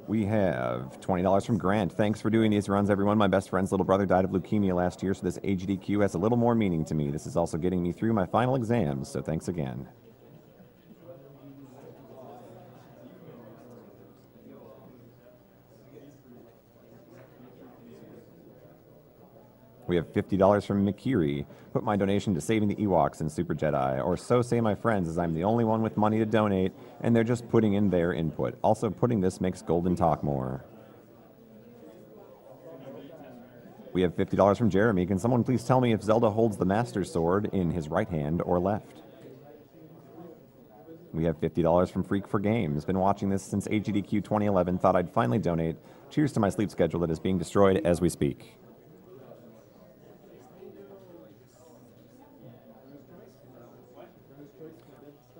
We have $20 from Grant. Thanks for doing these runs, everyone. My best friend's little brother died of leukemia last year, so this AGDQ has a little more meaning to me. This is also getting me through my final exams, so thanks again. We have $50 from McKeary. Put my donation to saving the Ewoks in Super Jedi, or so say my friends, as I'm the only one with money to donate, and they're just putting in their input. Also, putting this makes Golden talk more. We have $50 from Jeremy. Can someone please tell me if Zelda holds the Master Sword in his right hand or left? We have $50 from Freak for Games. Been watching this since AGDQ 2011. Thought I'd finally donate. Cheers to my sleep schedule that is being destroyed as we speak.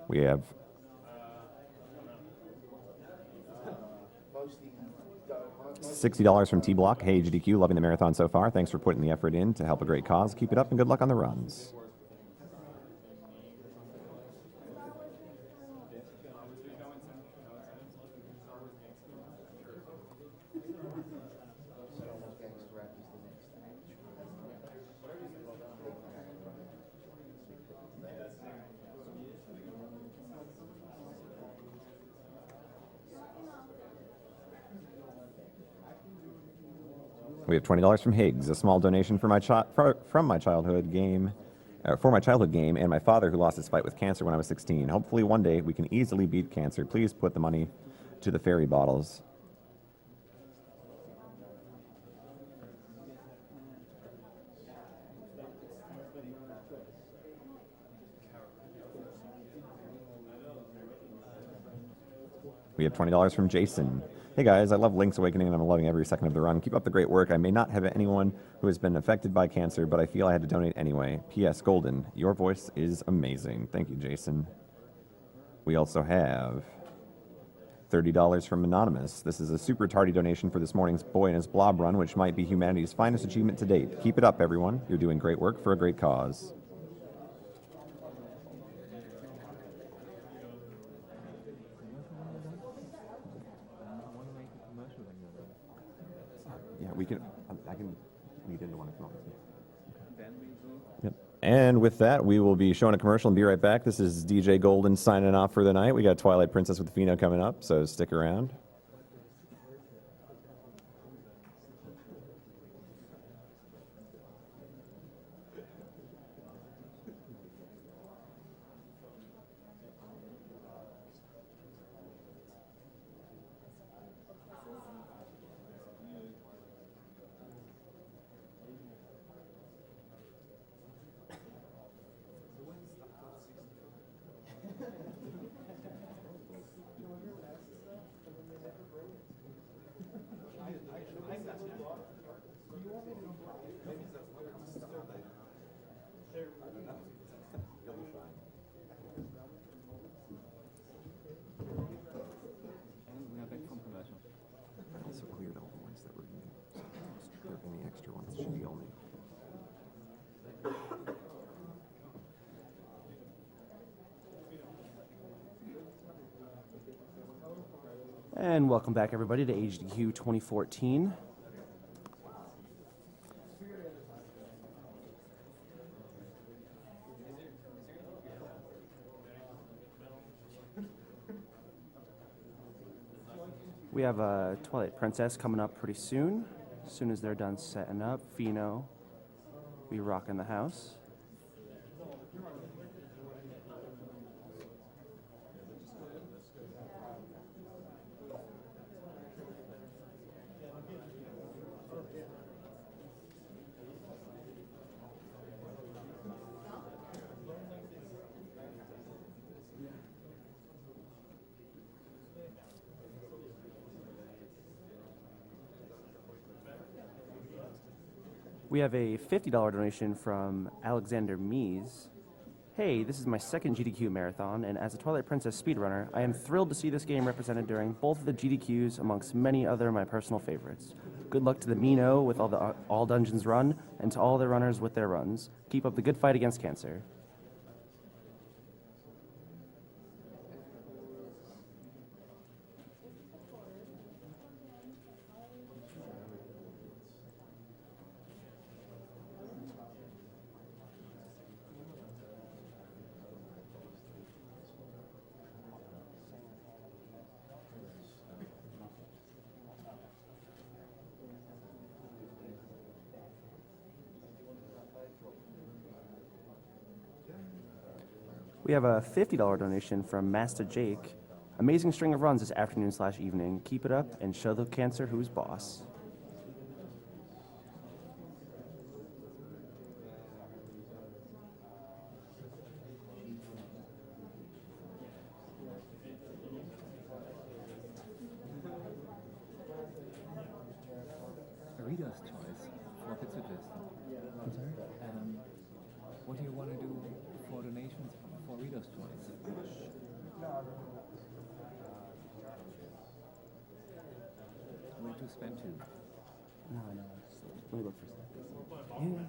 We have $60 from T-Block. Hey, GDQ, loving the marathon so far. Thanks for putting the effort in to help a great cause. Keep it up and good luck on the runs. We have $20 from Higgs, a small donation for my from my childhood game, for my childhood game, and my father who lost his fight with cancer when I was 16. Hopefully one day we can easily beat cancer. Please put the money to the fairy bottles. We have $20 from Jason. Hey guys, I love Link's Awakening and I'm loving every second of the run. Keep up the great work. I may not have anyone who has been affected by cancer, but I feel I had to donate anyway. P.S. Golden, your voice is amazing. Thank you, Jason. We also have $30 from Anonymous. This is a super tardy donation for this morning's Boy and His Blob run, which might be humanity's finest achievement to date. Keep it up, everyone. You're doing great work for a great cause. Yeah, I can lead into one if you want to. Yep. And with that, we will be showing a commercial and be right back. This is DJ Golden signing off for the night. We got Twilight Princess with Pheenoh coming up, so stick around. And welcome back, everybody, to AGDQ 2014. We have a Twilight Princess coming up pretty soon. As soon as they're done setting up, Pheenoh, we rocking the house. We have a $50 donation from Alexander Mees. Hey, this is my second GDQ marathon, and as a Twilight Princess speedrunner, I am thrilled to see this game represented during both of the GDQs amongst many other of my personal favorites. Good luck to the Pheenoh with all dungeons run, and to all the runners with their runs. Keep up the good fight against cancer. We have a $50 donation from Master Jake. Amazing string of runs this afternoon/evening. Keep it up and show the cancer who's boss. A reader's choice for the suggestion. I'm sorry? What do you want to do for donations for reader's choice? Where to spend to? No. Let me look for something. Yeah.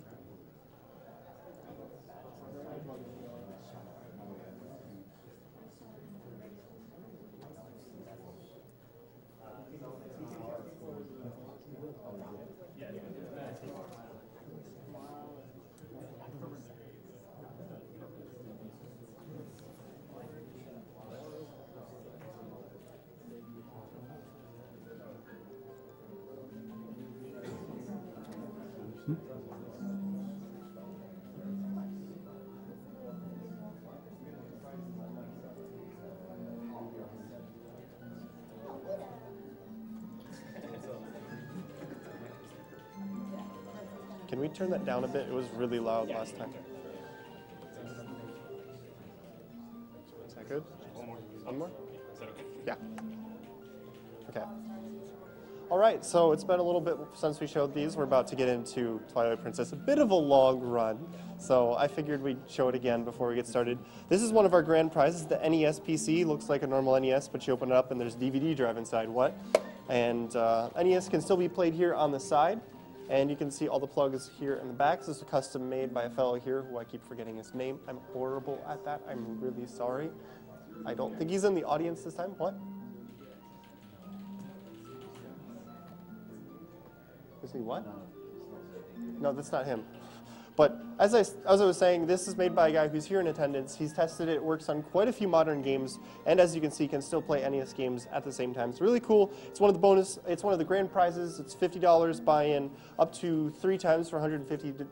Can we turn that down a bit? It was really loud last time. Is that good? One more? Is that okay? Yeah. Okay. All right, so it's been a little bit since we showed these. We're about to get into Twilight Princess. A bit of a long run, so I figured we'd show it again before we get started. This is one of our grand prizes, the NES PC. Looks like a normal NES, but you open it up and there's a DVD drive inside. What? And NES can still be played here on the side. And you can see all the plugs here in the back. This is custom made by a fellow here who I keep forgetting his name. I'm horrible at that. I'm really sorry. I don't think he's in the audience this time. What? Is he what? No, that's not him. But as I was saying, this is made by a guy who's here in attendance. He's tested it, works on quite a few modern games, and as you can see, can still play NES games at the same time. It's really cool. It's one of the grand prizes. It's $50 buy-in, up to 3 times for $150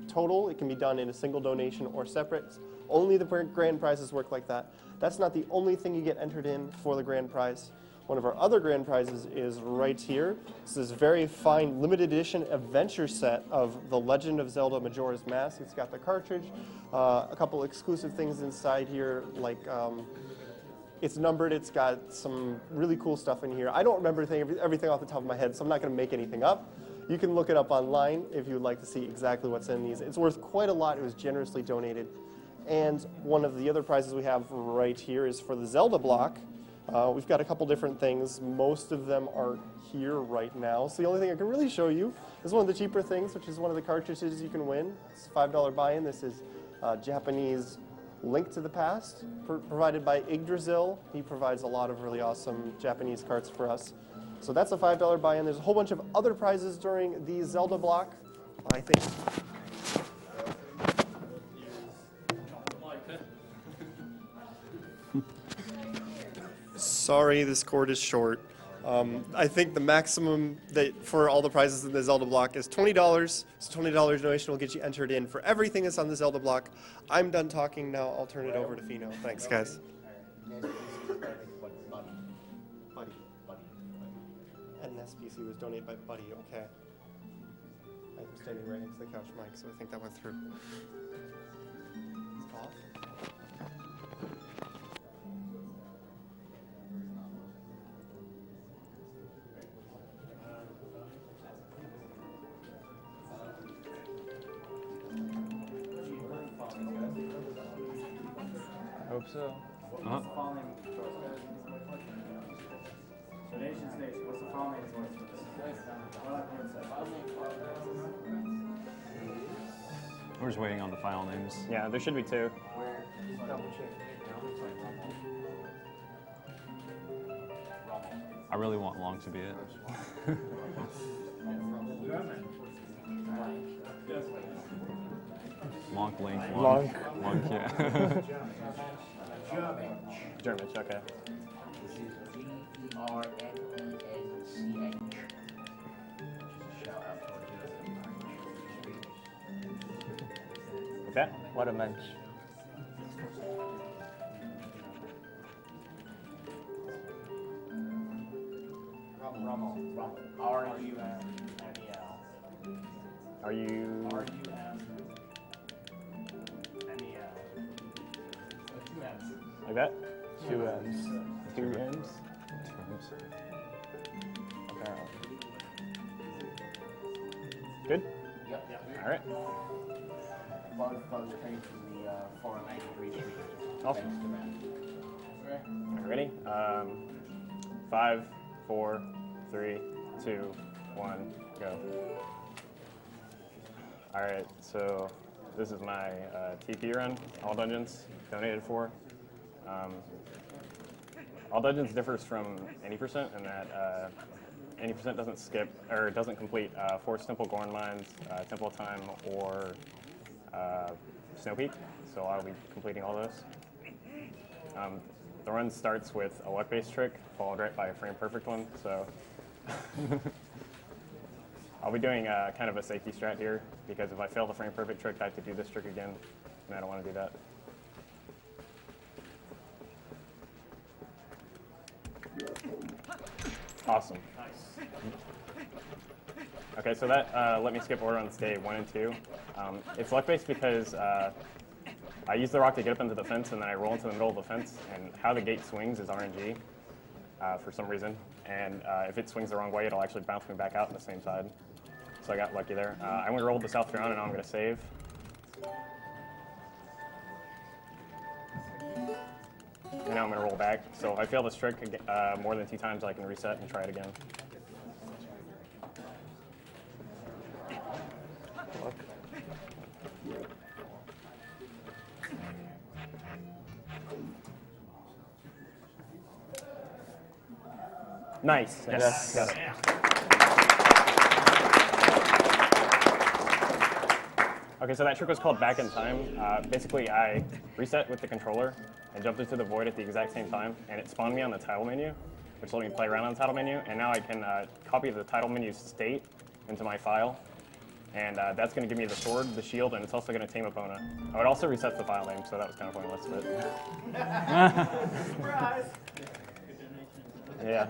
total. It can be done in a single donation or separate. Only the grand prizes work like that. That's not the only thing you get entered in for the grand prize. One of our other grand prizes is right here. This is very fine limited edition adventure set of The Legend of Zelda Majora's Mask. It's got the cartridge, a couple exclusive things inside here, like it's numbered. It's got some really cool stuff in here. I don't remember everything off the top of my head, so I'm not going to make anything up. You can look it up online if you would like to see exactly what's in these. It's worth quite a lot. It was generously donated. And one of the other prizes we have right here is for the Zelda block. We've got a couple different things. Most of them aren't here right now. So the only thing I can really show you is one of the cheaper things, which is one of the cartridges you can win. It's a $5 buy-in. This is Japanese Link to the Past, provided by Yggdrasil. He provides a lot of really awesome Japanese carts for us. So that's a $5 buy-in. There's a whole bunch of other prizes during the Zelda block. I think. Sorry, this cord is short. I think the maximum that for all the prizes in the Zelda block is $20. So $20 donation will get you entered in for everything that's on the Zelda block. I'm done talking now. I'll turn it over to Pheenoh. Thanks, guys. Buddy. And this PC was donated by Buddy. Okay. I'm standing right next to the couch mic, so I think that went through. It's off. Hope so. What's the file name? Donation station. What's the file name for We're just waiting on the file names. Yeah, there should be 2. I really want long to be it. Lonk, link, Lonk. Lonk, yeah. German, okay. Okay, what a mensch. Rummel. R-U-M-M-E-L. Are you? R-U-M-M-E-L. Two M's. Like that? Two M's. Two M's? Apparently. Good? Yep. All right. Buzz came from the foreign language research. Awesome. Okay. All right, ready? 5, 4, 3, 2, 1, go. All right, so this is my TP run, All Dungeons, donated for. All Dungeons differs from any percent in that any percent doesn't skip or doesn't complete Forest Temple Gorn Mines, Temple of Time, or Snow Peak. So I'll be completing all those. The run starts with a luck-based trick, followed right by a frame-perfect one. So I'll be doing kind of a safety strat here, because if I fail the frame-perfect trick, I have to do this trick again, and I don't want to do that. Awesome. Nice. Okay, so that let me skip order on day 1 and 2. It's luck-based because I use the rock to get up into the fence, and then I roll into the middle of the fence, and how the gate swings is RNG for some reason. And if it swings the wrong way, it'll actually bounce me back out on the same side. So I got lucky there. I'm going to roll the south round, and now I'm going to save. And now I'm going to roll back. So if I fail this trick more than 2 times, I can reset and try it again. Nice. Yes. Got it. Okay, so that trick was called Back in Time. Basically, I reset with the controller and jumped into the void at the exact same time, and it spawned me on the title menu, which let me play around on the title menu, and now I can copy the title menu's state into my file, and that's going to give me the sword, the shield, and it's also going to tame Epona. I would also reset the file name, so that was kind of pointless, but... Surprise! Yeah.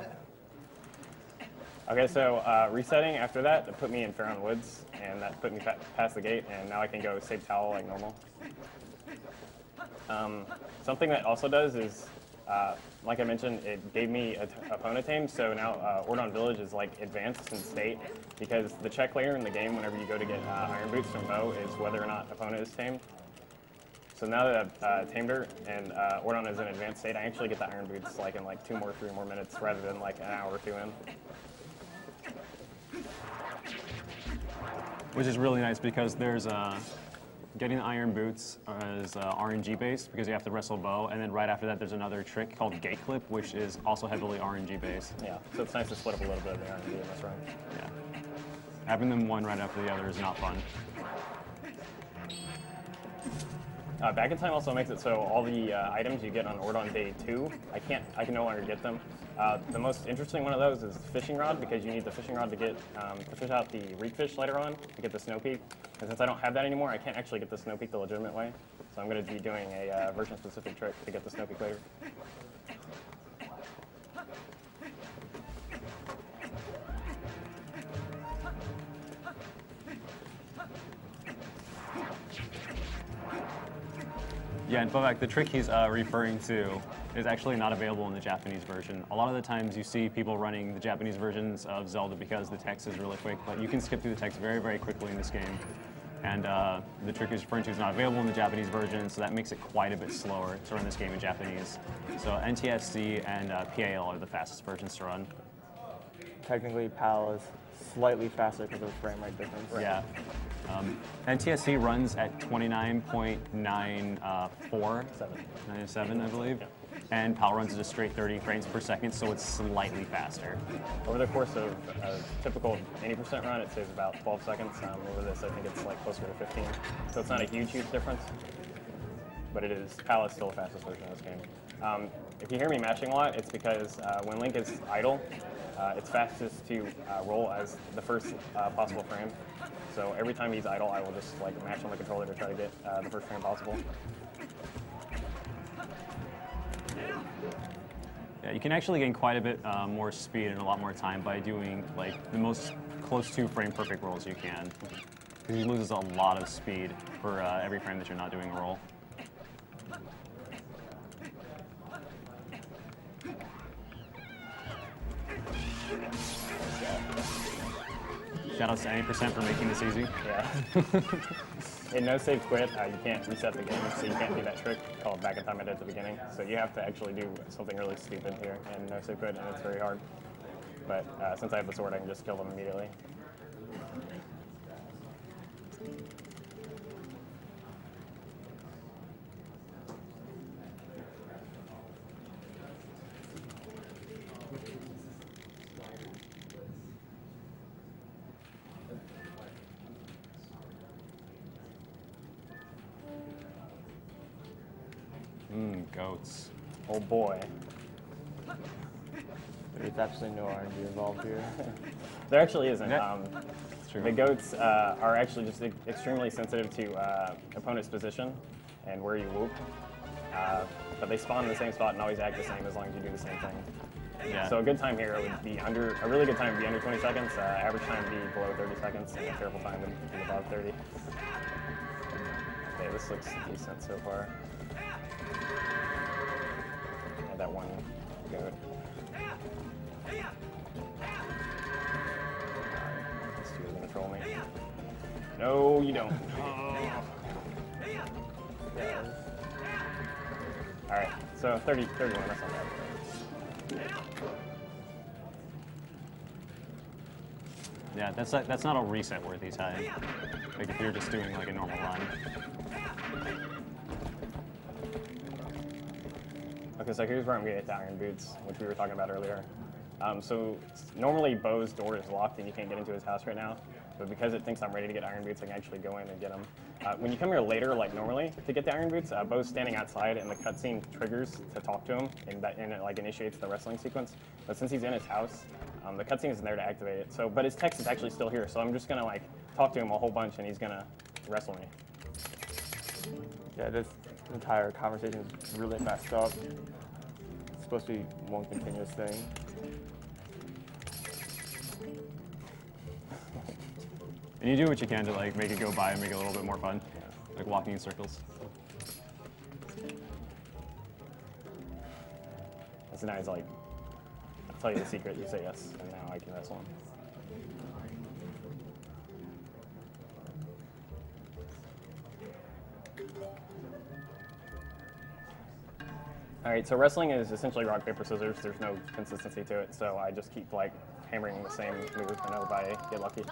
Okay, so resetting after that, it put me in Faron Woods, and that put me past the gate, and now I can go save towel like normal. Something that also does is, like I mentioned, it gave me a Epona tame, so now Ordon Village is like advanced in state, because the check layer in the game whenever you go to get Iron Boots from Mo is whether or not Epona is tamed. So now that I've tamed her and Ordon is in advanced state, I actually get the Iron Boots like in like 2 more, 3 more minutes rather than like an hour or 2 in. Which is really nice because there's getting the Iron Boots is RNG based because you have to wrestle Bo, and then right after that there's another trick called Gate Clip, which is also heavily RNG based. Yeah, so it's nice to split up a little bit of the RNG in this run. Yeah. Having them one right after the other is not fun. Back in Time also makes it so all the items you get on Ordon Day 2, I can no longer get them. The most interesting one of those is the fishing rod, because you need the fishing rod to get to fish out the reek fish later on to get the Snow Peak. And since I don't have that anymore, I can't actually get the Snow Peak the legitimate way. So I'm going to be doing a version-specific trick to get the Snow Peak later. Yeah, in fact, the trick he's referring to is actually not available in the Japanese version. A lot of the times you see people running the Japanese versions of Zelda because the text is really quick, but you can skip through the text very, very quickly in this game. And the trick he's referring to is not available in the Japanese version, so that makes it quite a bit slower to run this game in Japanese. So NTSC and PAL are the fastest versions to run. Technically, PAL is slightly faster because of the frame rate difference. Yeah. NTSC runs at 29.97, I believe. Yeah. And PAL runs at a straight 30 frames per second, so it's slightly faster. Over the course of a typical 80% run, it saves about 12 seconds. Over this, I think it's like closer to 15. So it's not a huge difference, but it is. PAL is still the fastest version of this game. If you hear me mashing a lot, it's because when Link is idle, it's fastest to roll as the first possible frame. So every time he's idle, I will just like mash on the controller to try to get the first frame possible. Yeah, You can actually gain quite a bit more speed and a lot more time by doing like the most close to frame perfect rolls you can. Because he loses a lot of speed for every frame that you're not doing a roll. Shout out to 80% for making this easy. Yeah. In no save quit, you can't reset the game, so you can't do that trick called back in time I did at the beginning. So you have to actually do something really stupid here in no save quit, and it's very hard. But since I have the sword, I can just kill them immediately. Goats. Oh boy. There's absolutely no RNG involved here. There actually isn't. Yeah. It's true. The goats are actually just extremely sensitive to opponent's position and where you whoop. But they spawn in the same spot and always act the same as long as you do the same thing. Yeah. So a good time here would be a really good time would be under 20 seconds, average time would be below 30 seconds, and a terrible time would be above 30. Okay, this looks decent so far. And that one goat. These two are gonna troll me. No, you don't. Alright, so 31, that's not bad. Yeah, that's not a reset worthy time. Like if you're just doing like a normal run. Okay, so here's where I'm gonna get to Iron Boots, which we were talking about earlier. So normally Bo's door is locked and you can't get into his house right now, but because it thinks I'm ready to get Iron Boots, I can actually go in and get them. When you come here later, like normally, to get the Iron Boots, Bo's standing outside and the cutscene triggers to talk to him, and it like initiates the wrestling sequence. But since he's in his house, the cutscene isn't there to activate it. So, but his text is actually still here, so I'm just gonna like talk to him a whole bunch, and he's gonna wrestle me. Yeah, this entire conversation is really messed up. It's supposed to be one continuous thing. And you do what you can to like make it go by and make it a little bit more fun. Like walking in circles. So now he's like, I'll tell you the secret, you say yes, and now I can wrestle him. All right, so wrestling is essentially rock, paper, scissors. There's no consistency to it, so I just keep like hammering the same move and hope I get lucky.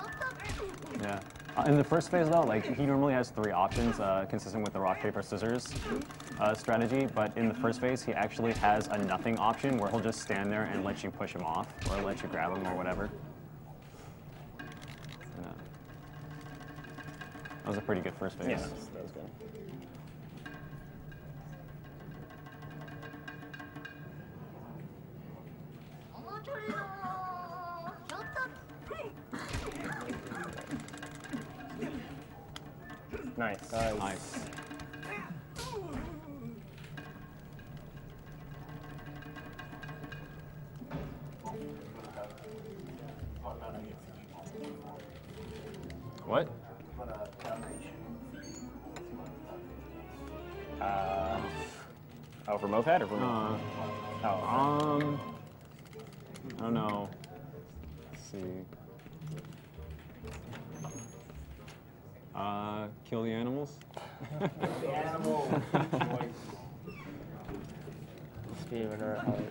Yeah. In the first phase though, like he normally has 3 options consistent with the rock, paper, scissors strategy, but in the first phase he actually has a nothing option where he'll just stand there and let you push him off or let you grab him or whatever. Yeah. That was a pretty good first phase. Yeah, that was good. Nice. Nice. What? Oh, for Mopad or for me? I don't know. Let's see. Kill the animals? The animal voice. Steven or Alex.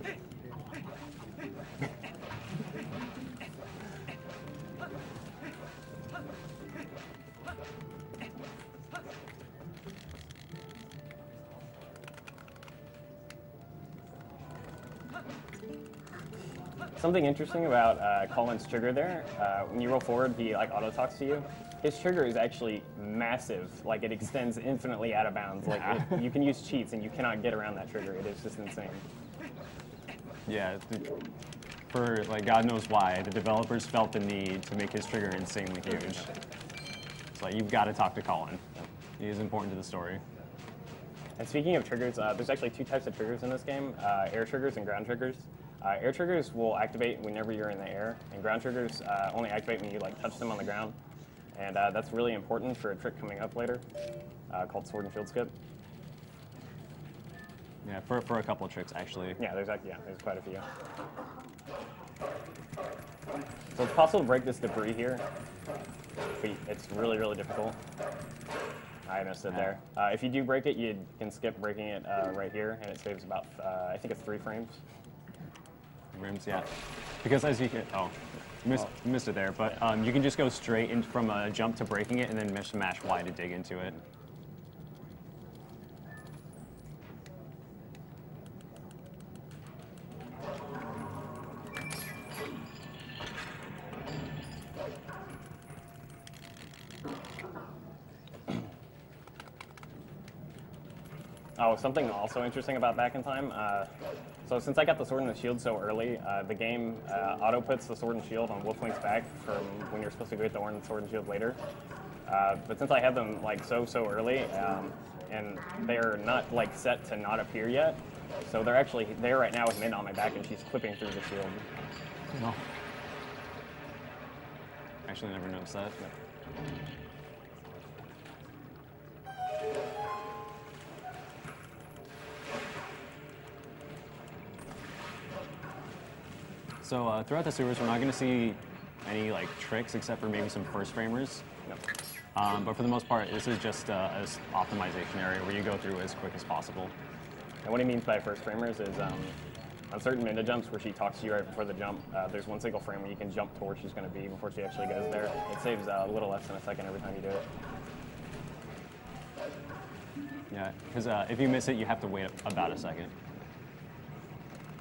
Something interesting about Colin's trigger there, when you roll forward, he like auto talks to you. His trigger is actually massive. Like it extends infinitely out of bounds. Like you can use cheats and you cannot get around that trigger. It is just insane. Yeah. For like God knows why, the developers felt the need to make his trigger insanely huge. So you've got to talk to Colin. He is important to the story. And speaking of triggers, there's actually two types of triggers in this game, air triggers and ground triggers. Air triggers will activate whenever you're in the air, and ground triggers only activate when you like touch them on the ground. And that's really important for a trick coming up later called sword and shield skip. Yeah, for a couple of tricks, actually. Yeah, there's quite a few. So it's possible to break this debris here, but it's really, really difficult. I missed it there. If you do break it, you can skip breaking it right here, and it saves about, I think it's 3 frames. Rims, yeah. Because as you can, missed it there, but you can just go straight in from a jump to breaking it, and then mash Y to dig into it. Oh, something also interesting about Back in Time. So since I got the sword and the shield so early, the game auto puts the sword and shield on Wolfwing's back from when you're supposed to get the sword and shield later. But since I had them like so early, and they're not like set to not appear yet, so they're actually there right now with Min on my back, and she's clipping through the shield. No. Actually, never noticed that. So throughout the sewers, we're not going to see any like tricks except for maybe some first framers. Yep. But for the most part, this is just an optimization area where you go through as quick as possible. And what he means by first framers is on certain Minda jumps where she talks to you right before the jump, there's one single frame where you can jump to where she's going to be before she actually goes there. It saves a little less than a second every time you do it. Yeah, because if you miss it, you have to wait about a second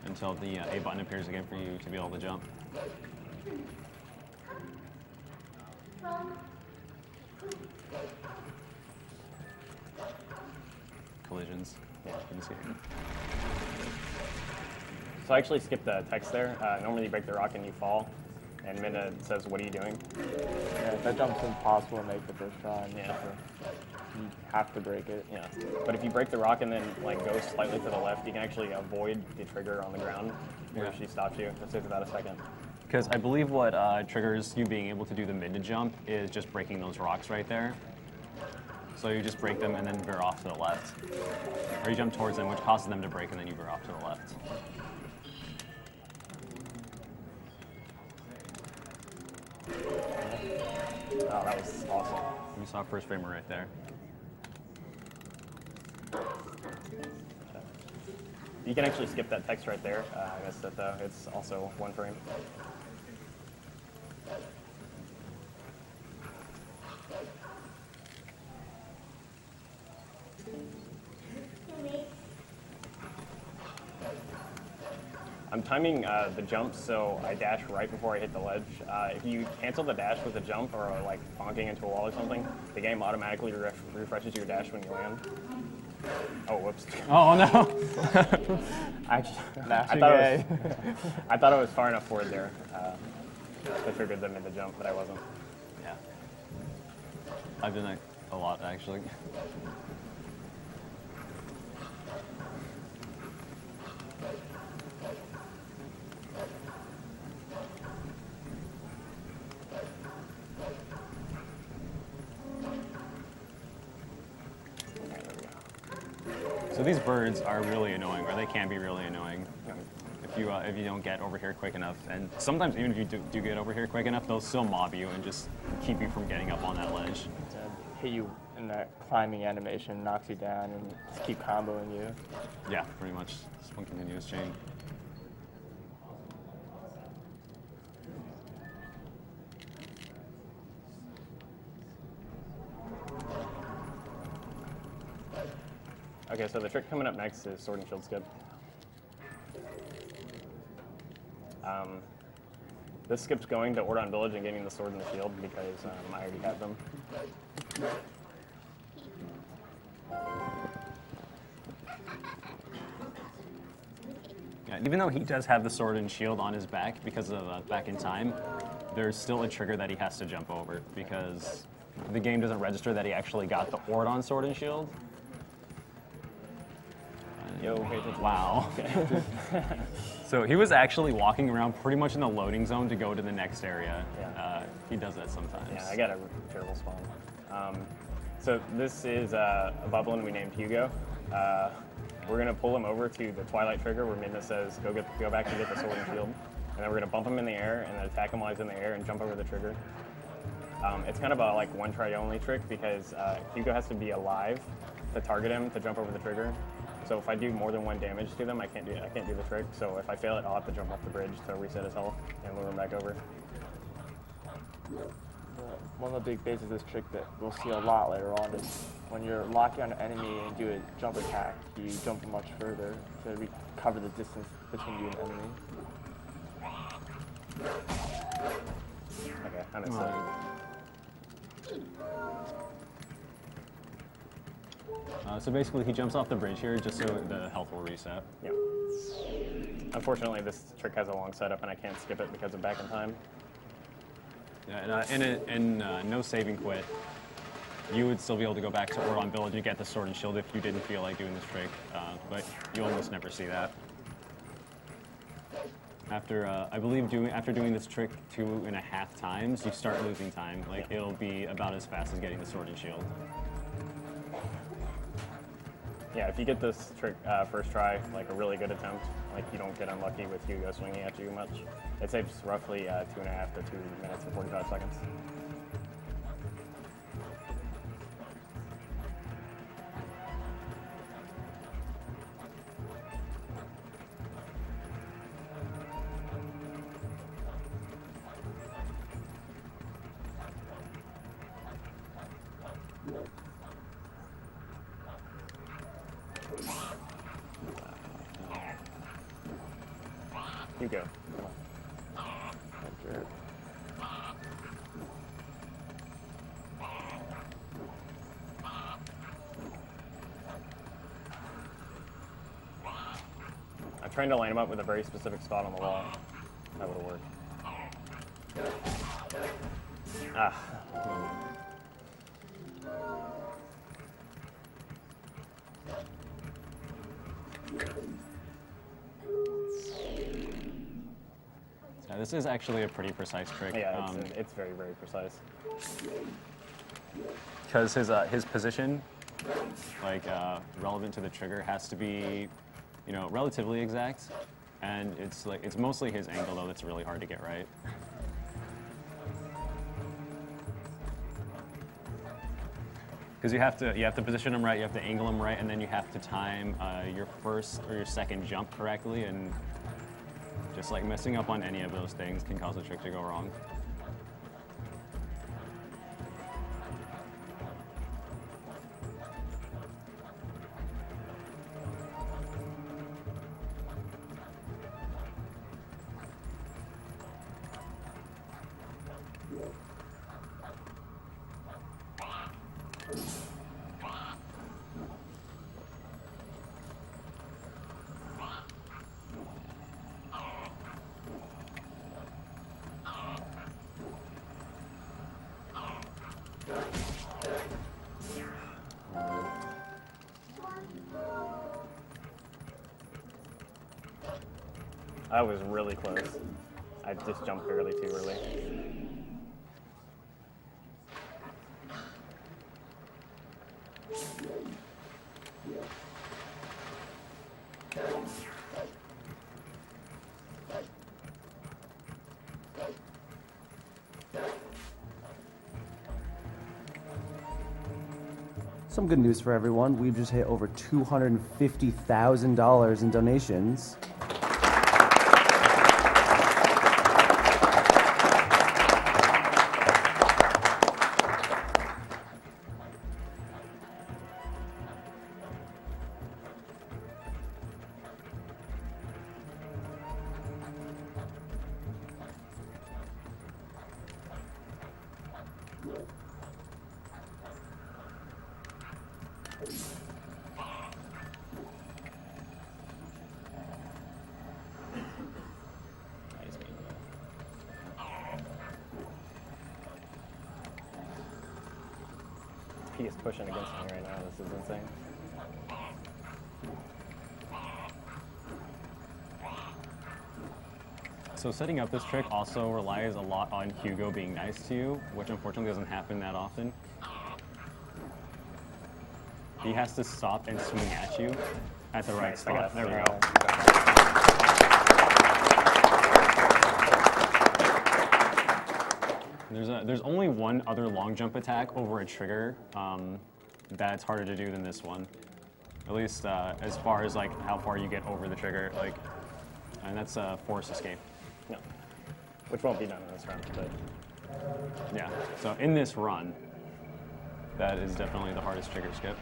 until the A button appears again for you to be able to jump. Collisions. Yeah, you can see it. So I actually skipped the text there. Normally you break the rock and you fall, and Minda says, "What are you doing?" Yeah, that jump's impossible to make the first try. Yeah. You have to break it. Yeah. But if you break the rock and then like go slightly to the left, you can actually avoid the trigger on the ground where Yeah. she stops you. That saves about a second. Because I believe what triggers you being able to do the mid to jump is just breaking those rocks right there. So you just break them and then veer off to the left. Or you jump towards them, which causes them to break, and then you veer off to the left. Oh, that was awesome. You saw first framer right there. You can actually skip that text right there. I missed it though. It's also one frame. I'm timing the jump so I dash right before I hit the ledge. If you cancel the dash with a jump or like bonking into a wall or something, the game automatically refreshes your dash when you land. Oh, whoops. Oh, no. Actually, Mashing I thought I was far enough forward there to trigger them in the jump, but I wasn't. Yeah. I've done that a lot, actually. So these birds are really annoying, or they can be really annoying if you don't get over here quick enough. And sometimes even if you do get over here quick enough, they'll still mob you and just keep you from getting up on that ledge. Hit you in that climbing animation, knocks you down, and just keep comboing you. Yeah, pretty much. Just one continuous chain. Okay, so the trick coming up next is sword and shield skip. This skips going to Ordon Village and getting the sword and the shield because I already have them. Yeah, even though he does have the sword and shield on his back because of Back in Time, there's still a trigger that he has to jump over because the game doesn't register that he actually got the Ordon sword and shield. Yo, pay attention. Wow. Okay. So he was actually walking around pretty much in the loading zone to go to the next area. Yeah. He does that sometimes. Yeah, I got a terrible spawn. So this is a Bubbling we named Hugo. We're gonna pull him over to the Twilight trigger where Midna says, go back and get the sword and shield. And then we're gonna bump him in the air and then attack him while he's in the air and jump over the trigger. It's kind of a like one try only trick because Hugo has to be alive to target him to jump over the trigger. So if I do more than 1 damage to them, I can't do the trick. So if I fail it, I'll have to jump off the bridge to reset his health and lure him back over. One of the big bases of this trick that we'll see a lot later on is when you're locking on an enemy and do a jump attack, you jump much further to recover the distance between you and the enemy. Okay, I missed it. So basically, he jumps off the bridge here just so the health will reset. Yep. Unfortunately, this trick has a long setup and I can't skip it because of back in time. Yeah, and no saving quit, you would still be able to go back to Orlon Village and get the sword and shield if you didn't feel like doing this trick, but you almost never see that. After, I believe, after doing this trick 2.5 times, you start losing time. Like, it'll be about as fast as getting the sword and shield. Yeah, if you get this trick first try, like a really good attempt, like you don't get unlucky with Hugo swinging at you much, it saves roughly 2.5 to 2 minutes and 45 seconds. Hugo, come on. Jerk. I'm trying to line him up with a very specific spot on the wall. That would have worked. Ah. So this is actually a pretty precise trick. Yeah, it's very, very precise. Because his position, like relevant to the trigger, has to be, you know, relatively exact, and it's mostly his angle though that's really hard to get right. Because you have to position him right, you have to angle him right, and then you have to time your first or your second jump correctly, and just like messing up on any of those things can cause the trick to go wrong. That was really close. I just jumped barely too early. Some good news for everyone. We've just hit over $250,000 in donations. He is pushing against me right now. This is insane. So setting up this trick also relies a lot on Hugo being nice to you, which unfortunately doesn't happen that often. He has to stop and swing at you at the right spot. There we go. There's only one other long jump attack over a trigger that's harder to do than this one. At least as far as like how far you get over the trigger, like, and that's force escape. No. Which won't be done in this round, but yeah. So in this run, that is definitely the hardest trigger skip.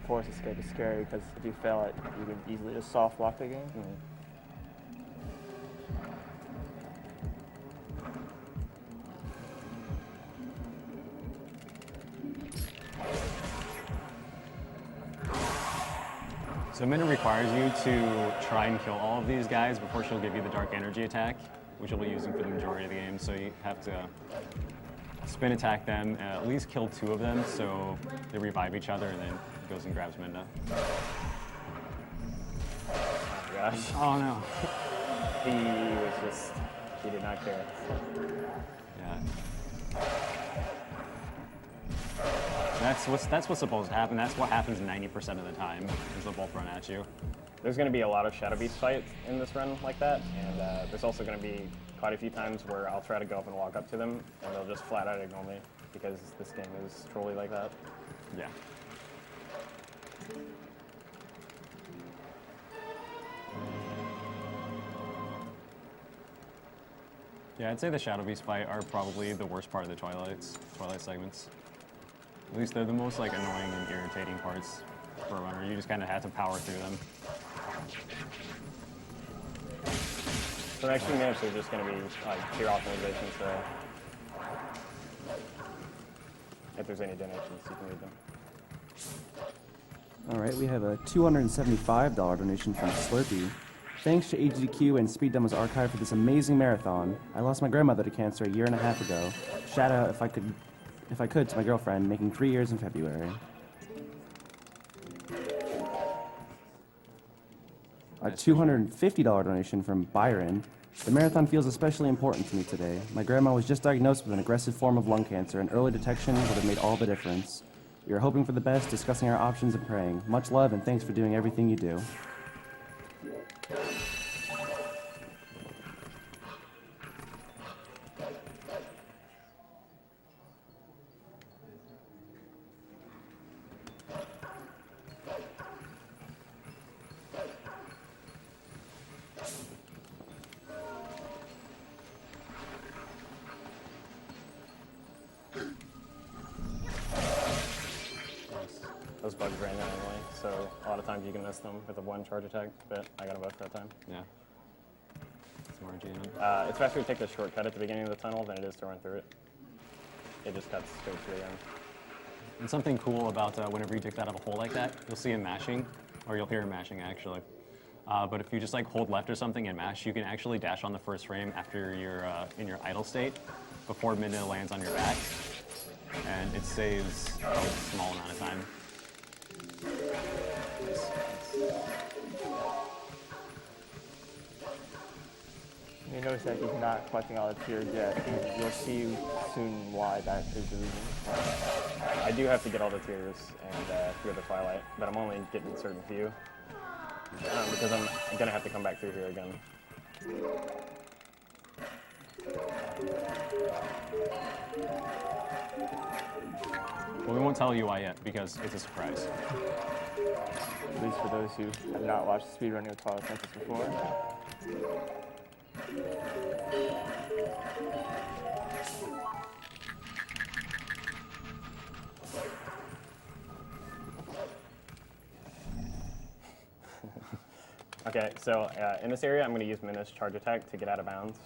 Force escape is scary because if you fail it, you can easily just soft block the game. So Minna requires you to try and kill all of these guys before she'll give you the dark energy attack, which you'll be using for the majority of the game. So you have to spin attack them, at least kill 2 of them, so they revive each other, and then goes and grabs Minna. oh my gosh. Oh no. He did not care. Yeah. That's what's supposed to happen. That's what happens 90% of the time, is they'll both run at you. There's going to be a lot of Shadow Beast fights in this run like that, and there's also going to be quite a few times where I'll try to go up and walk up to them, and they'll just flat out ignore me, because this game is truly like that. Yeah. Yeah, I'd say the Shadow Beast fight are probably the worst part of the Twilight segments. At least they're the most like annoying and irritating parts for a runner. You just kind of have to power through them. For the next few minutes, there's just going to be like tier optimization, so if there's any donations, you can read them. All right, we have a $275 donation from Slurpee. Thanks to HDQ and Speed Demo's Archive for this amazing marathon. I lost my grandmother to cancer a year and a half ago. Shout out if I could to my girlfriend, making 3 years in February. A $250 donation from Byron. The marathon feels especially important to me today. My grandma was just diagnosed with an aggressive form of lung cancer, and early detection would have made all the difference. We are hoping for the best, discussing our options and praying. Much love, and thanks for doing everything you do. Those bugs ran anyway, so a lot of times you can miss them with a 1 charge attack, but I got a buff that time. Yeah. Smart GM. It's faster to take the shortcut at the beginning of the tunnel than it is to run through it. It just cuts straight to the end. And something cool about whenever you dig out of a hole like that, you'll see him mashing, or you'll hear him mashing actually. But if you just like hold left or something and mash, you can actually dash on the first frame after you're in your idle state before Minna lands on your back, and it saves a small amount of time. You notice that he's not collecting all the tiers yet. You'll see soon why that is the reason. I do have to get all the tiers and through the Twilight, but I'm only getting a certain few because I'm going to have to come back through here again. Well, we won't tell you why yet because it's a surprise. At least for those who have not watched speedrunning of Twilight Princess before. Okay, so in this area, I'm going to use Minna's charge attack to get out of bounds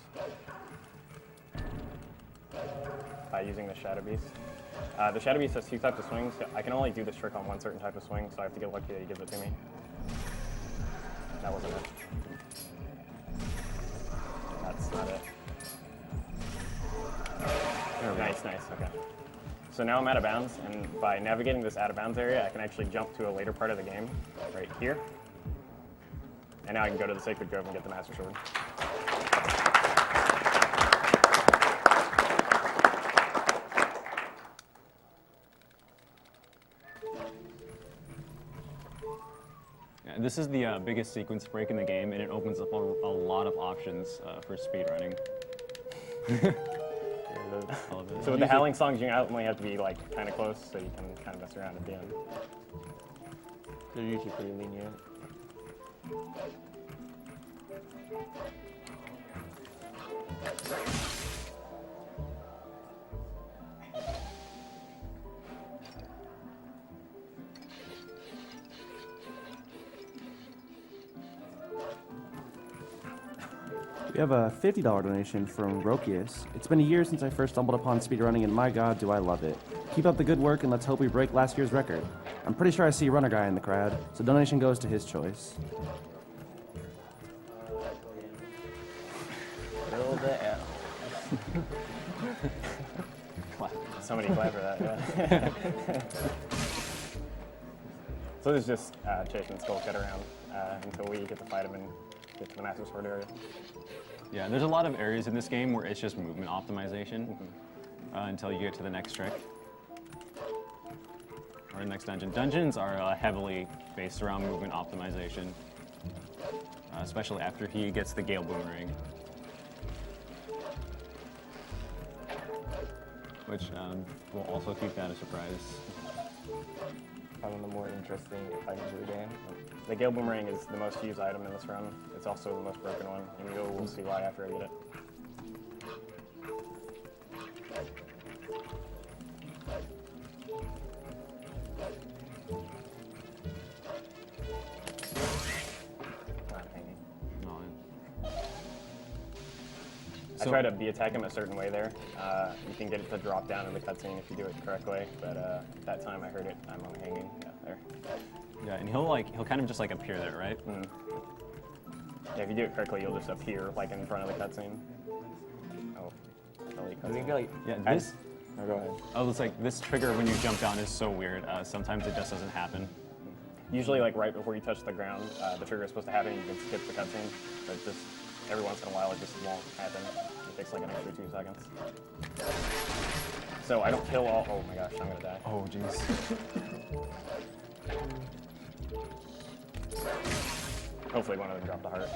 by using the Shadow Beast. The Shadow Beast has 2 types of swings. I can only do this trick on 1 certain type of swing, so I have to get lucky that he gives it to me. That wasn't it. That's not it. Nice, nice, okay. So now I'm out of bounds, and by navigating this out of bounds area, I can actually jump to a later part of the game, right here. And now I can go to the Sacred Grove and get the Master Sword. Yeah, this is the biggest sequence break in the game, and it opens up a lot of options for speedrunning. So with the Howling songs, you only have to be like kind of close, so you can kind of mess around at the end. They're usually pretty lenient. We have a $50 donation from Rokius. It's been a year since I first stumbled upon speedrunning, and my god, do I love it. Keep up the good work, and let's hope we break last year's record. I'm pretty sure I see Runner Guy in the crowd, so donation goes to his choice. Build it out. Somebody clap for that, yeah. So this is just chasing Skull Cut around until we get to fight him and get to the Master Sword area. Yeah, there's a lot of areas in this game where it's just movement optimization until you get to the next trick. Or the next dungeon. Dungeons are heavily based around movement optimization, especially after he gets the Gale Boomerang. Which will also keep that a surprise. Probably one of the more interesting items of the game. The Gale Boomerang is the most used item in this run. It's also the most broken one, and we'll see why after I get it. I'm hanging. I try to attack him a certain way there. You can get it to drop down in the cutscene if you do it the correct way, but that time I heard it, I'm only hanging. Yeah, there. Yeah, and he'll kind of just like appear there, right? Mm. Yeah, if you do it correctly, you'll just appear like in front of the cutscene. Oh, I think like Yeah, this. go ahead. Oh, it's like this trigger when you jump down is so weird. Sometimes it just doesn't happen. Usually, like right before you touch the ground, the trigger is supposed to happen. You can skip the cutscene, but just every once in a while, it just won't happen. It takes like an extra 2 seconds. So I don't kill all. Oh my gosh, I'm gonna die. Oh, jeez. Hopefully, one of them dropped a heart.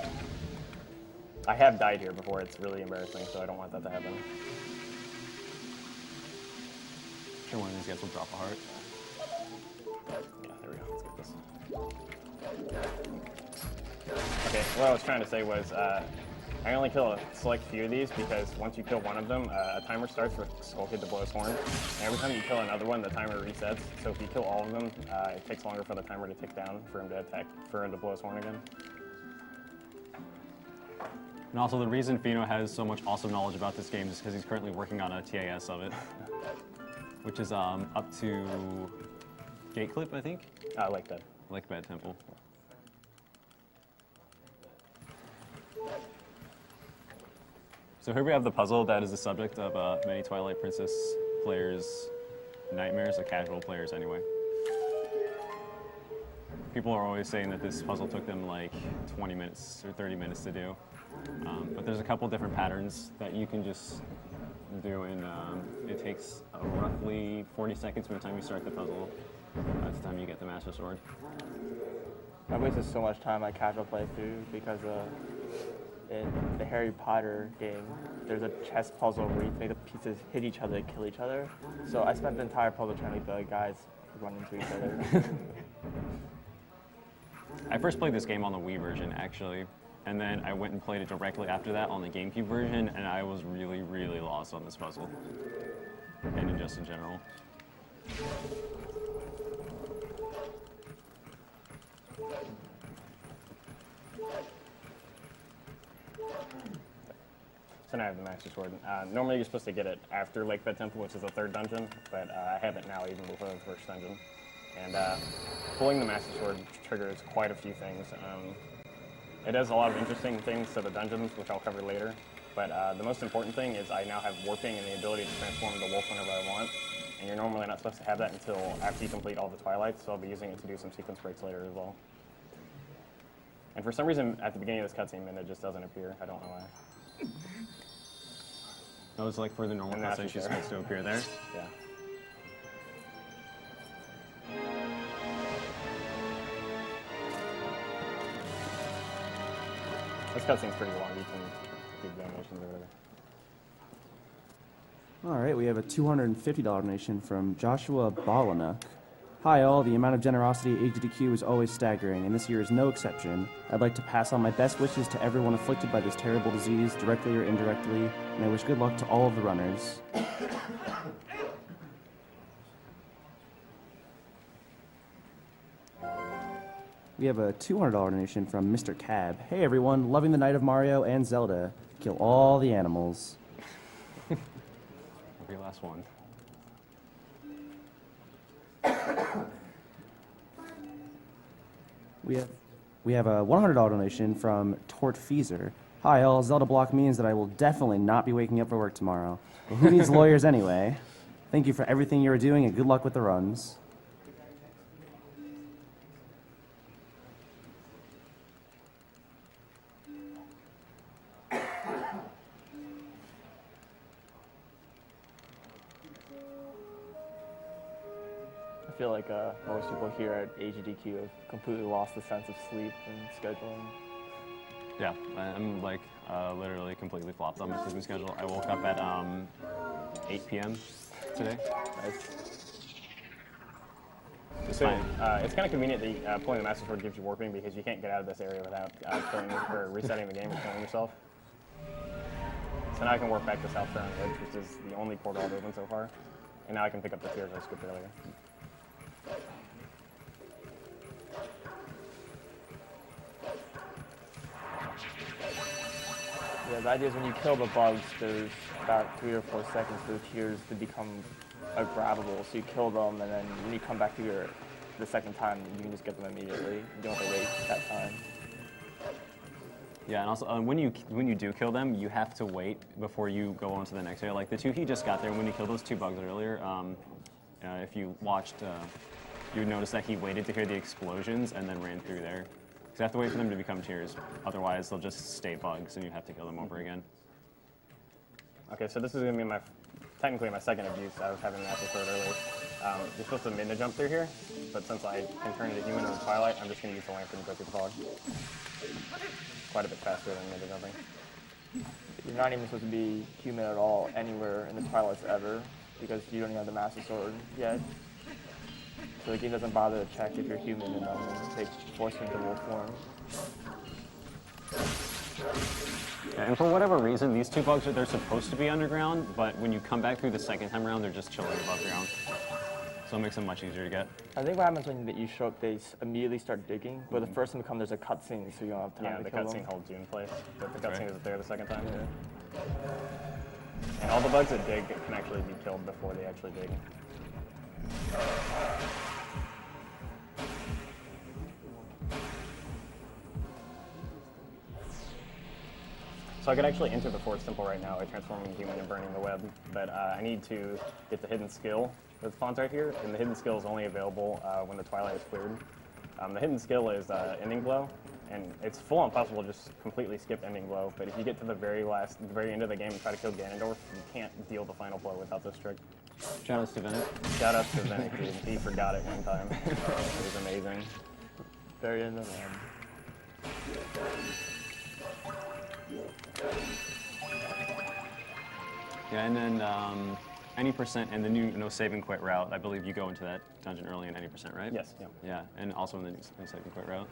I have died here before. It's really embarrassing, so I don't want that to happen. Sure, one of these guys will drop a heart. Yeah, there we go. Let's get this. Okay, what I was trying to say was I only kill a select few of these because once you kill one of them, a timer starts for Skull Kid to blow his horn. And every time you kill another one, the timer resets. So if you kill all of them, it takes longer for the timer to tick down for him to blow his horn again. And also, the reason Pheenoh has so much awesome knowledge about this game is because he's currently working on a TAS of it, which is up to Gate Clip, I think? Like that. Like Bad Temple. So here we have the puzzle that is the subject of many Twilight Princess players' nightmares, or casual players anyway. People are always saying that this puzzle took them like 20 minutes or 30 minutes to do. But there's a couple different patterns that you can just do, and it takes roughly 40 seconds from the time you start the puzzle to the time you get the Master Sword. I wasted so much time on casual playthrough because in the Harry Potter game, there's a chess puzzle where you make the pieces hit each other and kill each other. So I spent the entire puzzle trying to make the guys run into each other. I first played this game on the Wii version, actually, and then I went and played it directly after that on the GameCube version, and I was really, really lost on this puzzle, and just in general. So now I have the Master Sword. Normally you're supposed to get it after Lake Bed Temple, which is the third dungeon, but I have it now even before the first dungeon. And pulling the Master Sword triggers quite a few things. It does a lot of interesting things to the dungeons, which I'll cover later. But the most important thing is I now have warping and the ability to transform into wolf whenever I want. And you're normally really not supposed to have that until after you complete all the Twilights, so I'll be using it to do some sequence breaks later as well. And for some reason, at the beginning of this cutscene, it just doesn't appear. I don't know why. That was like for the normal And now cutscene, she's she's there. supposed to appear there. Yeah. This cutscene's pretty long. You can do the animations or whatever. All right, we have a $250 donation from Joshua Balanuk. Hi all, the amount of generosity at HDQ is always staggering, and this year is no exception. I'd like to pass on my best wishes to everyone afflicted by this terrible disease, directly or indirectly, and I wish good luck to all of the runners. We have a $200 donation from Mr. Cab. Hey everyone, loving the night of Mario and Zelda. Kill all the animals. Every last one. We have a $100 donation from Tortfeezer. Hi all, Zelda block means that I will definitely not be waking up for work tomorrow. But who needs lawyers anyway? Thank you for everything you are doing and good luck with the runs. I feel like most people here at AGDQ have completely lost the sense of sleep and scheduling. Yeah, I'm like literally completely flopped on my sleeping schedule. I woke up at 8 p.m. today. So it's kind of convenient that pulling the Master Sword gives you warping because you can't get out of this area without resetting the game or killing yourself. So now I can warp back to South Crown Ridge, which is the only portal I've opened so far. And now I can pick up the tears I skipped earlier. Yeah, the idea is when you kill the bugs, there's about 3 or 4 seconds for the tears to become grabbable. So you kill them, and then when you come back to the second time, you can just get them immediately. You don't have to wait that time. Yeah, and also when you do kill them, you have to wait before you go on to the next area. Like the two he just got there, when you killed those 2 bugs earlier, if you watched, you would notice that he waited to hear the explosions and then ran through there. Because you have to wait for them to become tears. Otherwise, they'll just stay bugs, and you have to kill them over again. Okay, so this is going to be technically my second abuse. I was having an episode earlier. You're supposed to mid jump through here, but since I can turn into human or Twilight, I'm just going to use the lantern and go through the fog. Quite a bit faster than mid jumping. You're not even supposed to be human at all anywhere in the Twilights ever, because you don't even have the Master Sword yet. So the game doesn't bother to check if you're human and they force you into wolf form. Yeah, and for whatever reason, these 2 bugs they're supposed to be underground, but when you come back through the second time around, they're just chilling above ground. So it makes them much easier to get. I think what happens when you show up, they immediately start digging, but the first time they come, there's a cutscene, so you don't have time Yeah, to the kill them. cutscene holds you in place, but the Right. cutscene isn't there the second time. Yeah. And all the bugs that dig can actually be killed before they actually dig. So I could actually enter the fourth temple right now by transforming human and burning the web, but I need to get the hidden skill that spawns right here, and the hidden skill is only available when the Twilight is cleared. The hidden skill is Ending Blow, and it's full impossible to just completely skip Ending Blow, but if you get to the very end of the game and try to kill Ganondorf, you can't deal the final blow without this trick. Shoutouts to Venet. Shout out to Venek, dude. He forgot it one time. It was amazing. Very end of the game. Yeah, and then any percent and the new no save and quit route. I believe you go into that dungeon early in any percent, right? Yes, yeah. Yeah, and also in the no save and quit route.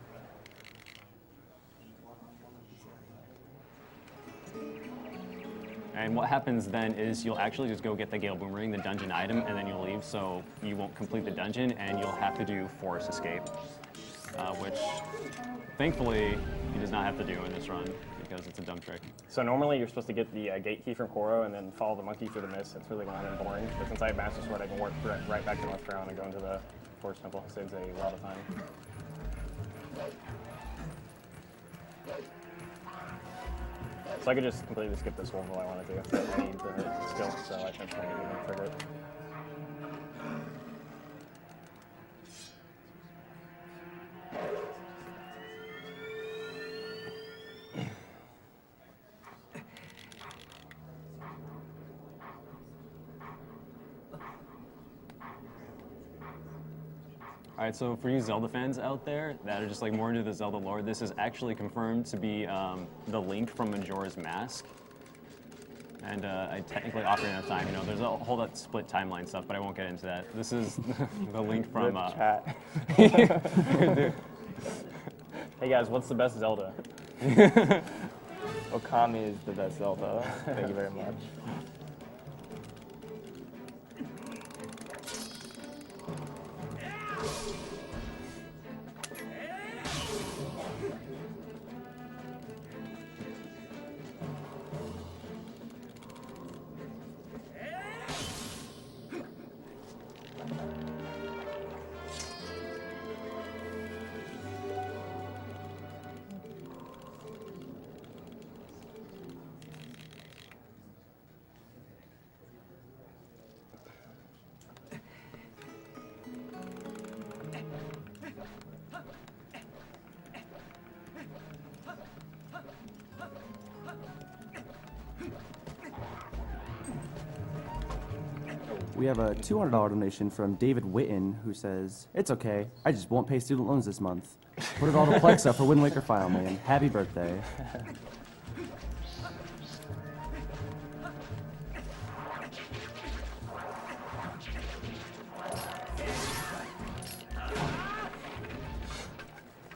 And what happens then is you'll actually just go get the Gale Boomerang, the dungeon item, and then you'll leave, so you won't complete the dungeon, and you'll have to do Forest Escape, which thankfully he does not have to do in this run, because it's a dumb trick. So normally you're supposed to get the gate key from Koro and then follow the monkey through the mist. It's really long and boring, but since I have Master Sword, I can work right back to North Crown and go into the Forest Temple. It saves a lot of time. So I could just completely skip this one if I wanted to. I need the skill, so I transform it and trigger it. All right, so for you Zelda fans out there that are just like more into the Zelda lore, this is actually confirmed to be the Link from Majora's Mask. And I technically Ocarina of Time, you know, there's a whole lot split timeline stuff, but I won't get into that. This is the Link from... chat. Hey guys, what's the best Zelda? Okami is the best Zelda. Thank you very much. We have a $200 donation from David Witten, who says, "It's okay. I just won't pay student loans this month. Put it all to Plexa for Wind Waker File Man. Happy birthday."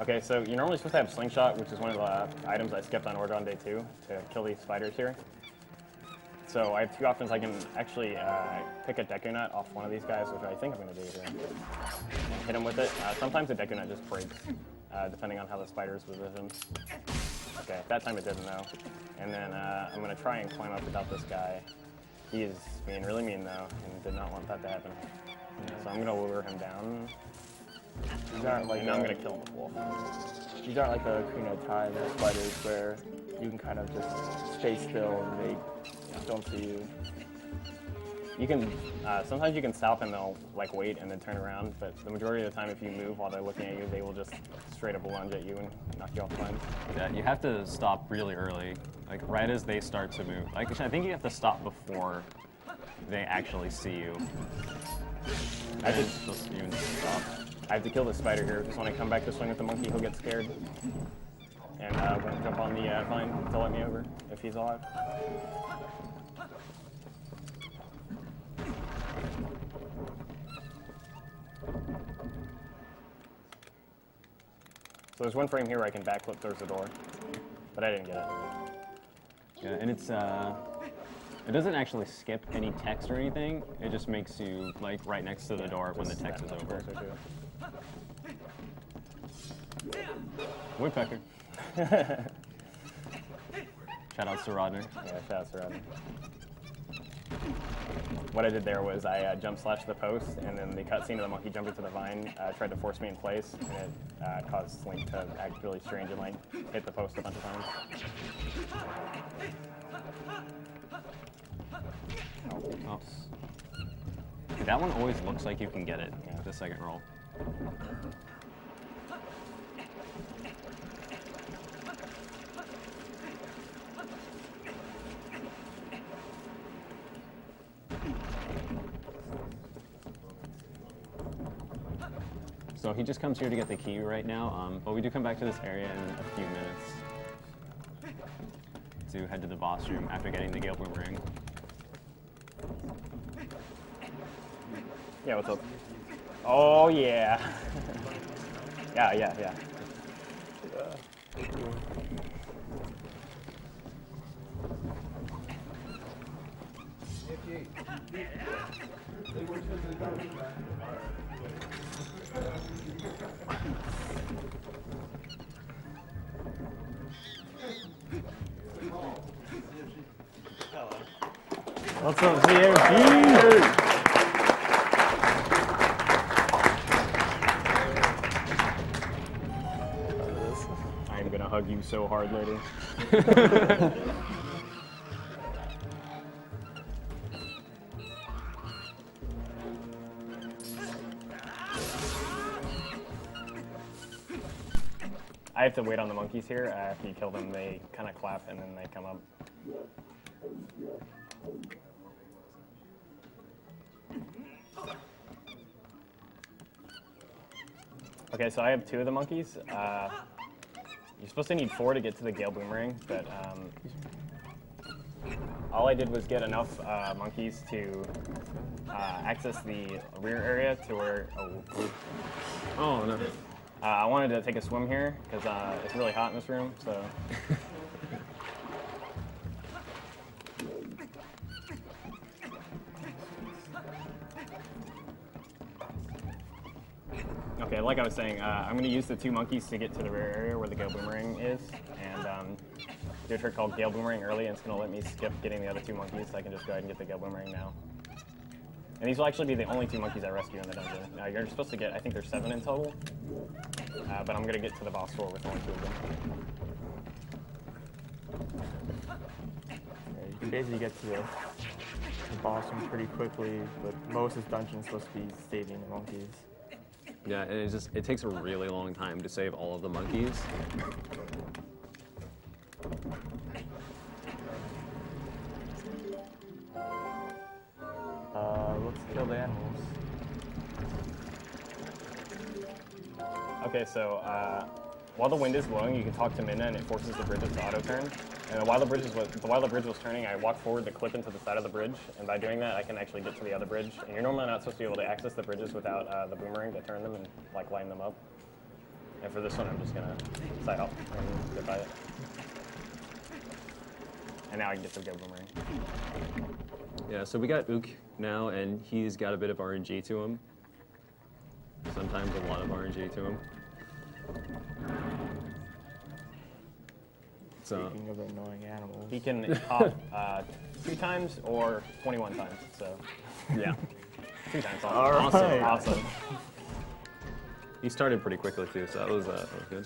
Okay, so you're normally supposed to have Slingshot, which is one of the items I skipped on Order on day 2 to kill these spiders here. So I have 2 options. I can actually pick a Deku Nut off one of these guys, which I think I'm going to do here. And hit him with it. Sometimes the Deku Nut just breaks, depending on how the spider's positioned. Okay, that time it didn't though. And then I'm going to try and climb up without this guy. He is being really mean though, and did not want that to happen. So I'm going to lure him down. These aren't like And now I'm going to kill him with Wolf. These aren't like the Ocarina of Time spiders where you can kind of just stay still and they don't see you. You can, sometimes you can stop and they'll like wait and then turn around, but the majority of the time if you move while they're looking at you, they will just straight up lunge at you and knock you off the line. Yeah, you have to stop really early, like right as they start to move. Like, I think you have to stop before they actually see you. I And just just even stop. I have to kill this spider here, because when I come back to swing with the monkey, he'll get scared. And won't jump on the vine to let me over, if he's alive. So there's one frame here where I can backflip towards the door, but I didn't get it. Yeah, and it's it doesn't actually skip any text or anything. It just makes you like right next to the door when the Just text is that much over. closer to it. Woodpecker. Shout outs to Rodner. Yeah, shout out to Rodney. What I did there was I jump slashed the post, and then the cutscene of the monkey jumping to the vine tried to force me in place, and it caused Link to act really strange and like hit the post a bunch of times. Oh. That one always looks like you can get it, the second roll. So he just comes here to get the key right now, but we do come back to this area in a few minutes to head to the boss room after getting the Gale Boomerang. Yeah, what's up? Oh, yeah. yeah. What's up, CMG? I'm gonna hug you so hard later. I have to wait on the monkeys here. After you kill them, they kind of clap and then they come up. Okay, so I have 2 of the monkeys. You're supposed to need 4 to get to the Gale Boomerang, but all I did was get enough monkeys to access the rear area to where. Oh no. I wanted to take a swim here because it's really hot in this room. So. Okay, like I was saying, I'm going to use the 2 monkeys to get to the rear area where the Gale Boomerang is, and do a trick called Gale Boomerang early, and it's going to let me skip getting the other 2 monkeys, so I can just go ahead and get the Gale Boomerang now. And these will actually be the only 2 monkeys I rescue in the dungeon. You're supposed to get, I think there's 7 in total, but I'm going to get to the boss floor with only 2 of them. Yeah, you can basically get to the boss one pretty quickly, but most of this dungeon is supposed to be saving the monkeys. Yeah, and it takes a really long time to save all of the monkeys. Let's kill the animals. Okay, so while the wind is blowing, you can talk to Minna, and it forces the bridges to auto-turn. And while the bridge was turning, I walked forward to clip into the side of the bridge, and by doing that, I can actually get to the other bridge. And you're normally not supposed to be able to access the bridges without the boomerang to turn them and like line them up. And for this one, I'm just gonna side hop and get by it. And now I can get to the boomerang. Yeah, so we got Ook now, and he's got a bit of RNG to him. Sometimes a lot of RNG to him. So Speaking of annoying animals. He can hop 2 times or 21 times. So yeah, 2 times. All right. Awesome. Awesome. he started pretty quickly too, so that was good.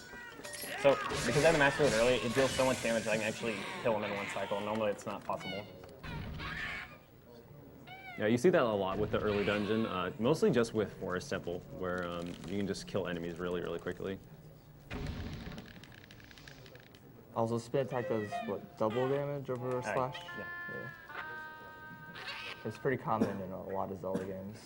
So because I had the master it early, it deals so much damage that I can actually kill him in 1 cycle. Normally, it's not possible. Yeah, you see that a lot with the early dungeon, mostly just with Forest Temple, where you can just kill enemies really, really quickly. Also, spin attack does, what, double damage over a slash? Yeah. It's pretty common in a lot of Zelda games.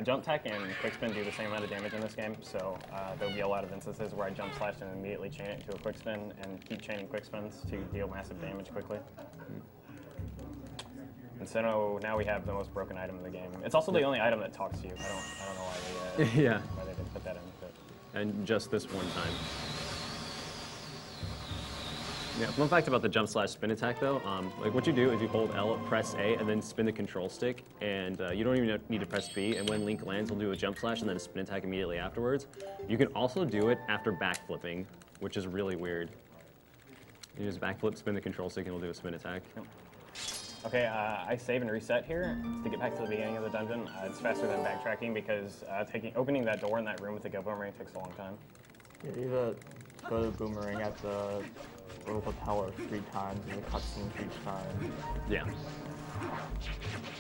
Jump tech and quick spin do the same amount of damage in this game, so there'll be a lot of instances where I jump slash and immediately chain it into a quick spin and keep chaining quick spins to deal massive damage quickly. And so now we have the most broken item in the game. It's also the only item that talks to you. I don't know why they, Yeah. why they didn't put that in. But. And just this one time. Yeah, fun fact about the jump slash spin attack though, like what you do is you hold L, press A, and then spin the control stick, and you don't even need to press B, and when Link lands, he'll do a jump slash and then a spin attack immediately afterwards. You can also do it after backflipping, which is really weird. You just backflip, spin the control stick, and it'll do a spin attack. Yep. Okay, I save and reset here to get back to the beginning of the dungeon. It's faster than backtracking because opening that door in that room with the Gale Boomerang takes a long time. Yeah, you have to go to the boomerang at the little propeller 3 times and the cutscene for each time. Yeah.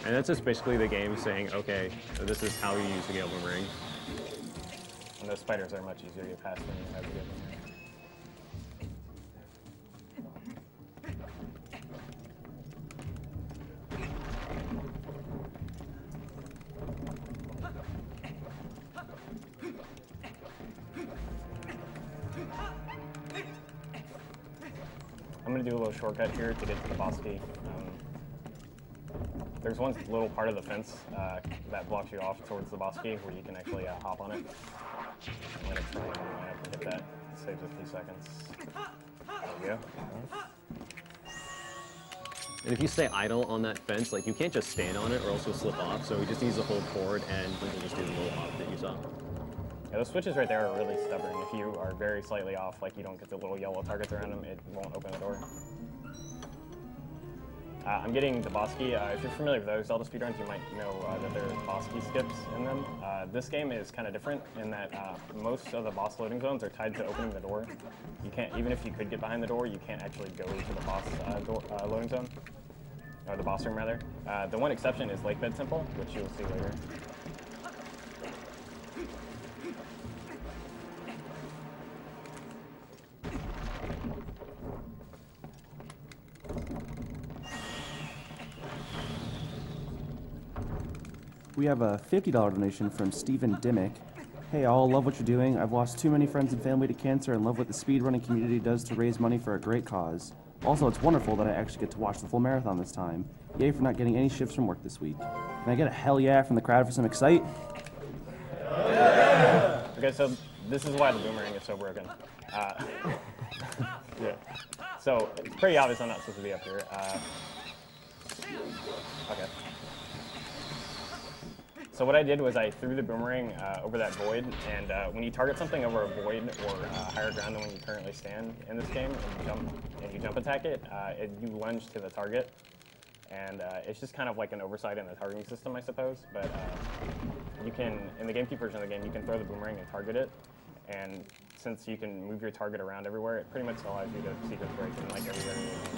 And that's just basically the game saying, okay, this is how you use the Gale Boomerang. And those spiders are much easier to get past when you have the Gale Boomerang. I'm going to do a little shortcut here to get to the boss key. There's one little part of the fence that blocks you off towards the boss key where you can actually hop on it. I'm going to try and hit that. It saves a few seconds. There we go. And if you stay idle on that fence, like you can't just stand on it or else you'll slip off, so you just need to hold forward and you'll just do the little hop that you saw. Yeah, those switches right there are really stubborn. If you are very slightly off, like you don't get the little yellow targets around them, it won't open the door. I'm getting the boss key. If you're familiar with those Zelda speedruns, you might know that there's boss key skips in them. This game is kind of different in that most of the boss loading zones are tied to opening the door. You can't, even if you could get behind the door, you can't actually go to the boss loading zone, or the boss room rather. The one exception is Lakebed Temple, which you'll see later. We have a $50 donation from Stephen Dimmick. Hey all, love what you're doing. I've lost too many friends and family to cancer and love what the speedrunning community does to raise money for a great cause. Also, it's wonderful that I actually get to watch the full marathon this time. Yay for not getting any shifts from work this week. Can I get a hell yeah from the crowd for some excite? Okay, so this is why the boomerang is so broken. Yeah. So it's pretty obvious I'm not supposed to be up here. Okay. So what I did was I threw the boomerang over that void, and when you target something over a void or higher ground than when you currently stand in this game, and you jump attack it, you lunge to the target, and it's just kind of like an oversight in the targeting system, I suppose. But you can, in the GameCube version of the game, you can throw the boomerang and target it, and since you can move your target around everywhere, it pretty much allows you to sequence break in like everywhere you want.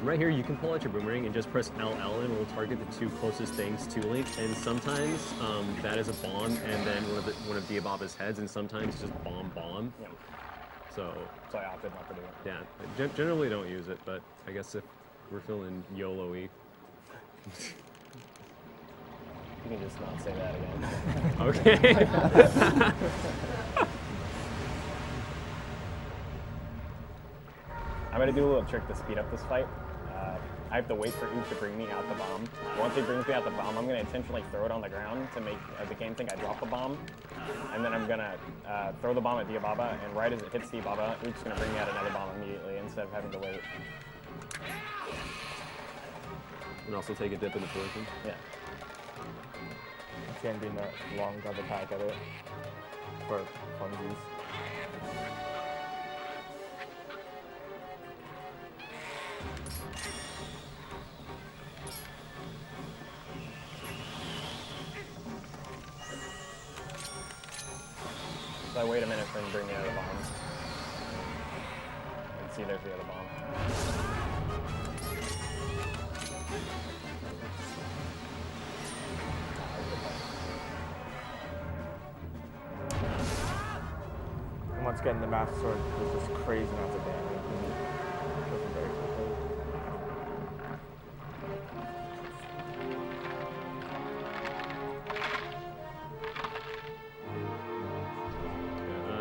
Right here, you can pull out your boomerang and just press LL and it will target the two closest things to Link. And sometimes that is a bomb and then one of Diababa's heads, and sometimes just bomb. Yeah. So I opted not to do it. yeah, generally don't use it, but I guess if we're feeling YOLO-y. You can just not say that again. Okay. I'm going to do a little trick to speed up this fight. I have to wait for Oof to bring me out the bomb. Once he brings me out the bomb, I'm going to intentionally throw it on the ground to make the game think I dropped the bomb. And then I'm going to throw the bomb at Diababa, and right as it hits Diababa, Oof's going to bring me out another bomb immediately instead of having to wait. And also take a dip in the poison. Yeah. It's gonna be a long grab attack at it for funsies. So I wait a minute for him to bring me out of the bomb. And see, there's the other bomb. And once getting the Master Sword, there's just crazy amounts of damage. It goes very quickly.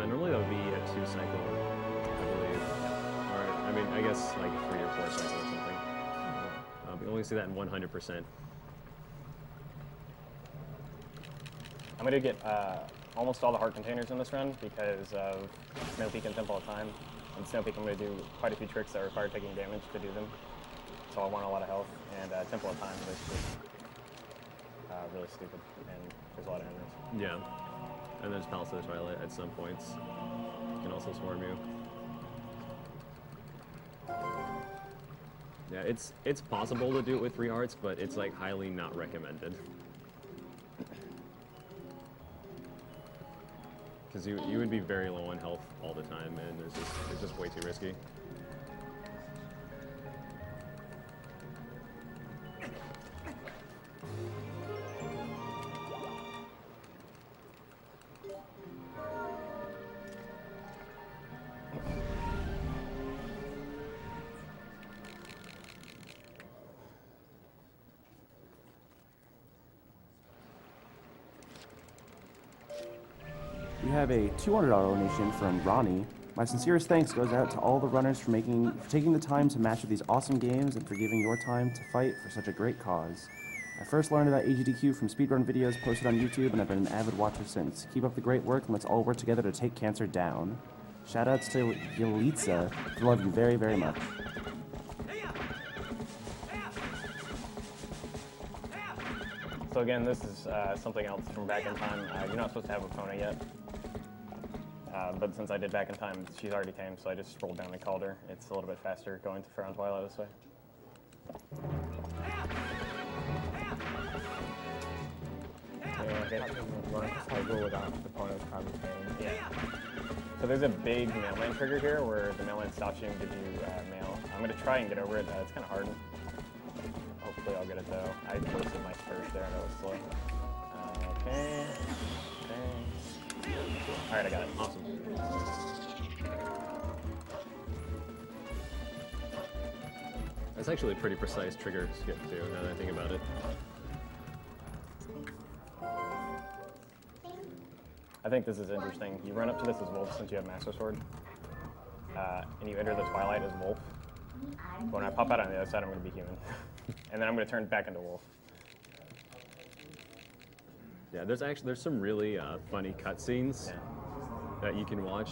Normally that would be a 2-cycle, I believe. Or, I mean, I guess like 3 or 4 cycles or something. You only see that in 100%. I'm going to get almost all the heart containers in this run because of Snow Peak and Temple of Time. And Snow Peak, I'm going to do quite a few tricks that require taking damage to do them. So I want a lot of health. And Temple of Time is just really stupid, and there's a lot of enemies. Yeah. And there's Palace of the Twilight at some points. Can also swarm you. Yeah, it's possible to do it with 3 hearts, but it's like highly not recommended. Because you would be very low on health all the time, and it's just way too risky. We have a $200 donation from Ronnie. My sincerest thanks goes out to all the runners for taking the time to match with these awesome games and for giving your time to fight for such a great cause. I first learned about AGDQ from speedrun videos posted on YouTube, and I've been an avid watcher since. Keep up the great work, and let's all work together to take cancer down. Shoutouts to Yelitsa. I love you very, very much. So again, this is something else from Back in Time. You're not supposed to have a Pheenoh yet. But since I did Back in Time, she's already tamed, so I just scrolled down and called her. It's a little bit faster going around Twilight this way. Yeah, I go without the opponent's kind of pain. Yeah. So there's a big mailman trigger here where the mailman stops you and gives you mail. I'm going to try and get over it. It's kind of hard. Hopefully I'll get it though. I posted my first there and it was slow. Okay. Alright, I got it. Awesome. That's actually a pretty precise trigger skip too, now that I think about it. I think this is interesting. You run up to this as Wolf since you have Master Sword, and you enter the Twilight as Wolf. But when I pop out on the other side, I'm going to be human. And then I'm going to turn back into Wolf. Yeah, there's some really funny cutscenes that you can watch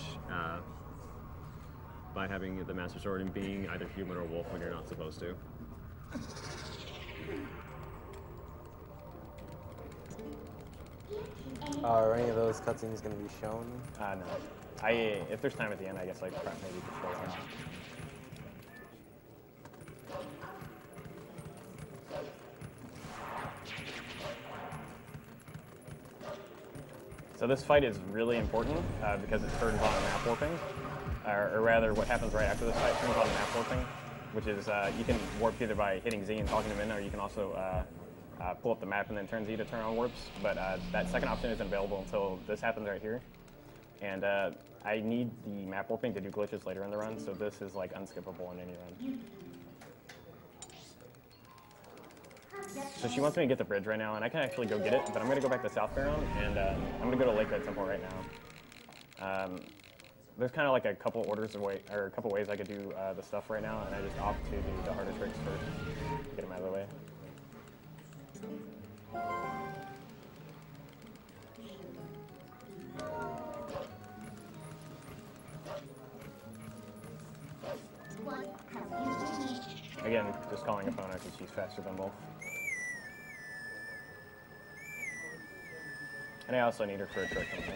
by having the Master Sword and being either human or wolf when you're not supposed to. Are any of those cutscenes going to be shown? No. If there's time at the end, I guess like maybe before that. So this fight is really important because it turns on map warping, or rather what happens right after this fight turns on map warping, which is you can warp either by hitting Z and talking them in, or you can also pull up the map and then turn Z to turn on warps. But that second option isn't available until this happens right here. And I need the map warping to do glitches later in the run, so this is like unskippable in any run. So she wants me to get the bridge right now, and I can actually go get it, but I'm going to go back to South Baron, and I'm going to go to Lakebed Temple right now. There's kind of like a couple orders away, or a couple ways I could do the stuff right now, and I just opt to do the harder tricks first, get them out of the way. Again, just calling Pheenoh because she's faster than Wolf. And I also need her for a trick coming up.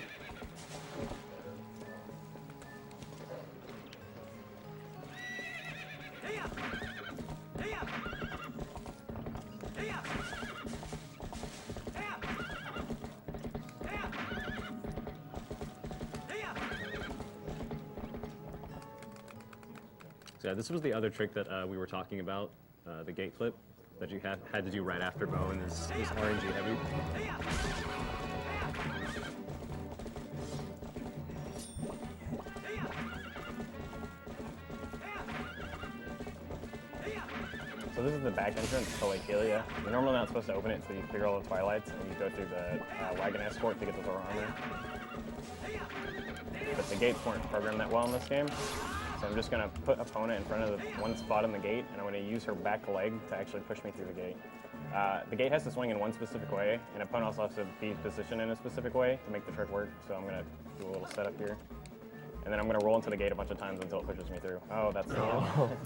So yeah, this was the other trick that we were talking about, the gate flip that you had to do right after bow and is RNG heavy. So this is the back entrance to Lake Helia. You're normally not supposed to open it until you clear all the Twilights and you go through the wagon escort to get the Thor armor. But the gates weren't programmed that well in this game. So I'm just going to put Pheenoh in front of the one spot in the gate, and I'm going to use her back leg to actually push me through the gate. The gate has to swing in one specific way, and Pheenoh also has to be positioned in a specific way to make the trick work. So I'm going to do a little setup here. And then I'm going to roll into the gate a bunch of times until it pushes me through. Oh, that's the end.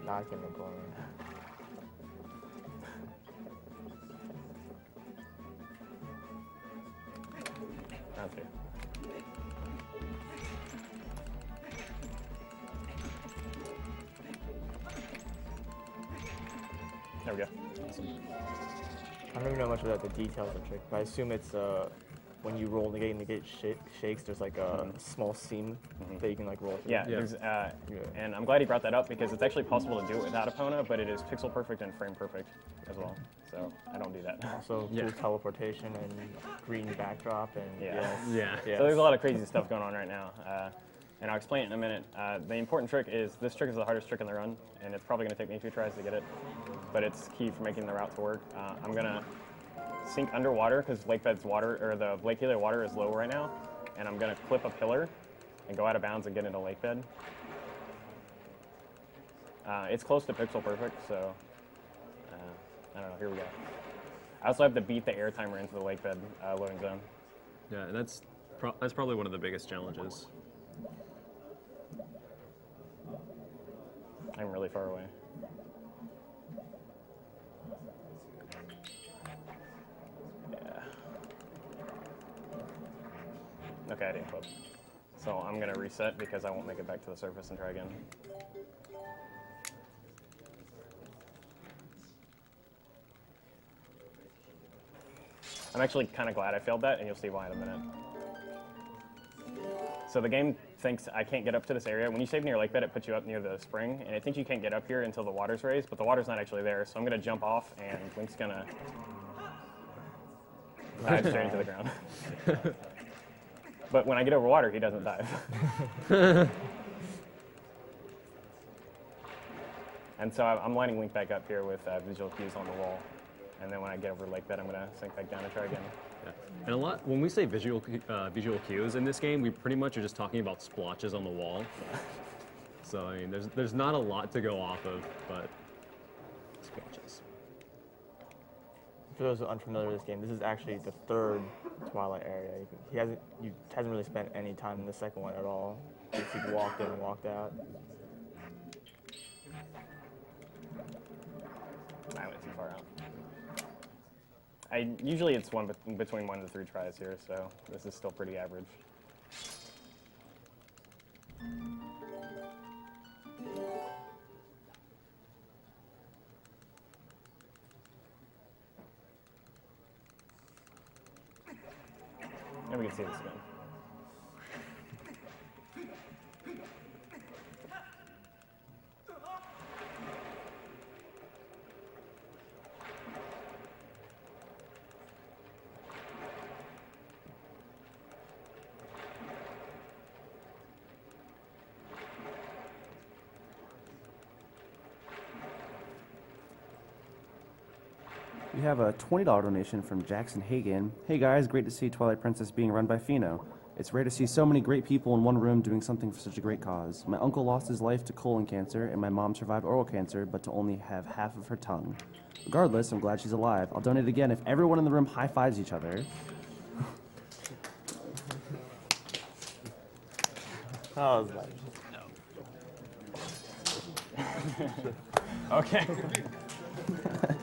Knock in the corner. Round two. There we go. Awesome. I don't even know much about the details of the trick, but I assume it's when you roll in the gate and the gate shakes, there's like a small seam that you can like roll through. Yeah, there's, and I'm glad he brought that up because it's actually possible to do it without a Pheenoh, but it is pixel perfect and frame perfect as well. So I don't do that. Also, cool teleportation and green backdrop and Yeah. So there's a lot of crazy stuff going on right now. And I'll explain it in a minute. The important trick is, this trick is the hardest trick in the run, and it's probably going to take me a few tries to get it, but it's key for making the route to work. I'm going to sink underwater because Lakebed's water, or the Lake Helia water is low right now, and I'm going to clip a pillar and go out of bounds and get into Lakebed. It's close to pixel perfect, so I don't know, here we go. I also have to beat the air timer into the Lakebed loading zone. Yeah, and that's probably one of the biggest challenges. I'm really far away. Yeah. Okay, I didn't flip. So I'm gonna reset because I won't make it back to the surface and try again. I'm actually kind of glad I failed that, and you'll see why in a minute. So the game thinks I can't get up to this area. When you save near Lakebed, it puts you up near the spring, and it thinks you can't get up here until the water's raised, but the water's not actually there, so I'm going to jump off, and Link's going to dive straight into the ground. But when I get over water, he doesn't dive. And so I'm lining Link back up here with visual cues on the wall. And then when I get over like that, I'm going to sink back down and try again. Yeah. And when we say visual cues in this game, we pretty much are just talking about splotches on the wall. So I mean, there's not a lot to go off of, but splotches. For those who are unfamiliar with this game, this is actually the third Twilight area. He hasn't really spent any time in the second one at all. He walked in and walked out. I went too far out. Usually it's between 1 to 3 tries here, so this is still pretty average. And we can see this again. We have a $20 donation from Jackson Hagan. Hey guys, great to see Twilight Princess being run by Pheenoh. It's rare to see so many great people in one room doing something for such a great cause. My uncle lost his life to colon cancer, and my mom survived oral cancer, but to only have half of her tongue. Regardless, I'm glad she's alive. I'll donate again if everyone in the room high-fives each other. Oh, that was like Okay.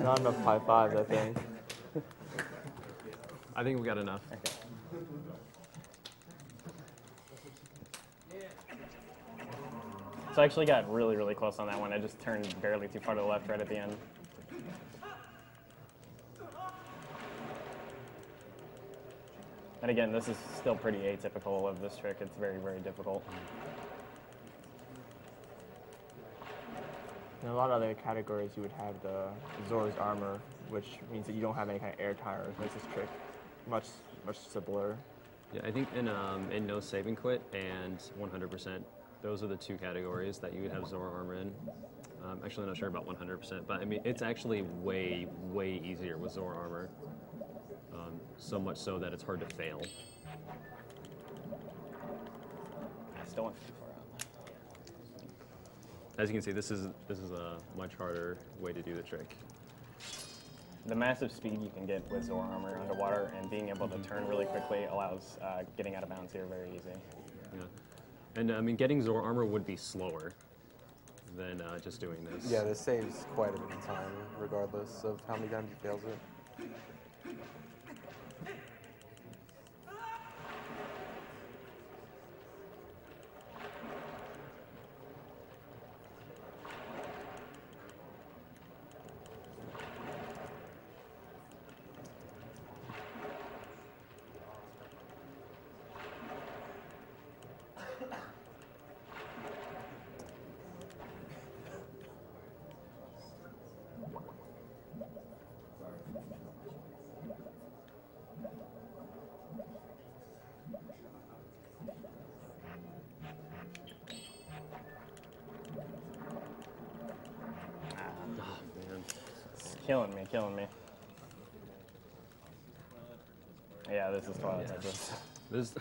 not enough high fives, I think. I think we got enough. Okay. So I actually got really, really close on that one. I just turned barely too far to the left right at the end. And again, this is still pretty atypical of this trick. It's very, very difficult. In a lot of other categories, you would have the Zora's armor, which means that you don't have any kind of air timer, which makes this trick much simpler. Yeah, I think in No Saving Quit and 100%, those are the two categories that you would have Zora armor in. I'm actually not sure about 100%, but I mean, it's actually way, way easier with Zora armor. So much so that it's hard to fail. I still went too far out. As you can see, this is a much harder way to do the trick. The massive speed you can get with Zora armor underwater and being able to turn really quickly allows getting out of bounds here very easy. Yeah. And I mean, getting Zora armor would be slower than just doing this. Yeah, this saves quite a bit of time, regardless of how many times he fails it. Killing me. Yeah, this is Twilight Tetris. This.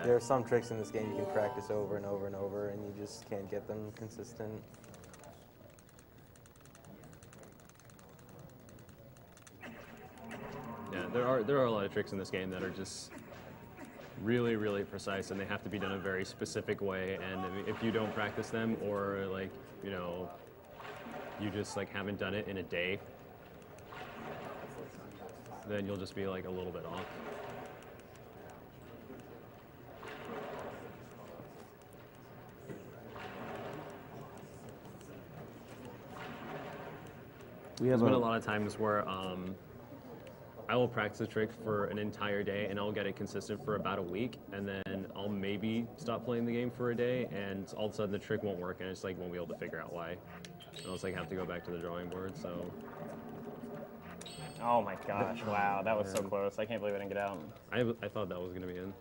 There are some tricks in this game you can practice over and over and over, and you just can't get them consistent. Yeah, there are a lot of tricks in this game that are just really, really precise, and they have to be done a very specific way. And I mean, if you don't practice them, or like, you know, you just like haven't done it in a day, then you'll just be like a little bit off. There's been a lot of times where I will practice a trick for an entire day and I'll get it consistent for about a week, and then I'll maybe stop playing the game for a day, and all of a sudden the trick won't work and I just like won't be able to figure out why. And I'll just like have to go back to the drawing board. So. Oh my gosh! Wow, that was so close. I can't believe I didn't get out. I thought that was gonna be in.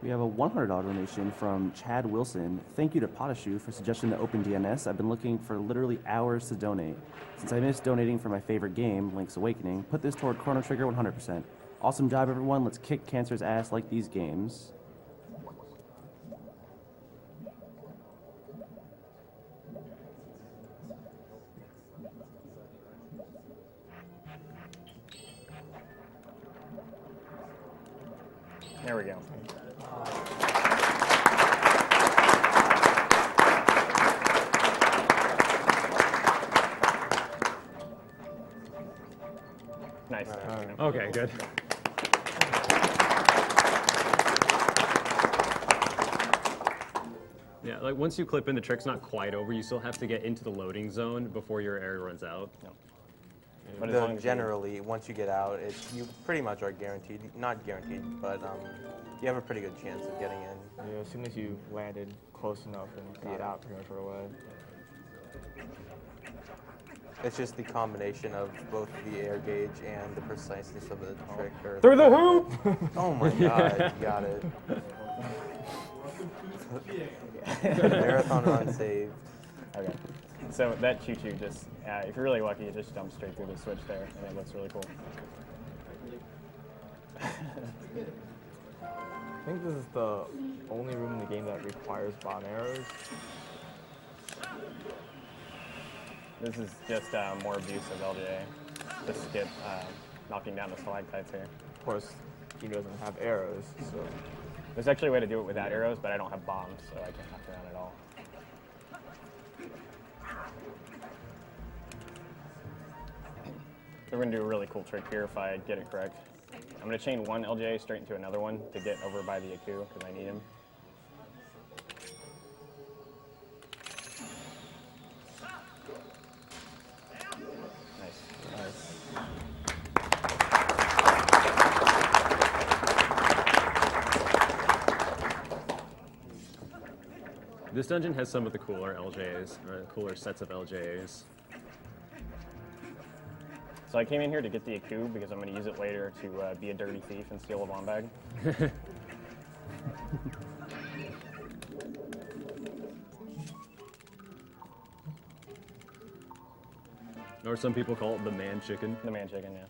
We have a $100 donation from Chad Wilson. Thank you to Potashu for suggesting the OpenDNS. I've been looking for literally hours to donate. Since I missed donating for my favorite game, Link's Awakening, put this toward Chrono Trigger 100%. Awesome job, everyone. Let's kick cancer's ass like these games. There we go. Nice. Okay, good. Yeah, like once you clip in, the trick's not quite over. You still have to get into the loading zone before your area runs out. But as long as you- Generally, once you get out, you pretty much are guaranteed, not guaranteed, but you have a pretty good chance of getting in. Yeah, as soon as you landed close enough and got out pretty much right away. It's just the combination of both the air gauge and the preciseness of the trick. Or Through the hoop! Oh my god, you got it. Marathon run saved. Okay. So that choo-choo just, if you're really lucky, it just jumps straight through the switch there, and it looks really cool. I think this is the only room in the game that requires bomb arrows. This is just more abuse of LJA. Just skip knocking down the stalactites here. Of course, he doesn't have arrows, so. There's actually a way to do it without arrows, but I don't have bombs, so I can't knock down at all. So we're gonna do a really cool trick here if I get it correct. I'm gonna chain one LJA straight into another one to get over by the Aku, because I need him. This dungeon has some of the cooler LJAs, or cooler sets of LJAs. So I came in here to get the Aku because I'm going to use it later to be a dirty thief and steal a bomb bag. Or some people call it the man chicken. The man chicken, yeah.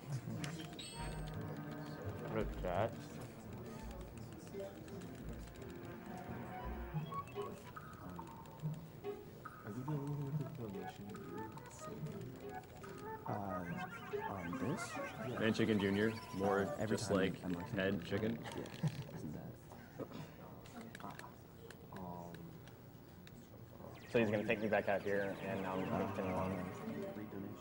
Rip chat. This? Man Chicken Jr., more Every just time like I'm looking head at chicken. Yeah, isn't that? So he's going to take me back out here, and now I'm going to continue on.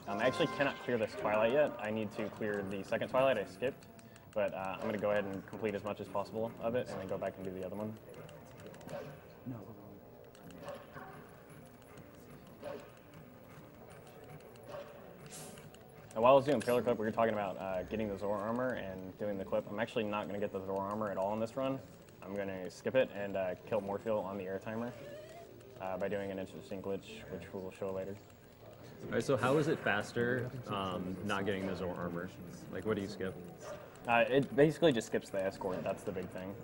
I actually cannot clear this Twilight yet. I need to clear the second Twilight I skipped, but I'm going to go ahead and complete as much as possible of it, and then go back and do the other one. No. Now, while I was doing Pillar Clip, we were talking about getting the Zora armor and doing the clip. I'm actually not going to get the Zora armor at all in this run. I'm going to skip it and kill Morpheal on the air timer by doing an interesting glitch, which we'll show later. All right, so how is it faster not getting the Zora armor? Like, what do you skip? It basically just skips the escort. That's the big thing.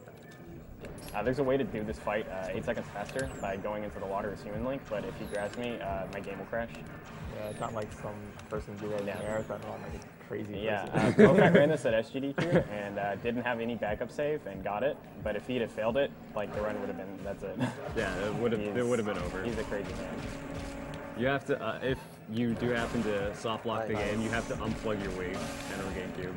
There's a way to do this fight 8 seconds faster by going into the water as Human Link, but if he grabs me, my game will crash. Yeah, it's not like some person do that in a marathon run like a crazy Yeah, person. Kofax ran this at SGDQ and didn't have any backup save and got it, but if he'd have failed it, like the run would have been, that's it. Yeah, it would have been over. He's a crazy man. You have to, if you do happen to soft lock the game, you have to unplug your Wii and or GameCube.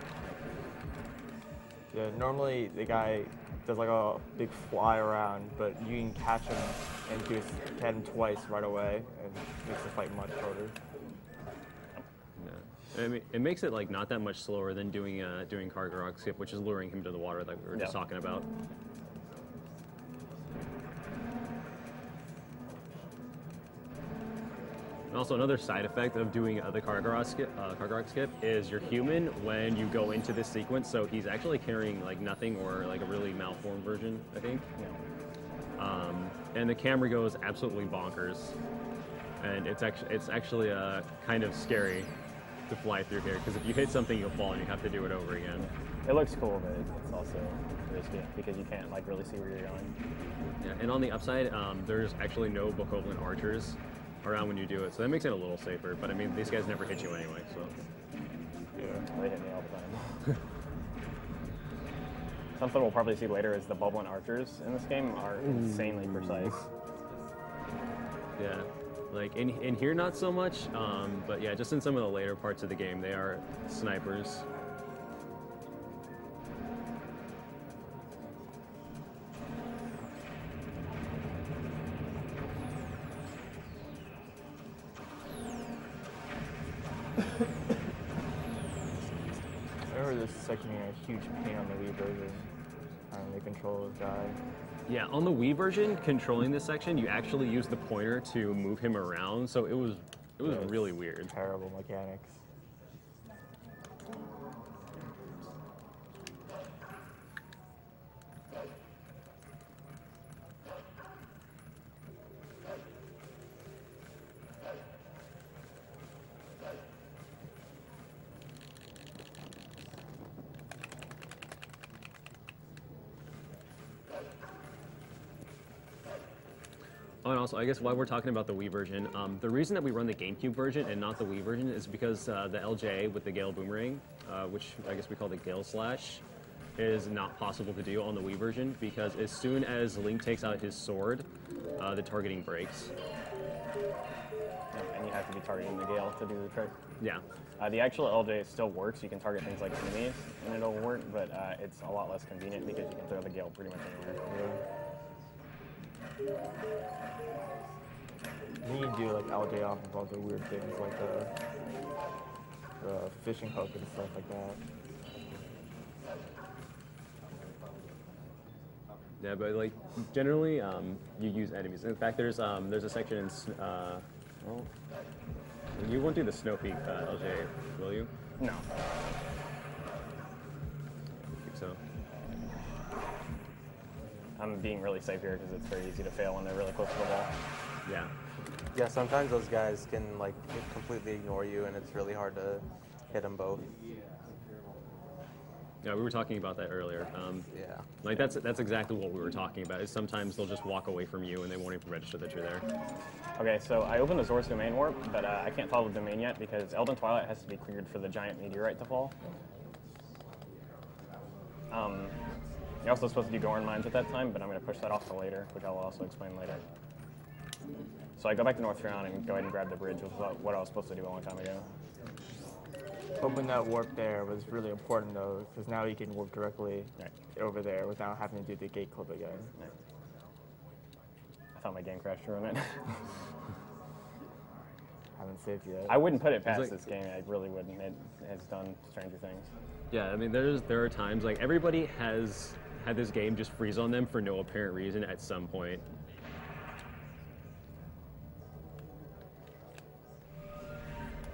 Yeah, normally the guy does like a big fly around, but you can catch him and just hit him twice right away, and it makes the fight much shorter. Yeah. I mean, it makes it like not that much slower than doing Kargarok skip, which is luring him to the water like we were just talking about. And also another side effect of doing the Kargarok skip is you're human when you go into this sequence, so he's actually carrying like nothing or like a really malformed version, I think. And the camera goes absolutely bonkers, and it's actually kind of scary to fly through here because if you hit something, you'll fall and you have to do it over again. It looks cool, but it's also risky because you can't like really see where you're going. Yeah, and on the upside, there's actually no Bokoblin archers around when you do it, so that makes it a little safer. But I mean, these guys never hit you anyway, so. Yeah, they hit me all the time. Something we'll probably see later is the Bokoblin archers in this game are insanely precise. Yeah, like in here not so much, but yeah, just in some of the later parts of the game, they are snipers. I remember this section being a huge pain on the Wii version. Trying to control this guy. Yeah, on the Wii version, controlling this section, you actually use the pointer to move him around, so it was really weird. Terrible mechanics. Oh, and also, I guess while we're talking about the Wii version, the reason that we run the GameCube version and not the Wii version is because the LJ with the Gale Boomerang, which I guess we call the Gale Slash, is not possible to do on the Wii version because as soon as Link takes out his sword, the targeting breaks. And you have to be targeting the Gale to do the trick. Yeah. The actual LJ still works. You can target things like enemies, and it'll work, but it's a lot less convenient because you can throw the Gale pretty much anywhere. Then you do like LJ off of all the weird things like the fishing hook and stuff like that. Yeah, but like generally, you use enemies. In fact, there's a section in well, you won't do the Snow Peak LJ, will you? No. I think so. I'm being really safe here because it's very easy to fail when they're really close to the wall. Yeah. Yeah, sometimes those guys can like completely ignore you, and it's really hard to hit them both. Yeah, we were talking about that earlier. Yeah. Like that's exactly what we were talking about. Is sometimes they'll just walk away from you and they won't even register that you're there. Okay, so I opened the Source Domain warp, but I can't follow the domain yet because Elden Twilight has to be cleared for the giant meteorite to fall. You're also supposed to do Goron Mines at that time, but I'm going to push that off to later, which I will also explain later. So I go back to North Freon and go ahead and grab the bridge, which was what I was supposed to do a long time ago. Opening that warp there was really important though, because now you can warp directly over there without having to do the gate club again. Right. I thought my game crashed for a minute. Haven't saved yet. I wouldn't put it past this game. I really wouldn't. It has done stranger things. Yeah, I mean, there are times like everybody has had this game just freeze on them for no apparent reason at some point.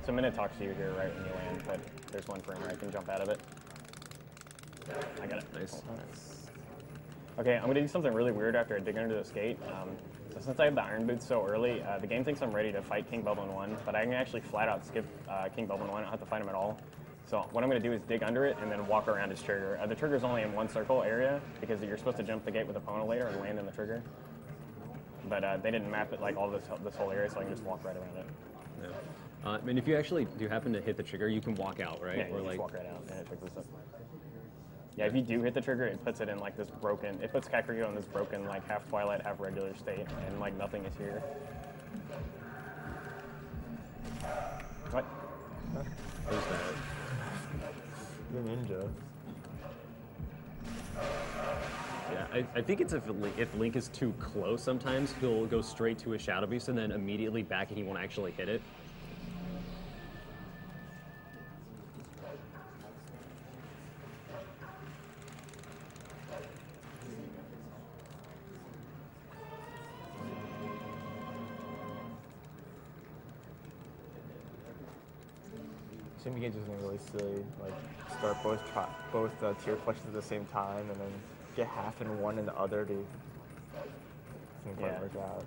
So Minute talks to you here right when you land, but there's one frame where I can jump out of it. I got it. Nice. Okay, I'm gonna do something really weird after I dig under this gate. So since I have the Iron Boots so early, the game thinks I'm ready to fight King Bubbling 1, but I can actually flat out skip King Bubbling 1. I don't have to fight him at all. So what I'm gonna do is dig under it and then walk around his trigger. The trigger's only in one circle area because you're supposed to jump the gate with Epona later and land in the trigger. But they didn't map it like all this whole area, so I can just walk right around it. Yeah. I mean, if you actually do happen to hit the trigger, you can walk out, right? Yeah, you just walk right out and it fixes it. Yeah, if you do hit the trigger, it puts it in like this broken, it puts Kakariko in this broken like half Twilight, half regular state, and like nothing is here. What? Who's that? The ninja. Yeah, I think it's if Link is too close sometimes, he'll go straight to a Shadow Beast and then immediately back and he won't actually hit it. Some games are something really silly, like start both tier questions at the same time and then get half in one and the other to quite work out.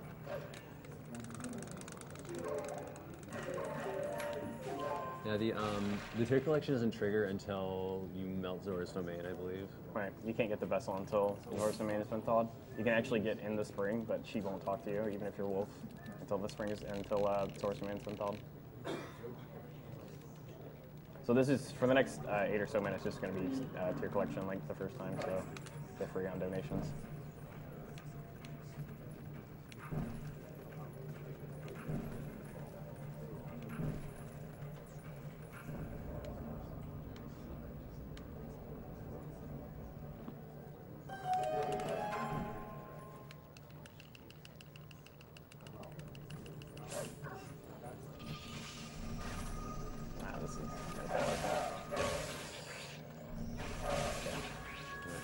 Yeah, the tier collection doesn't trigger until you melt Zora's domain, I believe. Right. You can't get the vessel until Zora's domain has been thawed. You can actually get in the spring, but she won't talk to you, even if you're wolf, until Zora's domain has been thawed. So this is, for the next 8 or so minutes, just going to be tier collection like the first time, so feel free on donations.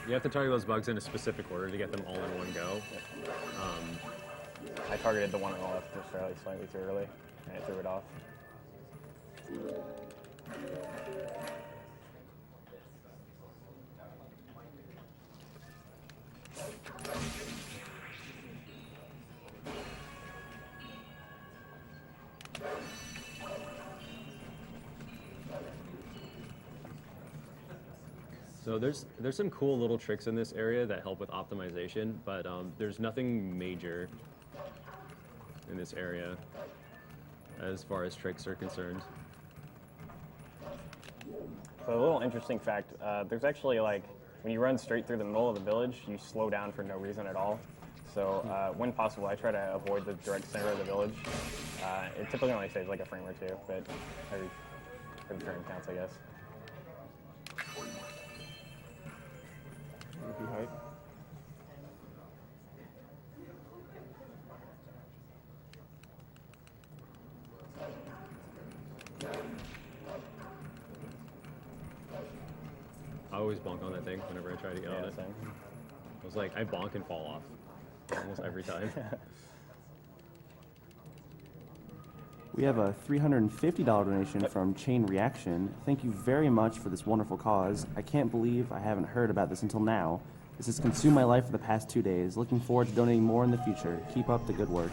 You have to target those bugs in a specific order to get them all in one go. I targeted the one on the left just slightly too early, and it threw it off. So there's some cool little tricks in this area that help with optimization, but there's nothing major in this area as far as tricks are concerned. So a little interesting fact, there's actually like, when you run straight through the middle of the village, you slow down for no reason at all. So when possible, I try to avoid the direct center of the village. It typically only saves like a frame or two, but every turn counts, I guess. Hype. I always bonk on that thing whenever I try to get on it. Same. I was like, I bonk and fall off almost every time. We have a $350 donation from Chain Reaction. Thank you very much for this wonderful cause. I can't believe I haven't heard about this until now. This has consumed my life for the past 2 days. Looking forward to donating more in the future. Keep up the good work.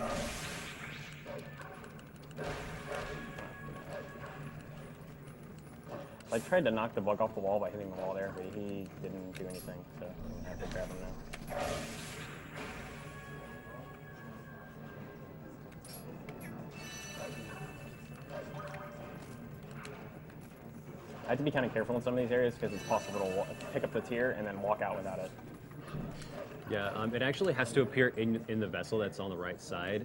I tried to knock the bug off the wall by hitting the wall there, but he didn't do anything, so I have to grab him now. I have to be kind of careful in some of these areas because it's possible to pick up the tier and then walk out without it. Yeah, it actually has to appear in the vessel that's on the right side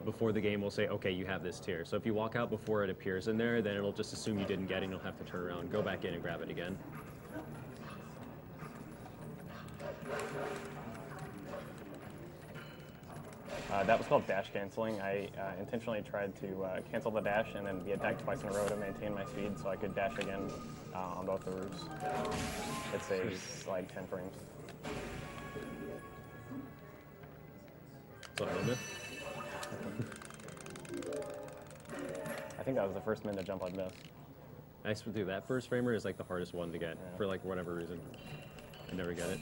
before the game will say, okay, you have this tier. So if you walk out before it appears in there, then it'll just assume you didn't get it and you'll have to turn around, go back in and grab it again. That was called dash canceling. I intentionally tried to cancel the dash and then be attacked twice in a row to maintain my speed so I could dash again on both the roofs. It saves like 10 frames. What's up, Linda? I think that was the first min to jump like this. I swear, dude, that first framer is like the hardest one to get for like whatever reason. I never get it.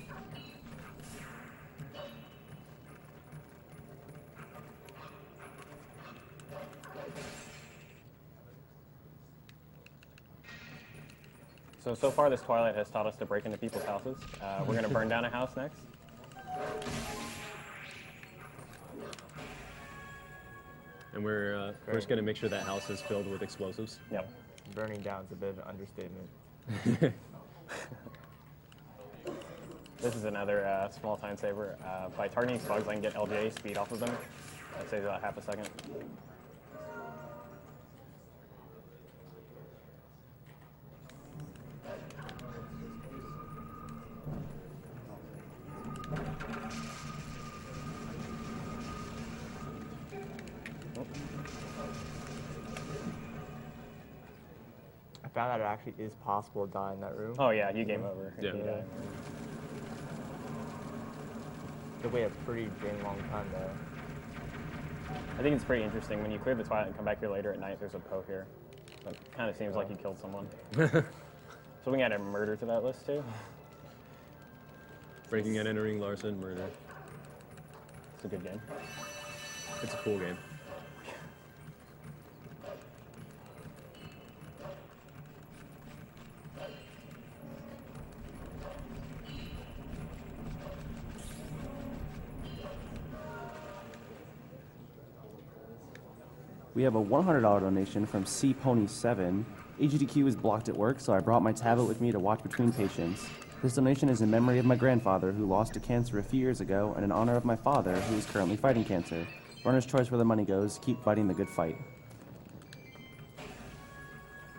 So far this Twilight has taught us to break into people's houses. We're going to burn down a house next. And we're just going to make sure that house is filled with explosives. Yep. Burning down is a bit of an understatement. This is another small time saver. By targeting these bugs, I can get LJ speed off of them. That saves about half a second. I found out it actually is possible to die in that room. Oh yeah, you game over. if Yeah. you die. You wait a pretty dang long time though. I think it's pretty interesting. When you clear the Twilight and come back here later at night, there's a Poe here. It kind of seems like you killed someone. So we can add a murder to that list too. Breaking and entering, larceny, murder. It's a good game. It's a cool game. We have a $100 donation from CPony7. AGDQ is blocked at work, so I brought my tablet with me to watch between patients. This donation is in memory of my grandfather, who lost to cancer a few years ago, and in honor of my father, who is currently fighting cancer. Runner's choice where the money goes. Keep fighting the good fight.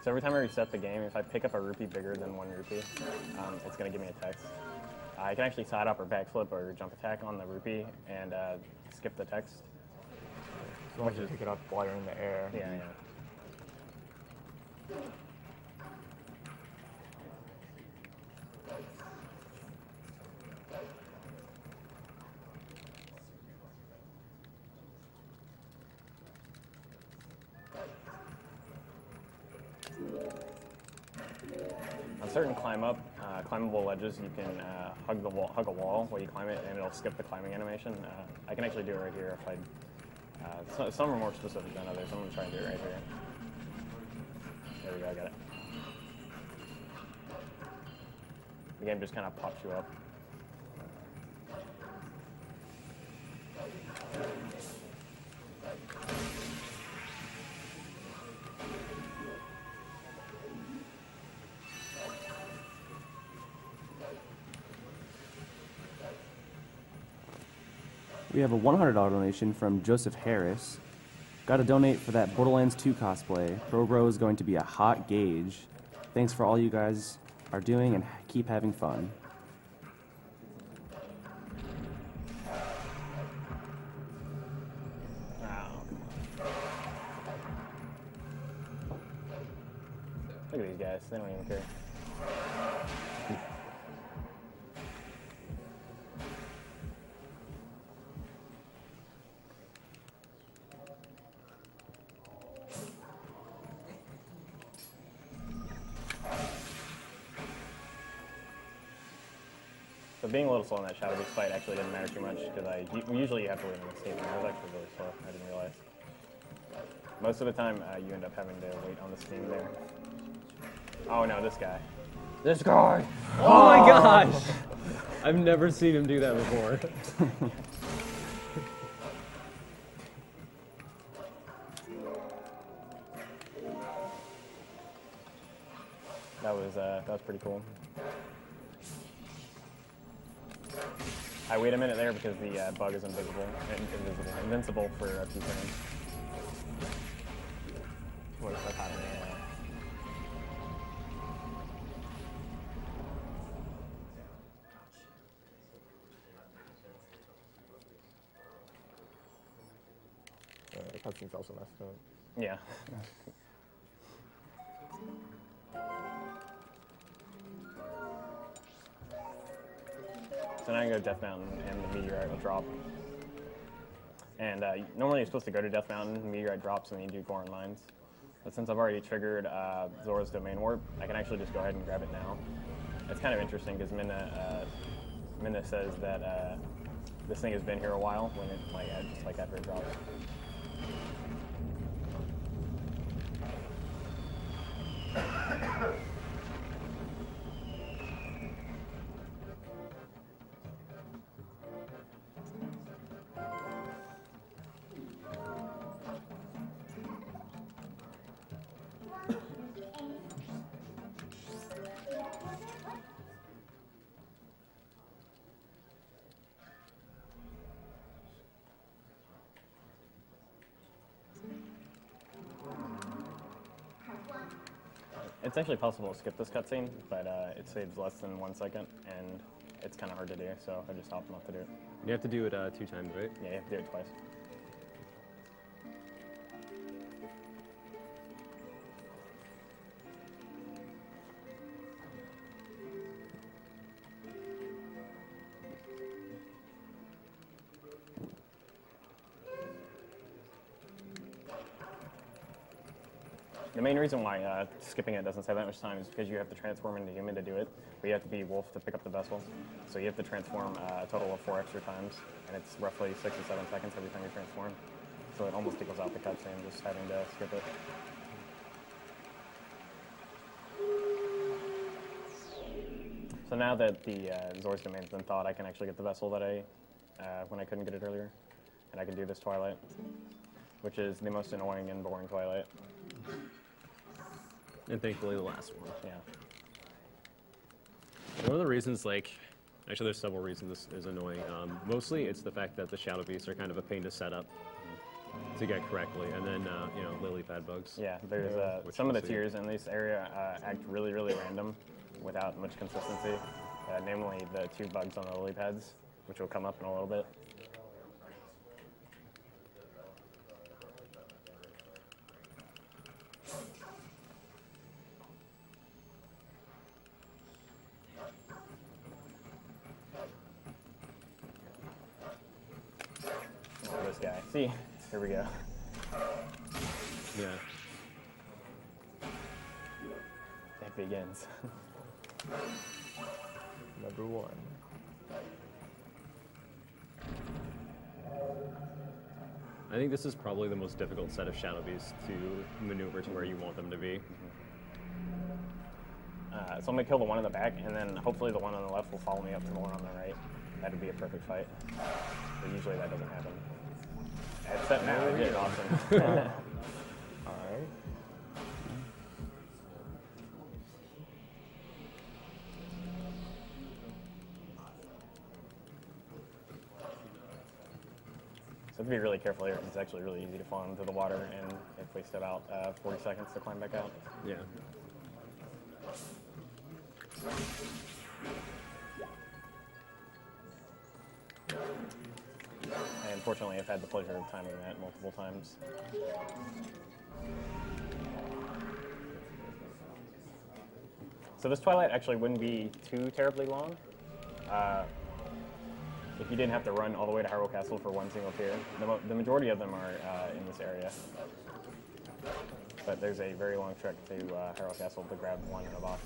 So every time I reset the game, if I pick up a rupee bigger than 1 rupee, it's going to give me a text. I can actually side up or backflip or jump attack on the rupee and skip the text. As long as you pick it up while you're in the air. Yeah, yeah. On certain climbable ledges, you can hug a wall while you climb it, and it'll skip the climbing animation. I can actually do it right here if I. Some are more specific than others. I'm gonna try and do it right here. There we go. I got it. The game just kind of pops you up. We have a $100 donation from Joseph Harris. Got to donate for that Borderlands 2 cosplay. Bro is going to be a hot gauge. Thanks for all you guys are doing and keep having fun. Wow. Look at these guys. They don't even care. So being a little slow in that Shadow Beast fight actually didn't matter too much because usually you have to wait on the steam. I was actually really slow. I didn't realize. Most of the time, you end up having to wait on the steam there. Oh no, this guy. This guy! Oh my gosh! I've never seen him do that before. That was pretty cool. I wait a minute there because the bug is invincible for a few turns. What is that happening? The cutscene's also messed up. Yeah. So now I go to Death Mountain, and the meteorite will drop. And normally you're supposed to go to Death Mountain, the meteorite drops, and then you do Goron Mines. But since I've already triggered Zora's Domain Warp, I can actually just go ahead and grab it now. It's kind of interesting because Minna says that this thing has been here a while when it just like after it drops. It's actually possible to skip this cutscene, but it saves less than 1 second, and it's kind of hard to do, so I just opted not to do it. You have to do it 2 times, right? Yeah, you have to do it twice. The main reason why skipping it doesn't save that much time is because you have to transform into human to do it, but you have to be wolf to pick up the vessel. So you have to transform a total of 4 extra times, and it's roughly 6 or 7 seconds every time you transform. So it almost equals out the cutscene, just having to skip it. So now that the Zora's Domain's been thawed, I can actually get the vessel that when I couldn't get it earlier, and I can do this Twilight. which is the most annoying and boring Twilight. And thankfully the last one. Yeah. One of the reasons, actually there's several reasons this is annoying. Mostly it's the fact that the shadow beasts are kind of a pain to set up to get correctly, and then lily pad bugs. Yeah, there's some of the tiers in this area act really, really random without much consistency. Namely the 2 bugs on the lily pads, which will come up in a little bit. Oh, this guy. See, here we go. Yeah. It begins. Number 1. I think this is probably the most difficult set of shadow beasts to maneuver to where you want them to be. So I'm going to kill the one in the back, and then hopefully the one on the left will follow me up to the one on the right. That would be a perfect fight. But usually that doesn't happen. Except now, I did awesome. Alright. So have to be really careful here. It's actually really easy to fall into the water, and it wastes about 40 seconds to climb back out. Yeah. And unfortunately, I've had the pleasure of timing that multiple times. So this Twilight actually wouldn't be too terribly long if you didn't have to run all the way to Hyrule Castle for one single tier. The majority of them are in this area. But there's a very long trek to Hyrule Castle to grab one in a box.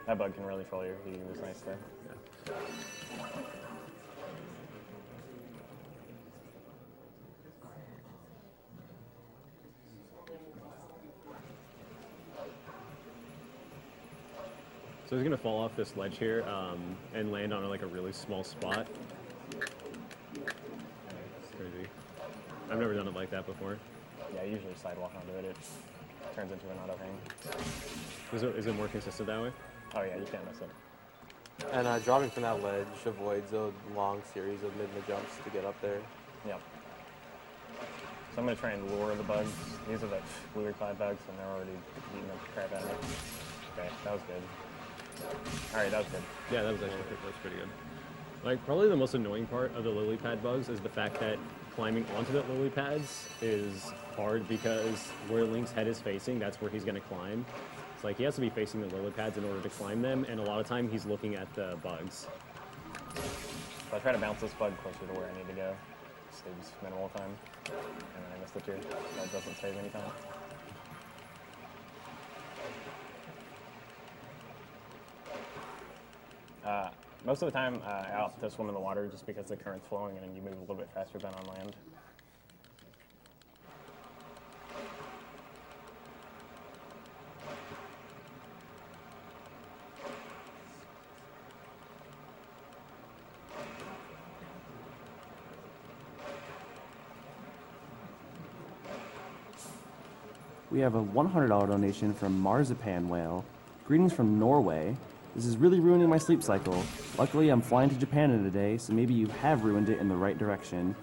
That bug can really troll you. He was nice there. Yeah. So he's gonna fall off this ledge here and land on a really small spot. It's crazy. I've never done it like that before. Yeah, I usually sidewalk onto it. It turns into an auto hang. Is it more consistent that way? Oh yeah, you can't miss it. And dropping from that ledge avoids a long series of mid-mid jumps to get up there. Yep. So I'm going to try and lure the bugs. These are the bluer cloud bugs, and they're already eating the crap out of me. Okay, that was good. Alright, that was good. Yeah, that was pretty good. Probably the most annoying part of the lily pad bugs is the fact that climbing onto the lily pads is hard because where Link's head is facing, that's where he's going to climb. It's he has to be facing the lily pads in order to climb them, and a lot of time he's looking at the bugs. So I try to bounce this bug closer to where I need to go. Saves minimal time. And then I miss the tier. That doesn't save any time. Most of the time, I opt to swim in the water just because the current's flowing and you move a little bit faster than on land. We have a $100 donation from Marzipan Whale. Greetings from Norway. This is really ruining my sleep cycle. Luckily, I'm flying to Japan in a day, so maybe you have ruined it in the right direction.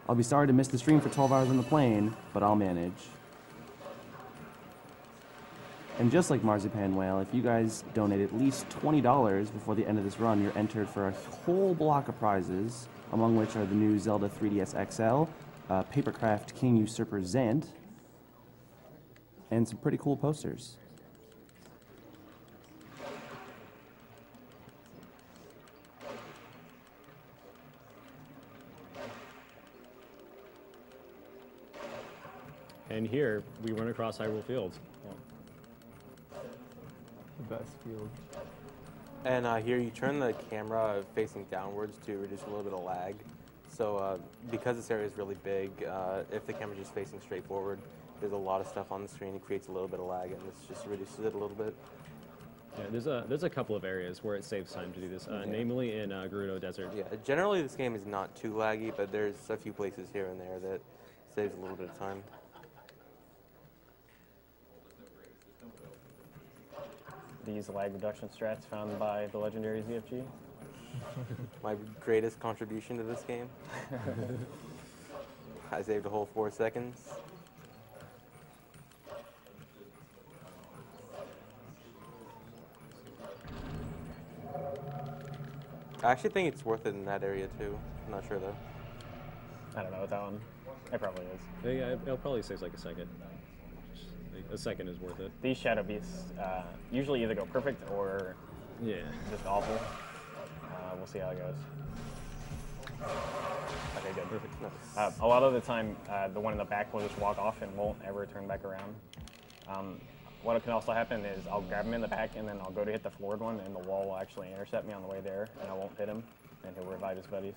I'll be sorry to miss the stream for 12 hours on the plane, but I'll manage. And just like Marzipan Whale, if you guys donate at least $20 before the end of this run, you're entered for a whole block of prizes, among which are the new Zelda 3DS XL, Papercraft King Usurper Zant, and some pretty cool posters. And here, we run across Hyrule Fields. The best field. And here you turn the camera facing downwards to reduce a little bit of lag. So because this area is really big, if the camera's just facing straight forward, there's a lot of stuff on the screen. It creates a little bit of lag, and this just reduces it a little bit. Yeah, there's a couple of areas where it saves time to do this, namely in Gerudo Desert. Yeah, generally this game is not too laggy, but there's a few places here and there that saves a little bit of time. These lag reduction strats found by the legendary ZFG. My greatest contribution to this game. I saved a whole 4 seconds. I actually think it's worth it in that area too. I'm not sure though. I don't know with that one. It probably is. Yeah, it'll probably save like a second. Like, a second is worth it. These shadow beasts usually either go perfect or just awful. We'll see how it goes. Okay, good. Perfect. Nice. A lot of the time, the one in the back will just walk off and won't ever turn back around. What can also happen is I'll grab him in the back and then I'll go to hit the forward one and the wall will actually intercept me on the way there and I won't hit him and he'll revive his buddies.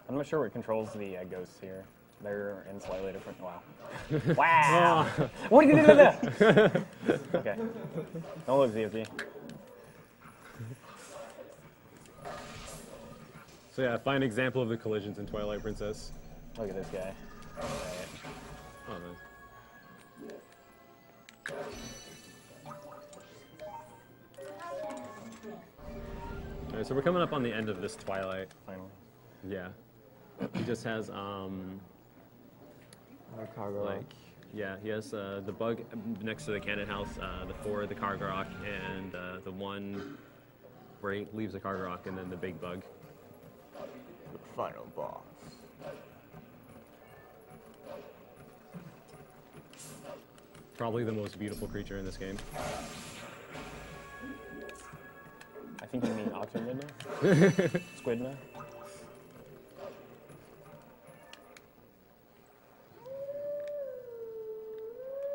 I'm not sure what controls the ghosts here. They're in slightly different. Wow. Wow! What did you do to that? Okay. Don't look, ZFG. So yeah, fine example of the collisions in Twilight Princess. Look at this guy. Oh, nice. All right, so we're coming up on the end of this Twilight. Finally. Yeah. He just has yeah, he has the bug next to the cannon house, the Kargarok, and the one where he leaves the Kargarok, and then the big bug. The final boss. Probably the most beautiful creature in this game. I think you mean Oxymidna? Squidna?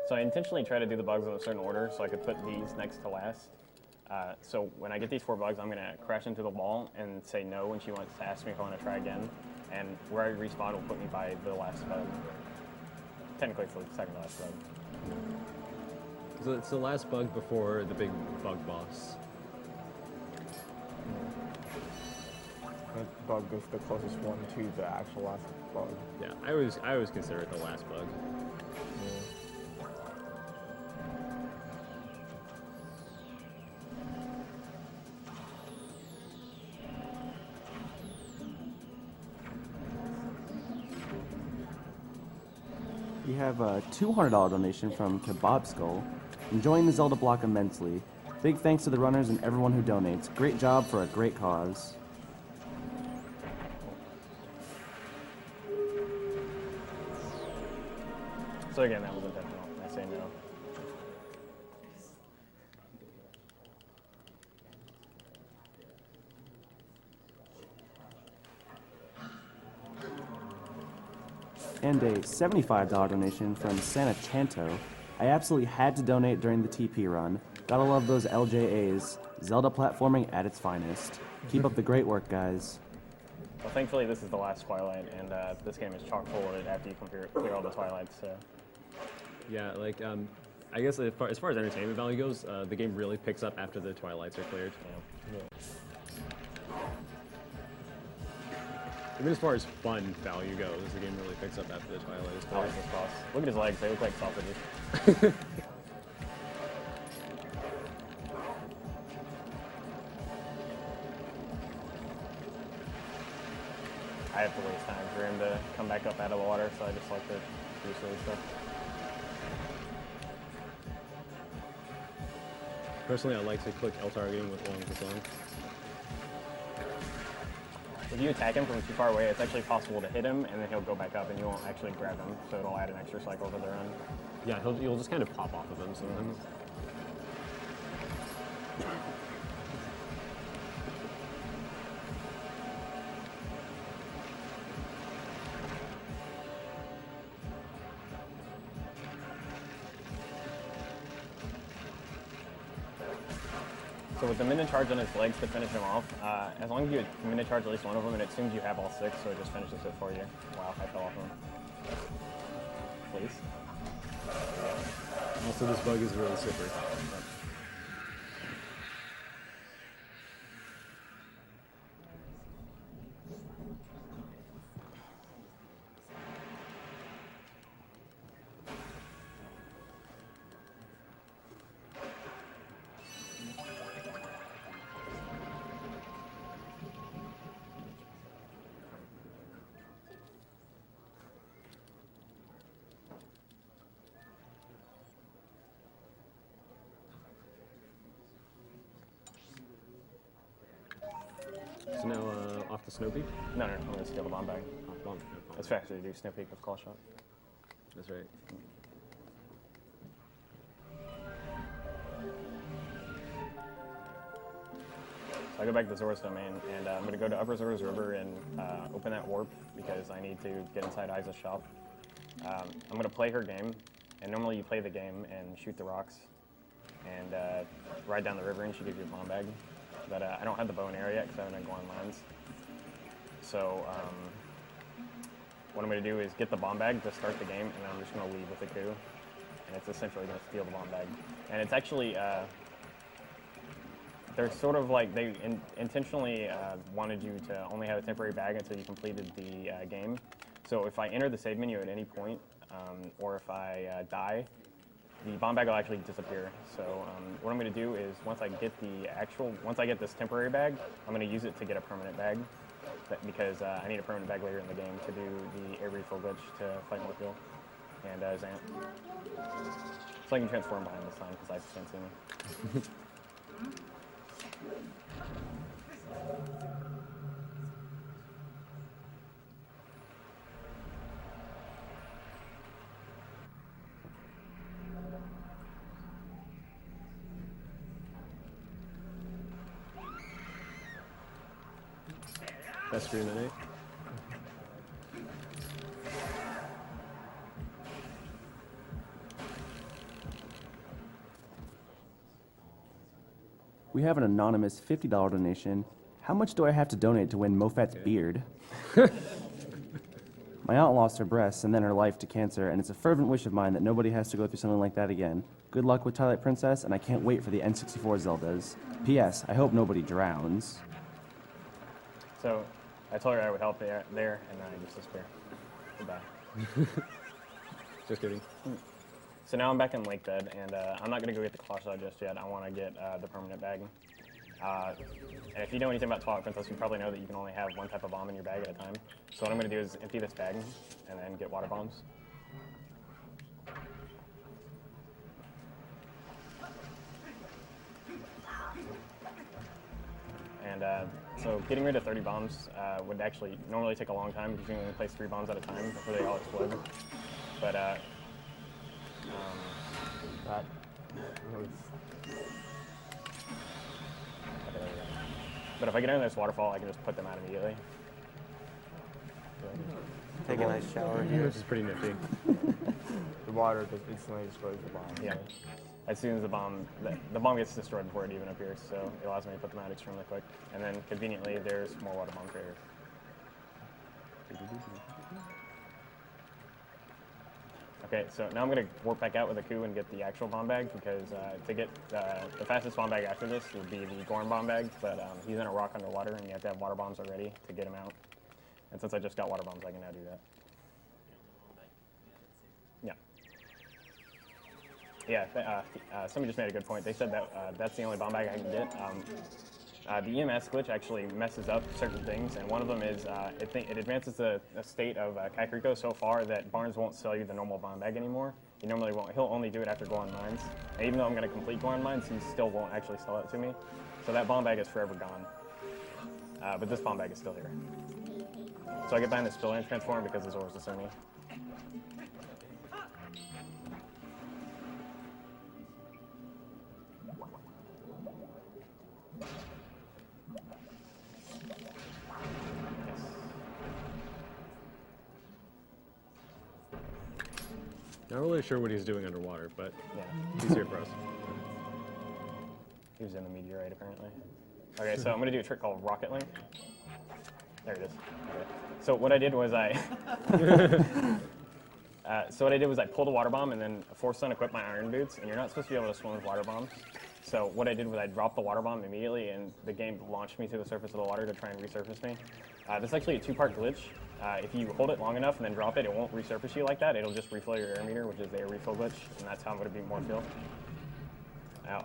So I intentionally try to do the bugs in a certain order so I could put these next to last. So when I get these 4 bugs, I'm going to crash into the wall and say no when she wants to ask me if I want to try again. And where I respawn will put me by the last bug. Technically, it's the second to last bug. So it's the last bug before the big bug boss. That bug is the closest one to the actual last bug. Yeah, I always consider it the last bug. We have a $200 donation from Kebab Skull. Enjoying the Zelda block immensely. Big thanks to the runners and everyone who donates. Great job for a great cause. So again, that was intentional. I say no. And a $75 donation from Santa Chanto. I absolutely had to donate during the TP run. Gotta love those LJAs. Zelda platforming at its finest. Keep up the great work, guys. Well, thankfully, this is the last Twilight, and this game is chock full of it after you clear all the Twilights. So. Yeah, like I guess as far as entertainment value goes, the game really picks up after the Twilights are cleared. Yeah. Even as far as fun value goes, the game really picks up after the Twilight is I cleared. like this boss. Look at his legs; they look like sausages. I have to waste time for him to come back up out of the water, so I just like to do silly stuff. Personally, I like to click L targeting with along with the song. If you attack him from too far away, it's actually possible to hit him, and then he'll go back up, and you won't actually grab him, so it'll add an extra cycle to the run. Yeah, you'll just kind of pop off of him sometimes. So with the minute charge on his legs to finish him off, as long as you minute charge at least one of them, and it assumes you have all 6, so it just finishes it for you. Wow, I fell off him. Please. Also, this bug is really slippery. So now off to Snow Peak? No, I'm going to steal the bomb bag. Bomb. It's faster to do Snow Peak with Claw Shot. That's right. So I go back to Zora's Domain, and I'm going to go to Upper Zora's River and open that warp because I need to get inside Isa's shop. I'm going to play her game, and normally you play the game and shoot the rocks and ride down the river, and she gives you a bomb bag. But I don't have the bow and arrow yet because I haven't had Goron Mines. So what I'm going to do is get the bomb bag to start the game, and then I'm just going to leave with the coup. And it's essentially going to steal the bomb bag. And it's actually, they're sort of like, they intentionally wanted you to only have a temporary bag until you completed the game. So if I enter the save menu at any point, or if I die, the bomb bag will actually disappear. So what I'm going to do is once I get this temporary bag, I'm going to use it to get a permanent bag because I need a permanent bag later in the game to do the air refill glitch to fight Morpheal and Zant. So I can transform behind this time because I just can't see me. Best screen of the night. We have an anonymous $50 donation. How much do I have to donate to win Mofat's beard? My aunt lost her breasts and then her life to cancer, and it's a fervent wish of mine that nobody has to go through something like that again. Good luck with Twilight Princess, and I can't wait for the N64 Zeldas. P.S. I hope nobody drowns. So I told her I would help there, and then I just disappear. Goodbye. Just kidding. So now I'm back in Lake Bed, and I'm not going to go get the Claw Shot just yet. I want to get the permanent bag. And if you know anything about Twilight Princess, you probably know that you can only have one type of bomb in your bag at a time. So what I'm going to do is empty this bag and then get water bombs. And so getting rid of 30 bombs would actually normally take a long time because you can only place 3 bombs at a time before they all explode. But but if I get under this waterfall, I can just put them out immediately. Take a nice shower here. Which is pretty nifty. The water just instantly destroys the bomb. Yeah. As soon as the bomb gets destroyed before it even appears, so it allows me to put them out extremely quick. And then conveniently, there's more water bomb creators. Okay, so now I'm going to warp back out with a coup and get the actual bomb bag because to get the fastest bomb bag after this would be the Goron bomb bag, but he's in a rock underwater and you have to have water bombs already to get him out. And since I just got water bombs, I can now do that. Yeah, somebody just made a good point. They said that that's the only bomb bag I can get. The EMS glitch actually messes up certain things, and one of them is it advances the state of Kakariko so far that Barnes won't sell you the normal bomb bag anymore. He normally won't. He'll only do it after Goron Mines. And even though I'm going to complete Goron Mines, he still won't actually sell it to me. So that bomb bag is forever gone. But this bomb bag is still here. So I get behind this Spillane transform because the Zora's Asumi. Not really sure what he's doing underwater, but Yeah. he's here for us. He was in the meteorite, apparently. Okay, so I'm going to do a trick called Rocket Link. There it is. Okay. So what I did was I pulled a water bomb and then forced unequip my iron boots, and you're not supposed to be able to swim with water bombs. So what I did was I dropped the water bomb immediately, and the game launched me to the surface of the water to try and resurface me. This is actually a two-part glitch. If you hold it long enough and then drop it, it won't resurface you like that. It'll just refill your air meter, which is the air refill glitch, and that's how I'm going to beat more fuel.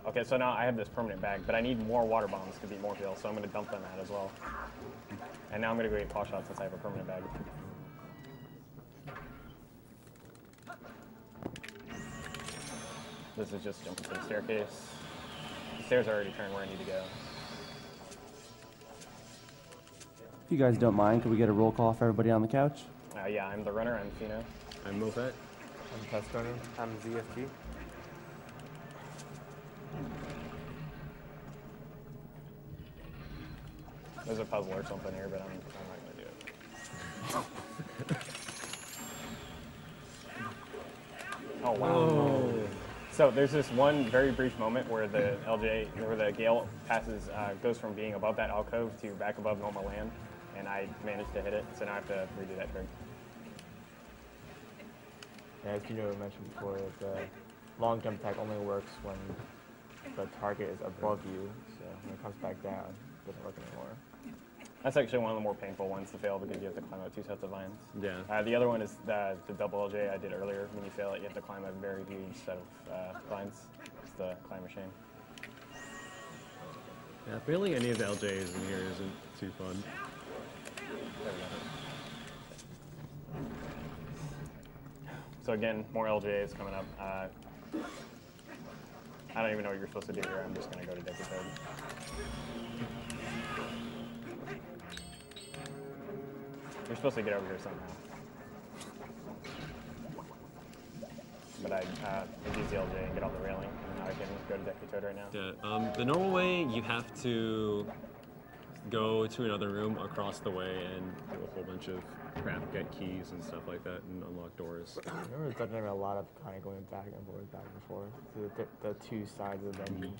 Okay, so now I have this permanent bag, but I need more water bombs to beat more fuel, so I'm going to dump them out as well. And now I'm going to go get claw shots since I have a permanent bag. This is just jumping to the staircase. The stairs are already turned where I need to go. If you guys don't mind, could we get a roll call for everybody on the couch? Yeah, I'm the runner. I'm Pheenoh. I'm Mofet. I'm Test Runner. I'm ZFG. There's a puzzle or something here, but I'm not going to do it. Oh, wow. Oh. So there's this one very brief moment where the gale passes, goes from being above that alcove to back above normal land, and I managed to hit it, so now I have to redo that trick. Yeah, as you mentioned before, the long jump attack only works when the target is above you, so when it comes back down, it doesn't work anymore. That's actually one of the more painful ones to fail because you have to climb up 2 sets of vines. Yeah. The other one is the double LJ I did earlier. When you fail it, you have to climb a very huge set of vines. It's the climber shame. Yeah, failing any of the LJs in here isn't too fun. There we go. So again, more LJs coming up. I don't even know what you're supposed to do here. I'm just going to go to Deku Toad. You're supposed to get over here somehow. But I use the LJ and get on the railing, and now I can go to Deku Toad right now. Yeah, the normal way, you have to go to another room across the way and do a whole bunch of crap, get keys and stuff like that, and unlock doors. I remember there's a lot of kind of going back and forth to the 2 sides of the dungeon.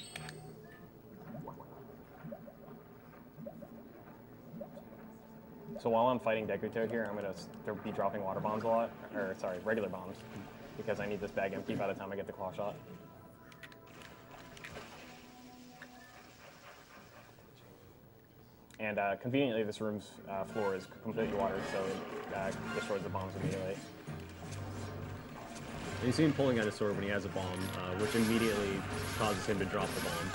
So while I'm fighting Deku Toad here, I'm going to be dropping water bombs a lot, or sorry, regular bombs, because I need this bag empty by the time I get the claw shot. And conveniently, this room's floor is completely watered, so it destroys the bombs immediately. And you see him pulling out his sword when he has a bomb, which immediately causes him to drop the bomb.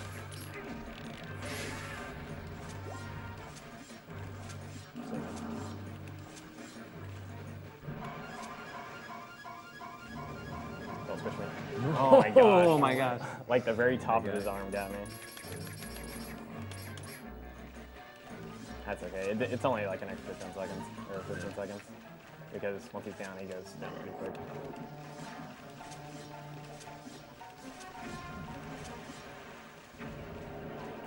Don't squish me. Oh my gosh. Oh my gosh. Like the very top of his arm got me. That's okay. It's only like an extra 10 seconds, or 15 seconds. Because once he's down, he goes down pretty quick.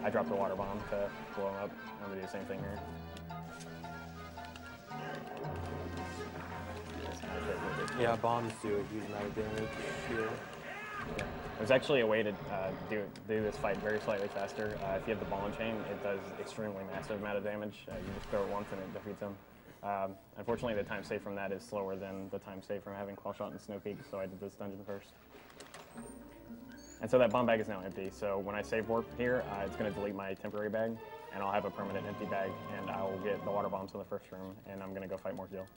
I dropped the water bomb to blow him up. I'm gonna do the same thing here. Yeah, bombs do a huge amount of damage here. Yeah. There's actually a way to do this fight very slightly faster. If you have the ball and chain, it does extremely massive amount of damage. You just throw it once and it defeats him. Unfortunately, the time saved from that is slower than the time saved from having Claw Shot and Snow Peak, so I did this dungeon first. And so that bomb bag is now empty, so when I save warp here, it's going to delete my temporary bag, and I'll have a permanent empty bag, and I will get the water bombs in the first room, and I'm going to go fight more heal.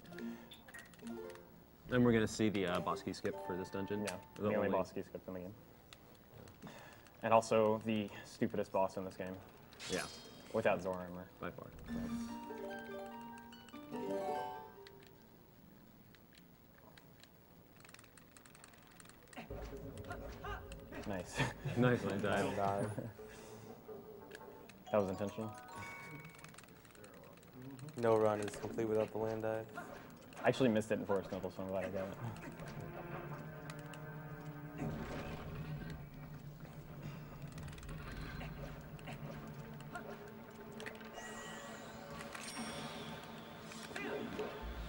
And we're going to see the boss key skip for this dungeon. Yeah, the only boss key skip in the game. And also the stupidest boss in this game. Yeah. Without Zora armor. By far. Nice. Nice one, dive. That was intentional. No run is complete without the land dive. I actually missed it in Forest Temple, so I'm glad I got it.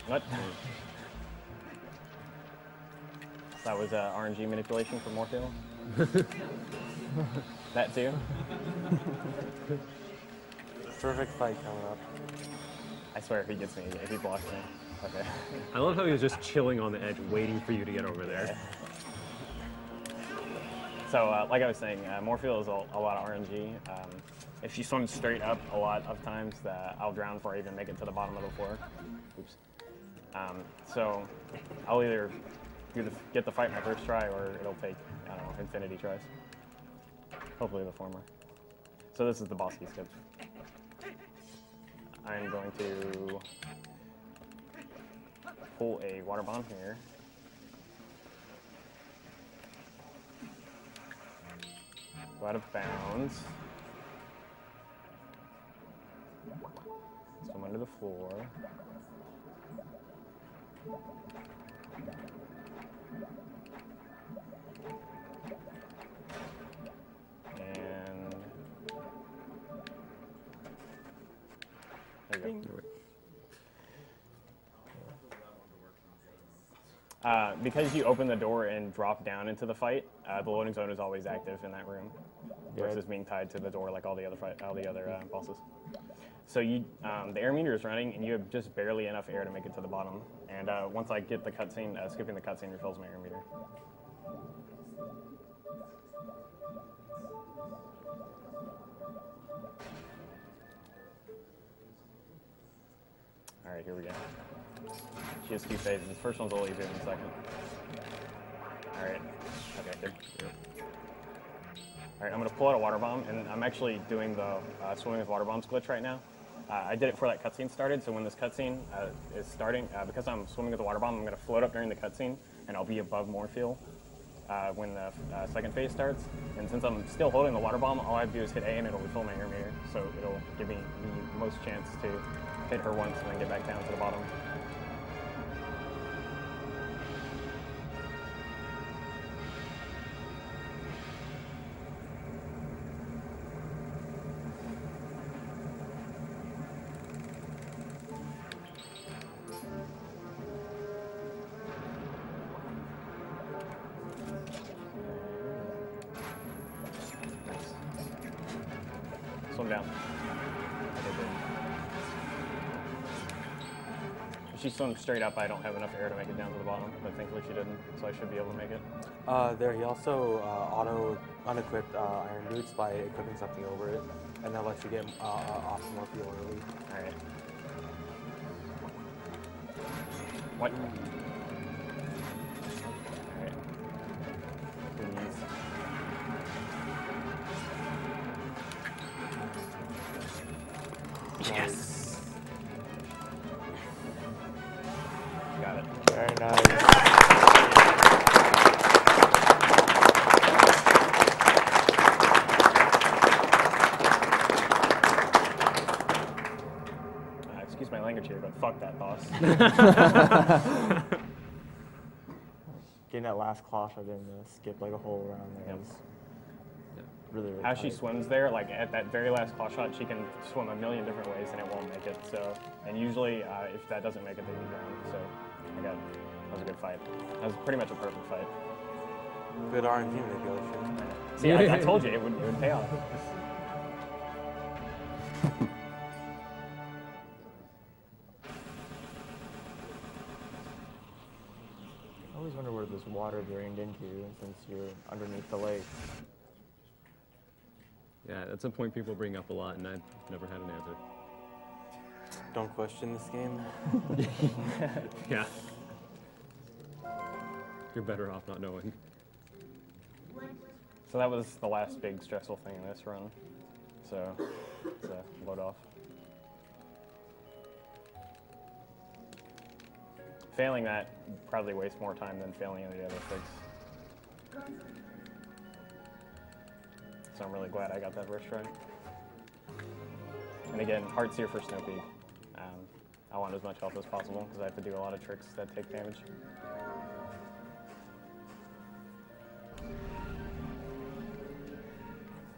What? That was RNG manipulation for Morpheal. That too. Perfect fight coming up. I swear if he gets me, if he blocks me. Okay. I love how he was just chilling on the edge, waiting for you to get over there. So, like I was saying, Morpheal is a lot of RNG. If she swims straight up a lot of times, I'll drown before I even make it to the bottom of the floor. Oops. So, I'll either get the fight my first try, or it'll take, I don't know, infinity tries. Hopefully the former. So this is the boss key skip. I'm going to pull a water bomb here. Go out of bounds. Swim under the floor. And there you go. Because you open the door and drop down into the fight, the loading zone is always active in that room, versus being tied to the door like all the other bosses. So the air meter is running, and you have just barely enough air to make it to the bottom. And once I get the cutscene, skipping the cutscene refills my air meter. All right, here we go. She has 2 phases. The first one's a little easier than the second. All right. Okay, good. All right, I'm going to pull out a water bomb, and I'm actually doing the swimming with water bombs glitch right now. I did it before that cutscene started, so when this cutscene is starting, because I'm swimming with the water bomb, I'm going to float up during the cutscene, and I'll be above Morpheal when the second phase starts. And since I'm still holding the water bomb, all I have to do is hit A, and it'll refill my air meter, so it'll give me the most chance to hit her once and then get back down to the bottom. Swim down. Okay, good. If she swims straight up, I don't have enough air to make it down to the bottom, but thankfully she didn't, so I should be able to make it. There, he also unequipped iron boots by equipping something over it, and that lets you get off Morpheal early. Alright. What? Alright. Please. Yes! Got it. Very nice. Excuse my language here, but fuck that boss. Getting that last claw shot in skip like a whole round there was really, really How she tight. swims there, like at that very last claw shot, she can swim a million different ways and it won't make it. So, and usually if that doesn't make it, they can drown. So, that was a good fight. That was pretty much a perfect fight. Good RNG manipulation. See, I told you it would pay off. I always wonder where this water drained into since you're underneath the lake. Yeah, that's a point people bring up a lot, and I've never had an answer. Don't question this game. Yeah. You're better off not knowing. So that was the last big stressful thing in this run. So, it's a load off. Failing that probably wastes more time than failing any of the other figs. So I'm really glad I got that first try. And again, hearts here for Snow Peak. I want as much health as possible because I have to do a lot of tricks that take damage.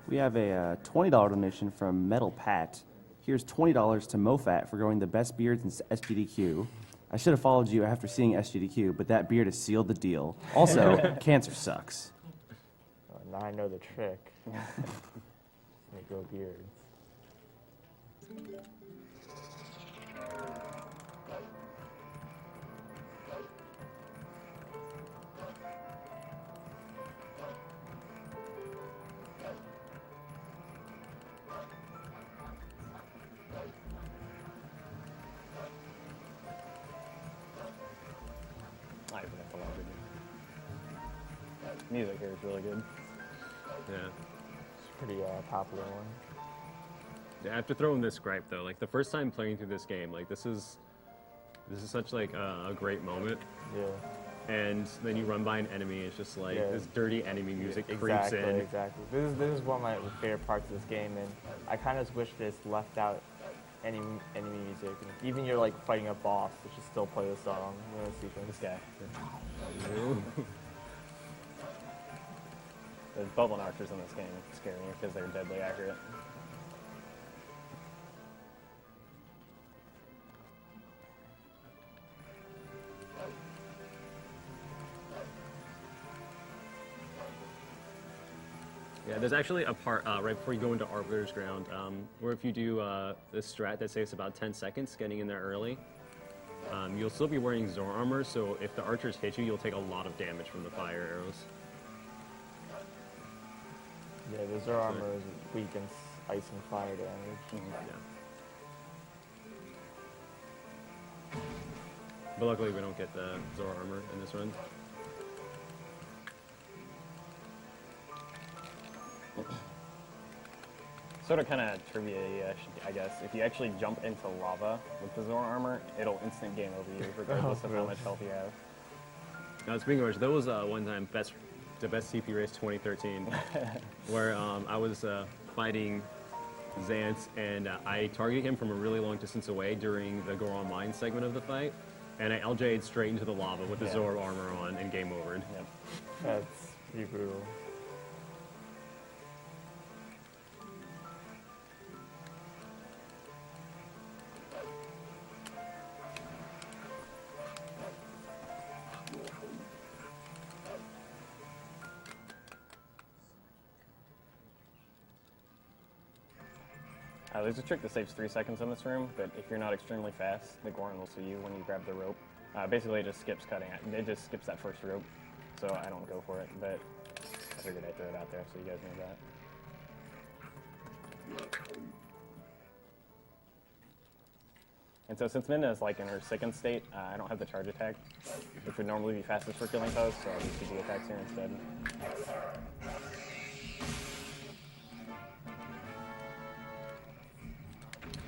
We have a $20 donation from Metal Pat. Here's $20 to MoFat for growing the best beards in SGDQ. I should have followed you after seeing SGDQ, but that beard has sealed the deal. Also, cancer sucks. Now I know the trick. They grow beards. I even have to log in. Music here is really good. Yeah. It's a pretty popular one. Yeah, I have to throw in this gripe though. Like the first time playing through this game, like this is such like a great moment. Yeah. And then you run by an enemy, it's just like Yeah. this dirty enemy music creeps in. Exactly. This is one of my favorite parts of this game, and I kind of wish this left out any enemy music. And even you're like fighting a boss, it should still play the song. You know, sequence. This guy. The bubble archers in this game scare me because they're deadly accurate. Yeah, there's actually a part right before you go into Arbiter's Ground, where if you do this strat that saves about 10 seconds, getting in there early, you'll still be wearing Zor armor, so if the archers hit you, you'll take a lot of damage from the fire arrows. Yeah, the Zor armor is weak against ice and fire damage. Yeah. But luckily we don't get the Zor armor in this run. Sort of kind of trivia, I guess. If you actually jump into lava with the Zor armor, it'll instant game over you, regardless of how much health you have. Now, speaking of which, that was one time the best CP race 2013, where I was fighting Xance, and I targeted him from a really long distance away during the Goron Mine segment of the fight, and I LJ'd straight into the lava with the Zor armor on, and game overed. Yep. That's pretty brutal. There's a trick that saves 3 seconds in this room, but if you're not extremely fast, the Goron will see you when you grab the rope. Basically, it just skips cutting it. It just skips that first rope, so I don't go for it, but I figured I'd throw it out there so you guys knew that. And so since Minna is like in her sickened state, I don't have the charge attack, which would normally be fastest for killing foes, so I'll use the attacks here instead.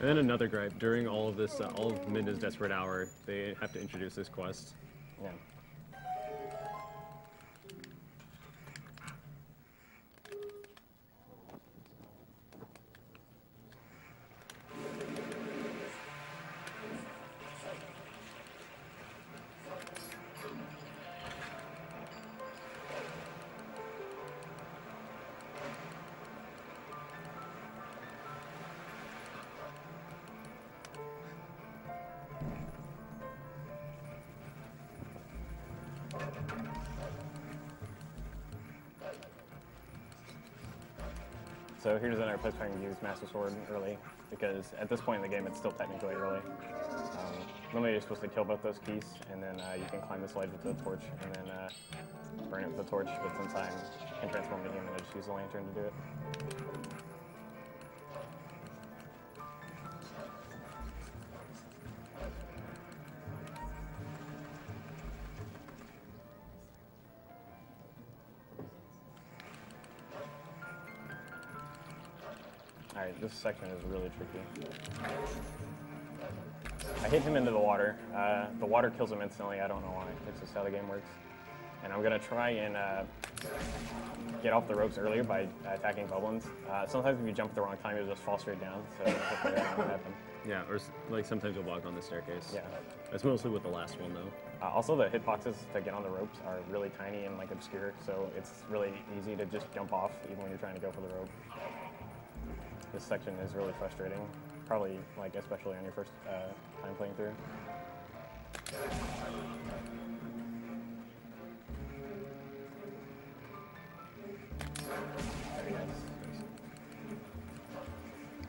And then another gripe, during all of this, all of Minda's Desperate Hour, they have to introduce this quest. Yeah. So here's another place where I can use Master Sword early, because at this point in the game it's still technically early. Normally you're supposed to kill both those keys, and then you can climb this ledge with the torch, and then burn it with the torch, but since I can transform to human, I just use the lantern to do it. Alright, this section is really tricky. I hit him into the water. The water kills him instantly, I don't know why. It's just how the game works. And I'm going to try and get off the ropes earlier by attacking goblins. Sometimes if you jump at the wrong time, you'll just fall straight down, so hopefully that won't happen. Yeah, or like sometimes you'll walk on the staircase. Yeah. That's mostly with the last one, though. Also, the hitboxes to get on the ropes are really tiny and like obscure, so it's really easy to just jump off even when you're trying to go for the rope. This section is really frustrating, probably like especially on your first time playing through.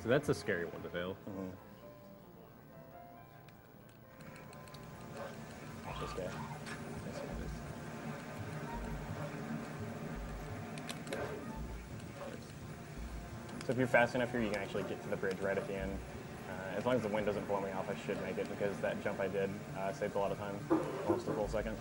So that's a scary one to fail. Watch this guy. So if you're fast enough here, you can actually get to the bridge right at the end. As long as the wind doesn't blow me off, I should make it because that jump I did saved a lot of time, almost a full second.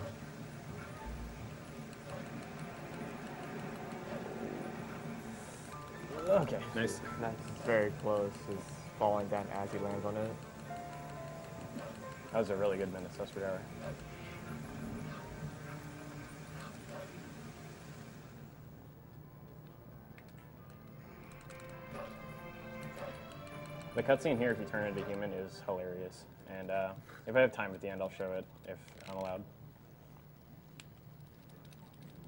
Okay. Nice. That's very close. He's falling down as he lands on it. That was a really good minute test per hour. The cutscene here, if you turn into human, is hilarious. And if I have time at the end, I'll show it if I'm allowed.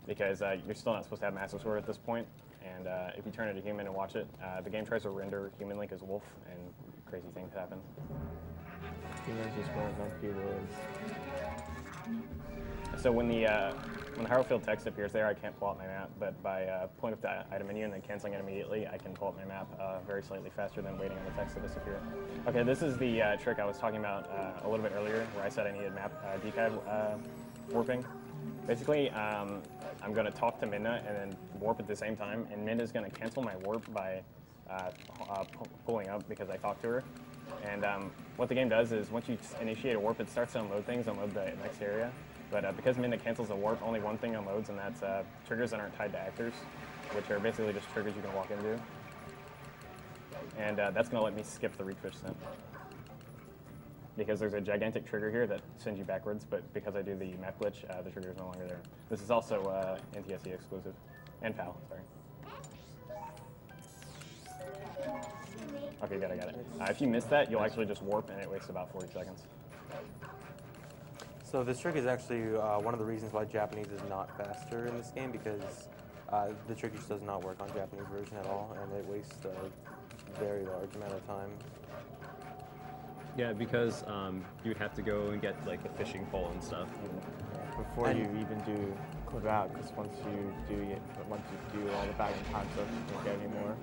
Because you're still not supposed to have Massive Sword at this point. And if you turn into human and watch it, the game tries to render Human Link as Wolf, and crazy things happen. Humans just weren't meant to be wolves. So when the Harrowfield text appears there, I can't pull out my map, but by pulling up the item menu and then canceling it immediately, I can pull up my map very slightly faster than waiting on the text to disappear. Okay, this is the trick I was talking about a little bit earlier, where I said I needed map decal warping. Basically, I'm going to talk to Minna and then warp at the same time, and Minna's going to cancel my warp by pulling up because I talked to her. And what the game does is once you initiate a warp, it starts to unload things, unload the next area. But because Minna cancels a warp, only one thing unloads, and that's triggers that aren't tied to actors, which are basically just triggers you can walk into. And that's going to let me skip the reach stint. Because there's a gigantic trigger here that sends you backwards, but because I do the map glitch, the trigger is no longer there. This is also NTSC exclusive. And PAL, sorry. Okay, got it. If you miss that, you'll actually just warp, and it wastes about 40 seconds. So this trick is actually one of the reasons why Japanese is not faster in this game, because the trick just does not work on Japanese version at all, and it wastes a very large amount of time. Yeah, because you would have to go and get like the fishing pole and stuff. Before you even do clear out, because once you do all the back and time stuff, you don't get any more.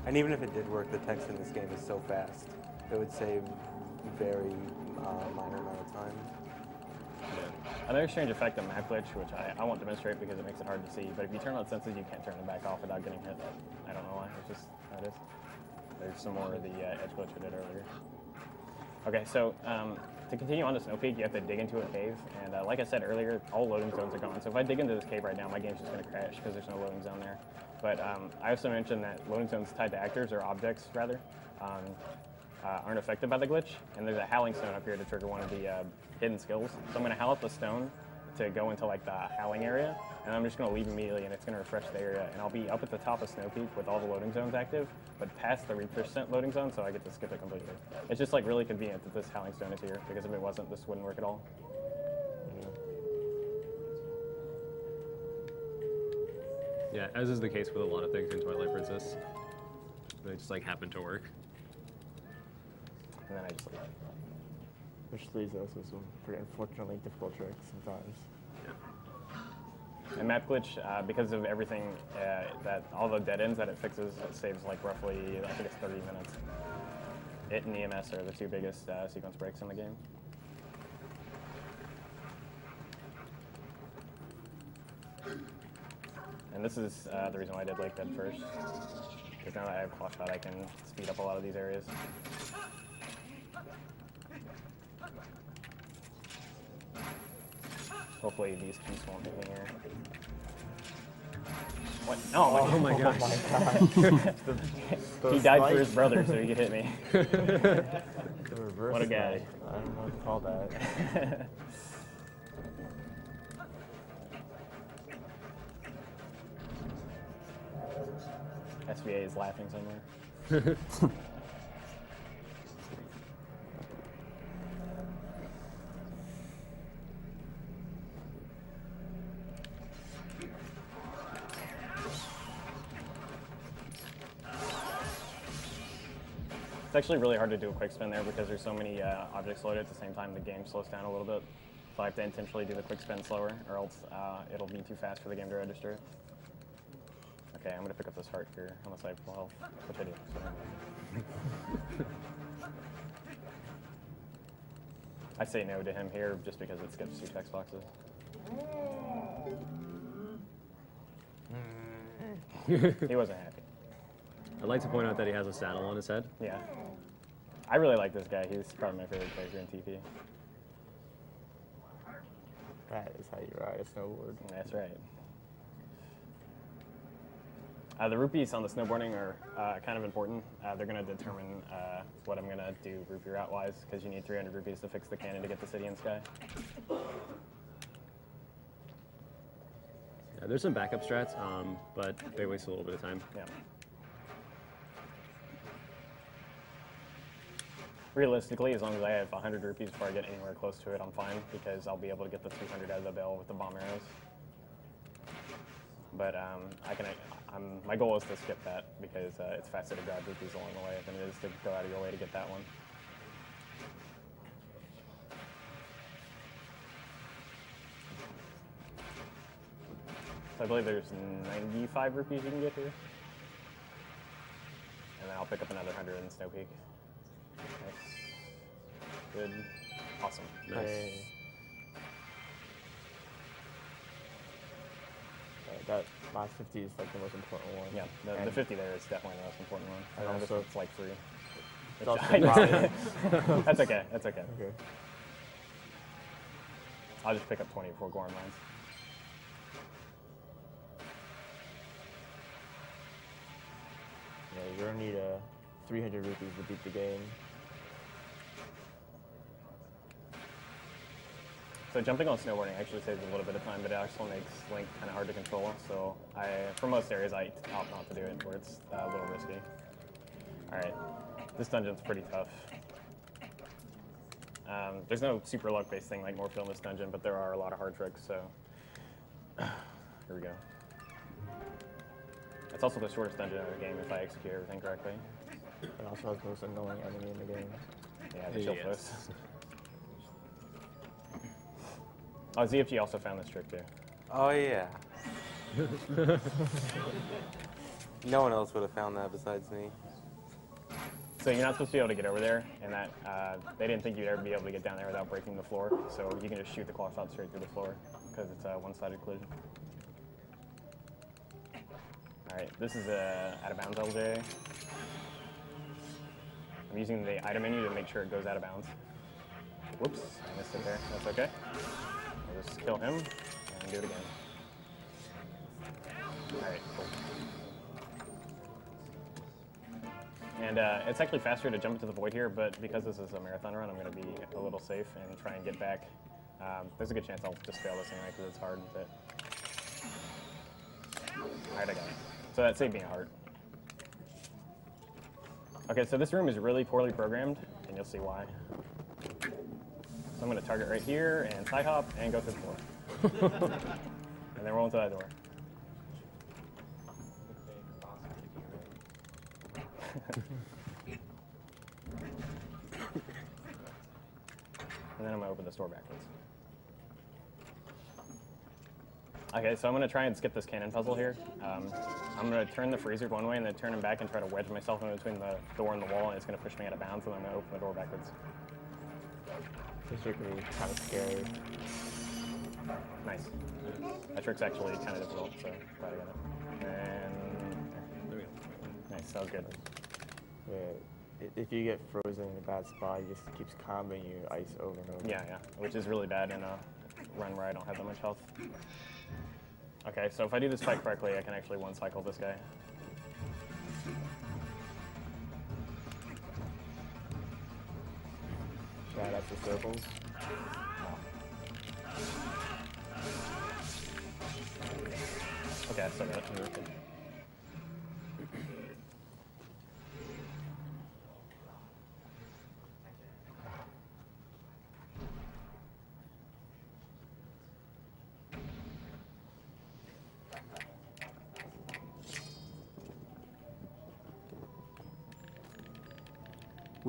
And even if it did work, the text in this game is so fast, it would save very minor amount of time. Yeah. Another strange effect of map glitch, which I won't demonstrate because it makes it hard to see, but if you turn on senses, you can't turn it back off without getting hit. I don't know why, it's just how it is. There's some more of the edge glitch I did earlier. Okay, so to continue on to Snow Peak, you have to dig into a cave, and like I said earlier, all loading zones are gone. So if I dig into this cave right now, my game's just going to crash because there's no loading zone there. But I also mentioned that loading zones tied to actors, or objects rather, aren't affected by the glitch, and there's a howling stone up here to trigger one of the hidden skills. So I'm going to howl up the stone to go into like the howling area, and I'm just going to leave immediately, and it's going to refresh the area, and I'll be up at the top of Snow Peak with all the loading zones active, but past the refresh loading zone, so I get to skip it completely. It's just like really convenient that this howling stone is here, because if it wasn't, this wouldn't work at all. Yeah, as is the case with a lot of things in Twilight Princess. They just like happen to work. And then I just leave. Which leads us with some pretty unfortunately difficult tricks sometimes. And map glitch, because of everything, that all the dead ends that it fixes, it saves like roughly, I think it's 30 minutes. It and EMS are the two biggest sequence breaks in the game. And this is the reason why I did Lake Dead first, because now that I have Claw Shot, I can speed up a lot of these areas. Hopefully these beasts won't hit me here. What? Oh my gosh. He died for his brother, so he could hit me. What a guy. I don't know what to call that. SVA is laughing somewhere. It's actually really hard to do a quick spin there because there's so many objects loaded at the same time. The game slows down a little bit. So I have to intentionally do the quick spin slower, or else it'll be too fast for the game to register. Okay, I'm gonna pick up this heart here, unless I have full health, which I do. So I say no to him here just because it skips 2 text boxes. He wasn't happy. I'd like to point out that he has a saddle on his head. Yeah. I really like this guy. He's probably my favorite character in TP. That is how you ride a snowboard. That's right. The rupees on the snowboarding are kind of important. They're going to determine what I'm going to do rupee route-wise, because you need 300 rupees to fix the cannon to get the city in sky. Yeah, there's some backup strats, but they waste a little bit of time. Yeah. Realistically, as long as I have 100 rupees before I get anywhere close to it, I'm fine, because I'll be able to get the 200 out of the bell with the bomb arrows. But my goal is to skip that, because it's faster to grab rupees along the way than it is to go out of your way to get that one. So I believe there's 95 rupees you can get here. And then I'll pick up another 100 in Snow Peak. Nice. Good. Awesome. Nice. Hey. That last 50 is like the most important one. Yeah, the 50 there is definitely the most important one. And And also- it's like free. It's also I know. probably- That's okay. That's okay. Okay. I'll just pick up 20 before Goron mines. Yeah, you're gonna need 300 rupees to beat the game. So jumping on snowboarding actually saves a little bit of time, but it also makes Link kind of hard to control. So for most areas, I opt not to do it, where it's a little risky. All right, this dungeon's pretty tough. There's no super luck-based thing like Morphle in this dungeon, but there are a lot of hard tricks. So here we go. It's also the shortest dungeon in the game if I execute everything correctly. It also has the most annoying enemy in the game. Yeah, the chill Yes. twist. Oh, ZFG also found this trick too. Oh yeah. No one else would have found that besides me. So you're not supposed to be able to get over there, and that they didn't think you'd ever be able to get down there without breaking the floor. So you can just shoot the clock shot straight through the floor because it's a one-sided collision. All right, this is a out of bounds LJ. I'm using the item menu to make sure it goes out of bounds. Whoops, I missed it there. That's okay. I'll just kill him and do it again. All right, cool. And it's actually faster to jump into the void here, but because this is a marathon run, I'm going to be a little safe and try and get back. There's a good chance I'll just fail this anyway because it's hard, but... All right, I got it. So that saved me a heart. Okay, so this room is really poorly programmed, and you'll see why. So I'm going to target right here, and side hop, and go through the floor. And then roll into that door. And then I'm going to open this door backwards. Okay, so I'm going to try and skip this cannon puzzle here. I'm going to turn the freezer one way and then turn him back and try to wedge myself in between the door and the wall, and it's going to push me out of bounds, and then I'm going to open the door backwards. This trick can be kind of scary. Nice. That trick's actually kind of difficult, so glad I got it. And there we go. Nice, that was good. Yeah, if you get frozen in a bad spot, it just keeps comboing you ice over and over. Yeah, which is really bad in a run where I don't have that much health. Okay, so if I do this fight correctly, I can actually one-cycle this guy. Yeah, that's the circles. Okay, I still got it.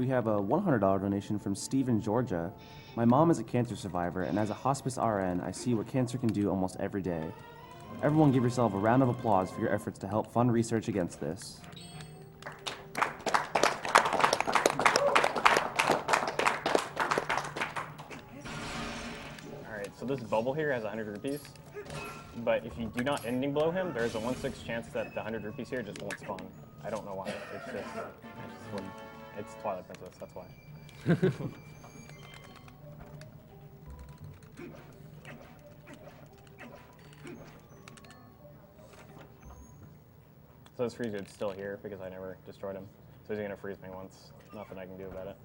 We have a $100 donation from Steve in Georgia. My mom is a cancer survivor, and as a hospice RN, I see what cancer can do almost every day. Everyone give yourself a round of applause for your efforts to help fund research against this. Alright, so this bubble here has 100 rupees, but if you do not ending blow him, there's a 1/6 chance that the 100 rupees here just won't spawn. I don't know why. It's Twilight Princess, that's why. So this freeze is still here because I never destroyed him. So he's gonna freeze me once. Nothing I can do about it.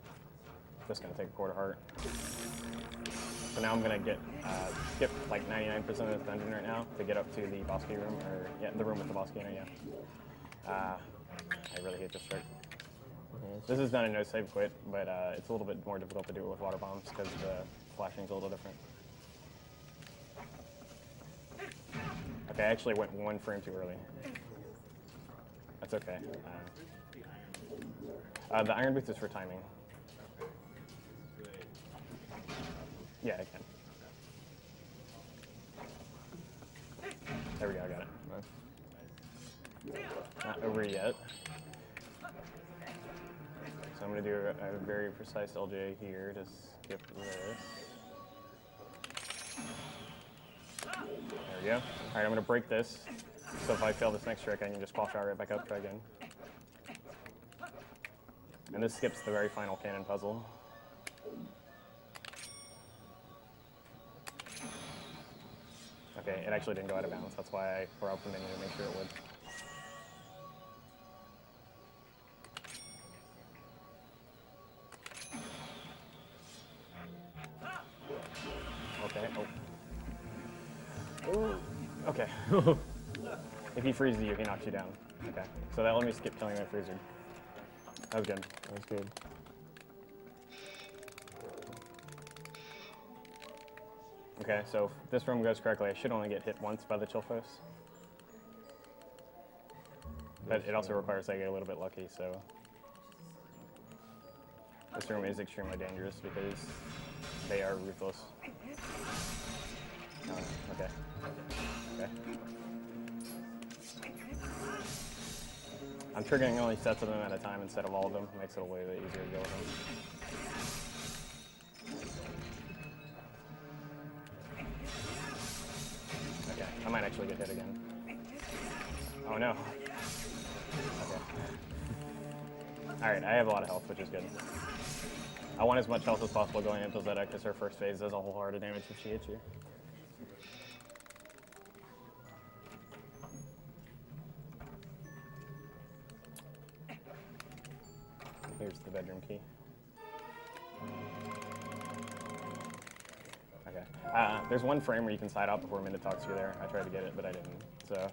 Just gonna take a quarter heart. So now I'm gonna get skip like 99% of this dungeon right now to get up to the boss key room, or yeah, the room with the boss key in it. Yeah. I really hate this trick. This is done in no save quit, but it's a little bit more difficult to do it with water bombs because the flashing's a little different. Okay, I actually went 1 frame too early. That's okay. The iron boots is for timing. Yeah, I can. There we go, I got it. Not over yet. So I'm going to do a very precise LJ here to skip this. There we go. Alright, I'm going to break this. So if I fail this next trick, I can just quash out right back up, try again. And this skips the very final cannon puzzle. Okay, it actually didn't go out of bounds. That's why I broke the menu to make sure it would. Okay. Oh. Ooh. Okay. If he freezes you, he knocks you down. Okay. So that let me skip killing that freezer. That was good. That was good. Okay, so if this room goes correctly, I should only get hit once by the Chilfos. But it also requires I get a little bit lucky, so... This room is extremely dangerous because they are ruthless. Oh, okay. Okay. I'm triggering only sets of them at a time instead of all of them. It makes it a way easier to go with them. Okay, I might actually get hit again. Oh no. Okay. Alright, I have a lot of health, which is good. I want as much health as possible going into Zelda because her first phase does a whole lot of damage if she hits you. Here's the bedroom key. Okay. There's one frame where you can side out before Minda talks to you there. I tried to get it, but I didn't. So,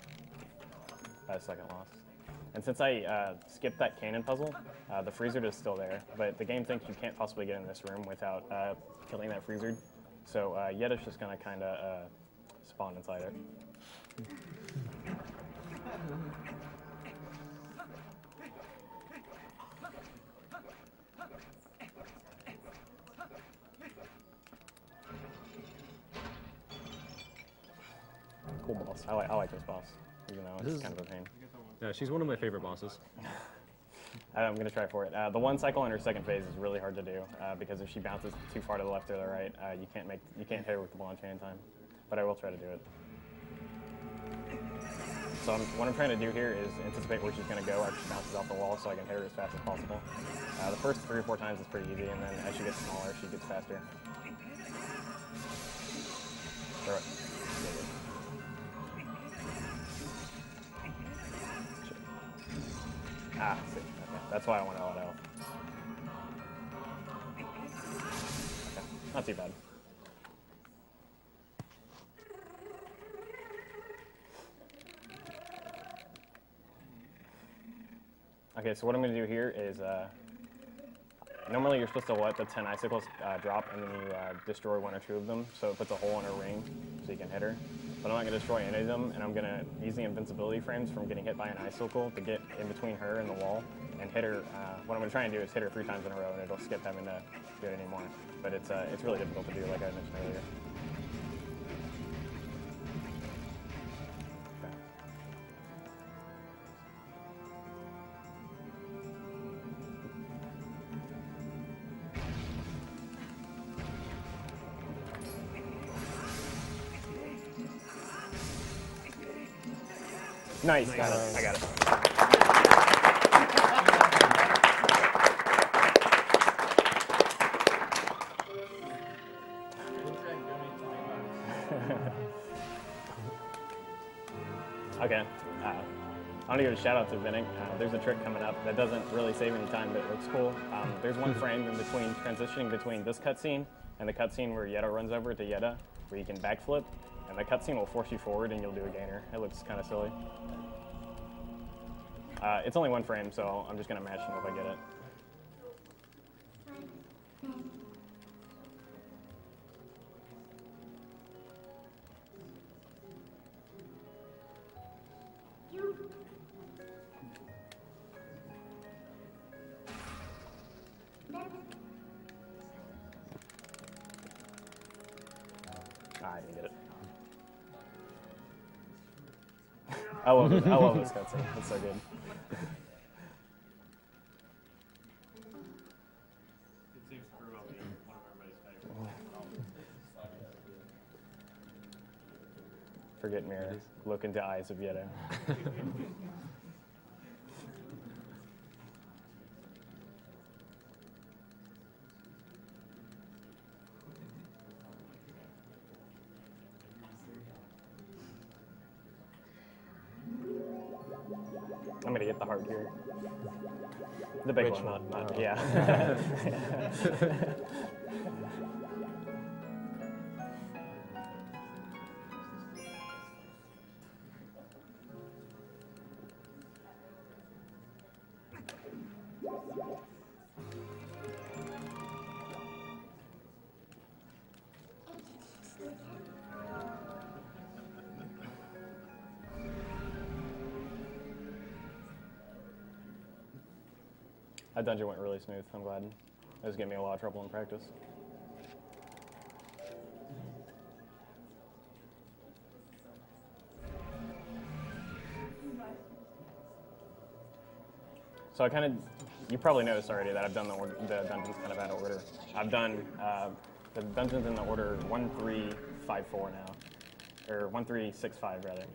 I second loss. And since I skipped that cannon puzzle, the freezer is still there. But the game thinks you can't possibly get in this room without killing that freezer. So, Yetta's just going to kind of spawn inside it. Cool boss. I like this boss, even though it's kind of a pain. Yeah, she's one of my favorite bosses. I'm going to try for it. The one cycle in her second phase is really hard to do because if she bounces too far to the left or the right, you can't hit her with the ball chain in time. But I will try to do it. So what I'm trying to do here is anticipate where she's going to go after she bounces off the wall so I can hit her as fast as possible. The first 3 or 4 times is pretty easy, and then as she gets smaller, she gets faster. Throw it. Ah, see. Okay. That's why I want a lot of health. Okay. Not too bad. Okay, so what I'm going to do here is, normally you're supposed to let the 10 icicles drop and then you destroy 1 or 2 of them, so it puts a hole in her ring so you can hit her. but I'm not going to destroy any of them, and I'm going to use the invincibility frames from getting hit by an icicle to get in between her and the wall and hit her. What I'm going to try and do is hit her 3 times in a row, and it'll skip having to do it anymore. But it's really difficult to do, like I mentioned earlier. Nice, got it. I got it. Okay. I want to give a shout out to Vinnick. There's a trick coming up that doesn't really save any time, but it looks cool. There's one frame in between, transitioning between this cutscene and the cutscene where Yetta runs over to Yetta, where you can backflip, and the cutscene will force you forward and you'll do a gainer. It looks kind of silly. It's only one frame, so I'm just going to match him if I get it. I didn't get it. I love this cutscene. It's so good. Forget mirror. Look into eyes of Yetta. I'm gonna get the heart here. The big Which one, one? not yeah. That dungeon went really smooth. I'm glad. It was getting me a lot of trouble in practice. So you probably noticed already that I've done the dungeons kind of out of order. I've done the dungeons in the order 1, 3, 5, 4 now, or 1, 3, 6, 5 rather.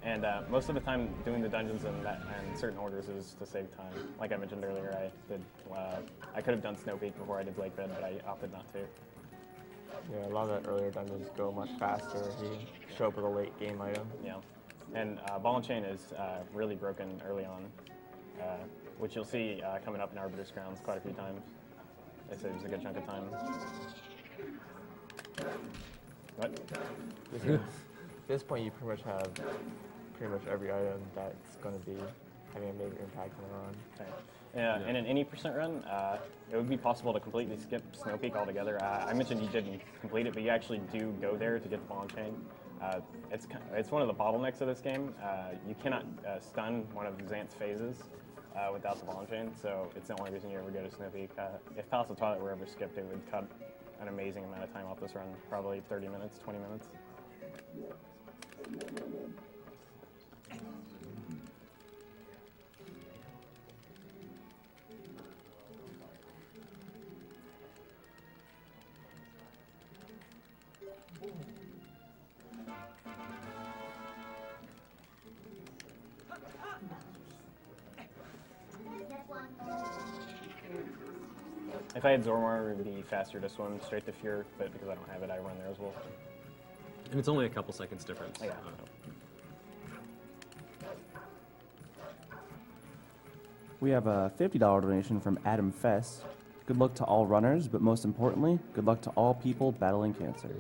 And most of the time, doing the dungeons in certain orders is to save time. Like I mentioned earlier, I could have done Snow Peak before I did Lake Bed, but I opted not to. Yeah, a lot of the earlier dungeons go much faster if you show up with a late game item. Yeah, and Ball and Chain is really broken early on, which you'll see coming up in Arbiter's Grounds quite a few times. It saves a good chunk of time. What? At this point, you pretty much have every item that's going to be having a major impact on the run. Okay. Yeah, in an any percent run, it would be possible to completely skip Snow Peak altogether. I mentioned you didn't complete it, but you actually do go there to get the Ball and Chain. It's one of the bottlenecks of this game. You cannot stun one of Xanth's phases without the Ball and Chain, so it's the only reason you ever go to Snow Peak. If Palace of Twilight were ever skipped, it would cut an amazing amount of time off this run, probably 30 minutes, 20 minutes. If I had Zormar, it would be faster to swim straight to Fjord, but because I don't have it, I run there as well. And it's only a couple seconds difference. Yeah. We have a $50 donation from Adam Fess. Good luck to all runners, but most importantly, good luck to all people battling cancer.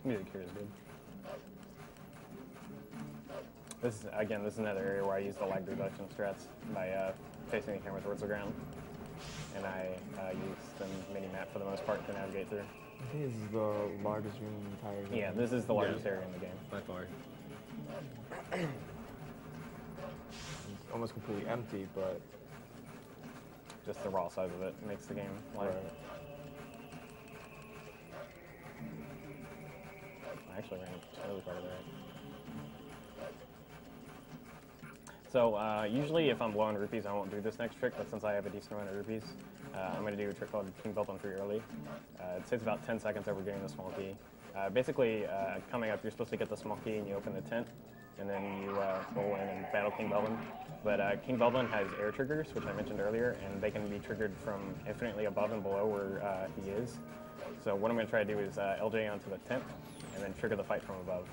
I'm really curious, dude. This is another area where I use the lag reduction strats by facing the camera towards the ground. And I use the mini-map for the most part to navigate through. I think this is the largest room in the entire game. Yeah, this is the largest area in the game. By far. It's almost completely empty, but Just the raw size of it makes the game lighter. I actually ran totally part of that. So usually if I'm low on rupees, I won't do this next trick, but since I have a decent amount of rupees, I'm going to do a trick called King Belt on free early. It takes about 10 seconds over getting the small key. Basically, coming up, you're supposed to get the small key and you open the tent, and then you roll in and battle King Belvin. But King Belvin has air triggers, which I mentioned earlier, and they can be triggered from infinitely above and below where he is. So what I'm going to try to do is LJ onto the tent, and then trigger the fight from above.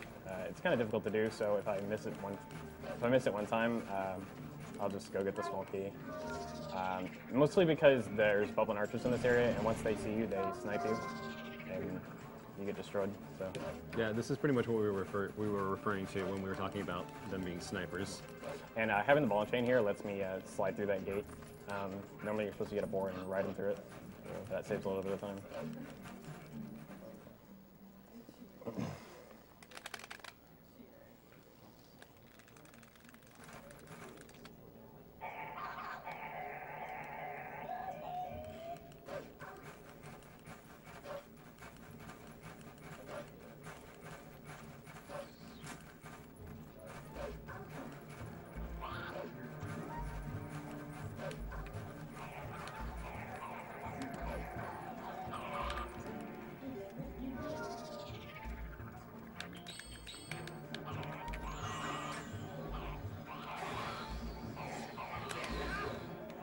It's kind of difficult to do, so if I miss it one time, I'll just go get the small key. Mostly because there's Bubbling Archers in this area, and once they see you, they snipe you, and you get destroyed. So Yeah, this is pretty much what we were referring to when we were talking about them being snipers. And having the ball and chain here lets me slide through that gate. Normally you're supposed to get a boar and ride him through it. So that saves a little bit of time.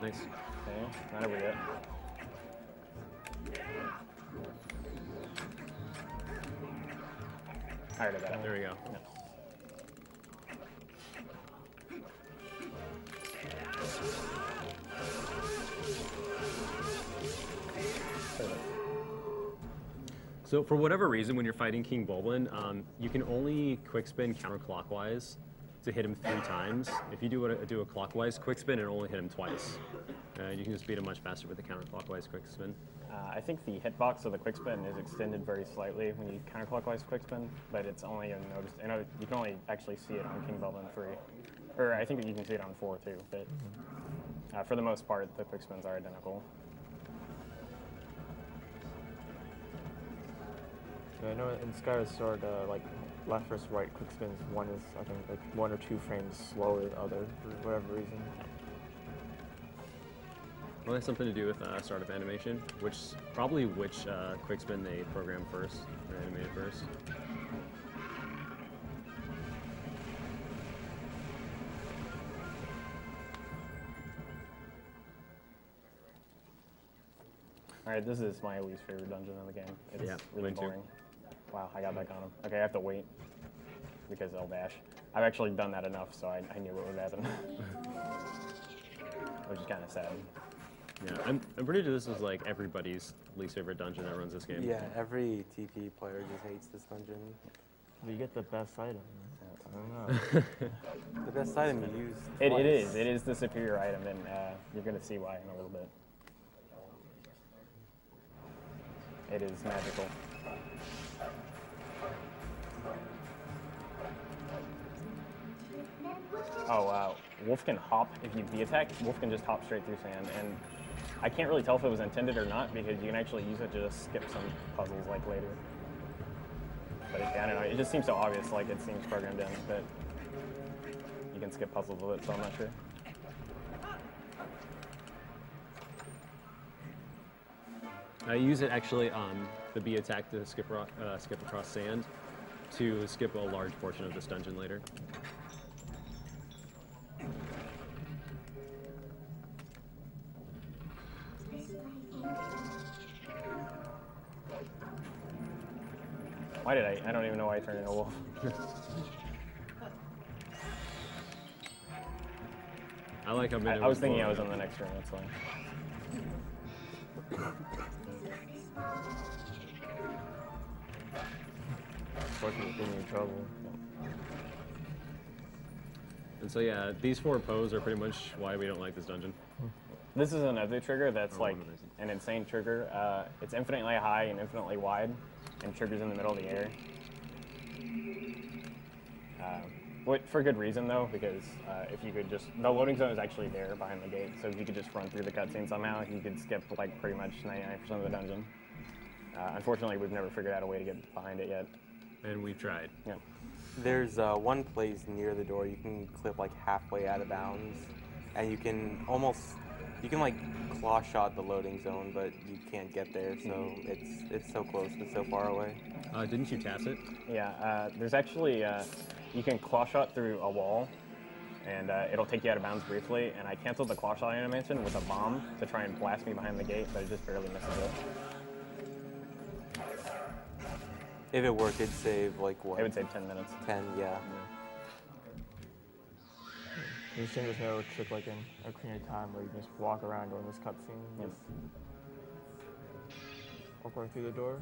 Nice. Okay, not over yet. I already got it. There we go. Yeah. So for whatever reason, when you're fighting King Bulblin, you can only quick spin counterclockwise to hit him 3 times. If you do a clockwise quick spin, it'll only hit him twice. You can just beat him much faster with the counterclockwise quick spin. I think the hitbox of the quick spin is extended very slightly when you counterclockwise quick spin, but it's only a notice. You can only actually see it on King Belvin 3, or I think that you can see it on 4 too. But for the most part, the quick spins are identical. yeah, I know in Skyward Sword, like left versus right quick spins, one is I think like 1 or 2 frames slower than the other for whatever reason. Well, it has something to do with start of animation, which quick spin they program first or animated first. All right, this is my least favorite dungeon in the game. It's Yeah, really mine too. boring. Wow, I got back on him. Okay, I have to wait because I'll dash. I've actually done that enough, so I knew what would happen. Which is kind of sad. Yeah, I'm pretty sure this is like everybody's least favorite dungeon that runs this game. Yeah, every TP player just hates this dungeon. But you get the best item. I don't know. The best item you use. It is the superior item, and you're going to see why in a little bit. It is magical. Oh wow, Wolf can hop. If you B-attack, Wolf can just hop straight through sand, and I can't really tell if it was intended or not because you can actually use it to just skip some puzzles like later. But I don't know, it just seems so obvious, like it seems programmed in, that you can skip puzzles with it, so I'm not sure. I use it actually on the B attack to skip across sand to skip a large portion of this dungeon later. Why did I don't even know why I turned into a wolf. I like how I was thinking I was on the next room, that's why. unfortunately get me in trouble. And so yeah, these 4 pose are pretty much why we don't like this dungeon. This is another trigger that's Oh, like one of those. an insane trigger. It's infinitely high and infinitely wide, and triggers in the middle of the air. For good reason though, because if you could just, the loading zone is actually there behind the gate, so if you could just run through the cutscene somehow, you could skip like pretty much 99% of the dungeon. Unfortunately, we've never figured out a way to get behind it yet. And we've tried. Yeah. There's one place near the door you can clip like halfway out of bounds, and you can like claw shot the loading zone, but you can't get there. So it's so close but so far away. Didn't you task it? Yeah, there's actually, you can claw shot through a wall, and it'll take you out of bounds briefly, and I canceled the claw shot animation with a bomb to try and blast me behind the gate, but it just barely misses it. If it worked, it'd save like what? It would save 10 minutes. 10, yeah. You think there's no trick like in Ocarina of Time where you can just walk around during this cutscene? Yep. Walk right through the door?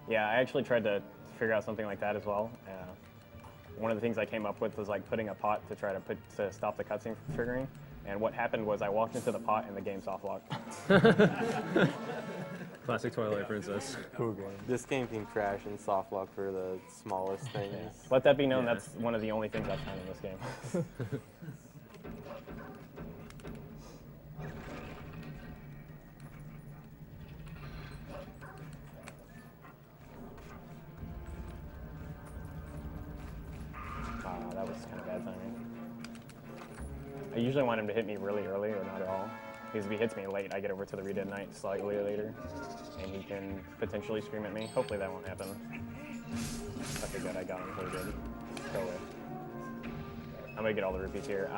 Yeah, I actually tried to figure out something like that as well. One of the things I came up with was like putting a pot to try to stop the cutscene from triggering. And what happened was I walked into the pot and the game soft locked. Classic Twilight Princess. Cool game. This game can crash and soft lock for the smallest things. Let that be known, that's one of the only things I've found in this game. That was kind of bad timing. I usually want him to hit me really early or not at all. Because if he hits me late, I get over to the Redead Knight slightly later, and he can potentially scream at me. Hopefully that won't happen. Okay, good, I got him before he did. Go away. I'm gonna get all the rupees here.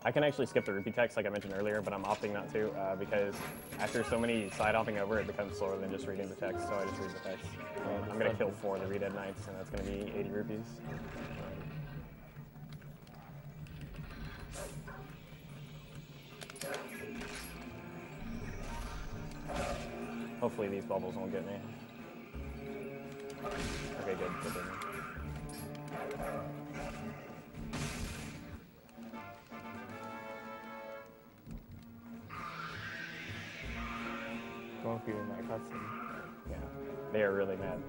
I can actually skip the rupee text like I mentioned earlier, but I'm opting not to because after so many side hopping over, it becomes slower than just reading the text, so I just read the text. I'm gonna kill 4 of the Redead Knights, and that's gonna be 80 rupees. Hopefully these bubbles won't get me. Okay, good. Good, good. Going for you in that cutscene. Yeah, they are really mad.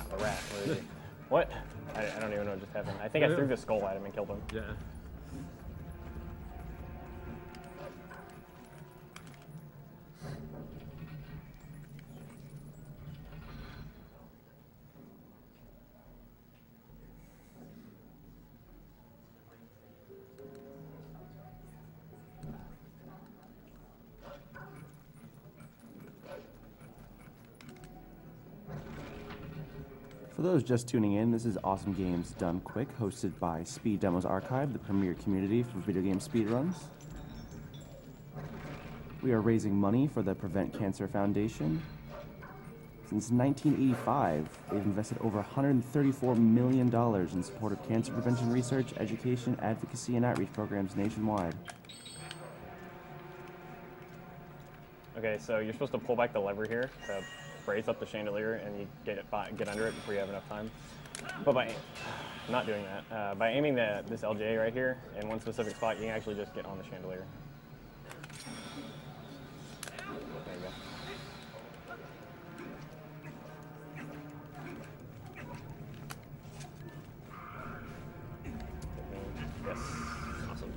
The rat, where is he? What? I don't even know what just happened. I think I threw the skull at him and killed him. Yeah. For those just tuning in, this is Awesome Games Done Quick, hosted by Speed Demos Archive, the premier community for video game speedruns. We are raising money for the Prevent Cancer Foundation. Since 1985, they've invested over $134 million in support of cancer prevention research, education, advocacy, and outreach programs nationwide. Okay, so you're supposed to pull back the lever here to raise up the chandelier, and you get under it before you have enough time. But by not doing that, by aiming this LJ right here in one specific spot, you can actually just get on the chandelier. There you go. Yes. Awesome.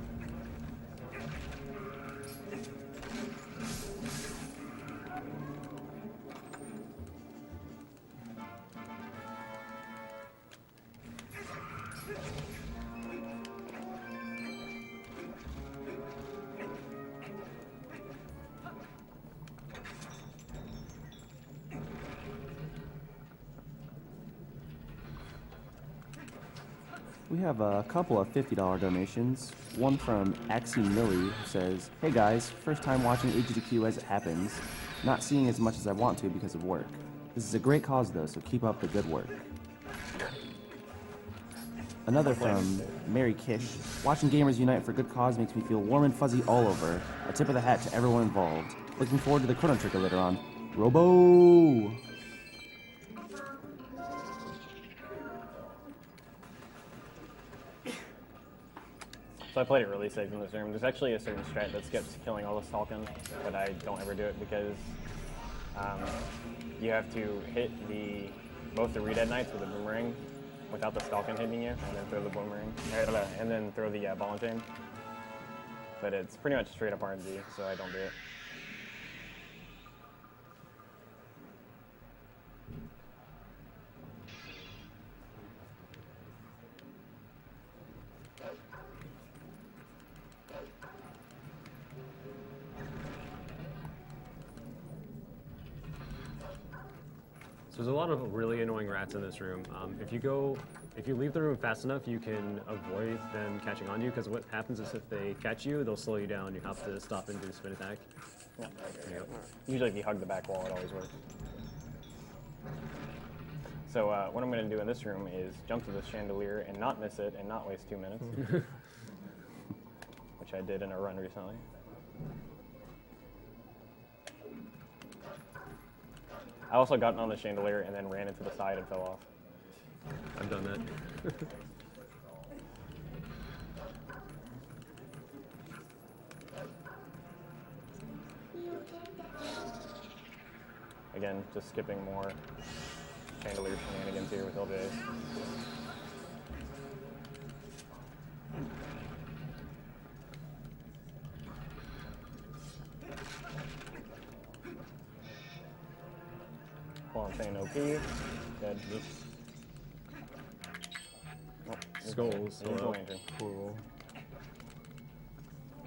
We have a couple of $50 donations. One from Axie Millie, who says, "Hey guys, first time watching AGDQ as it happens. Not seeing as much as I want to because of work. This is a great cause though, so keep up the good work." Another from Mary Kish. Watching gamers unite for a good cause makes me feel warm and fuzzy all over. A tip of the hat to everyone involved. Looking forward to the Chrono Trigger later on. Robo! So I played it really safe in this room. There's actually a certain strat that skips killing all the Stalkin, but I don't ever do it because you have to hit both the Redead Knights with a boomerang without the Stalkin hitting you, and then throw the boomerang, and then throw the ball and chain. But it's pretty much straight up RNG, so I don't do it. So there's a lot of really annoying rats in this room. If you leave the room fast enough, you can avoid them catching on you, because what happens is if they catch you, they'll slow you down. You have to stop and do spin attack. Yeah. Usually if you hug the back wall, it always works. So what I'm going to do in this room is jump to this chandelier and not miss it and not waste 2 minutes, which I did in a run recently. I also got on the chandelier and then ran into the side and fell off. I've done that. Again, just skipping more chandelier shenanigans here with LJs. Ball and chain OP. Dead. Oh, Skulls. Angel, Angel. Cool. I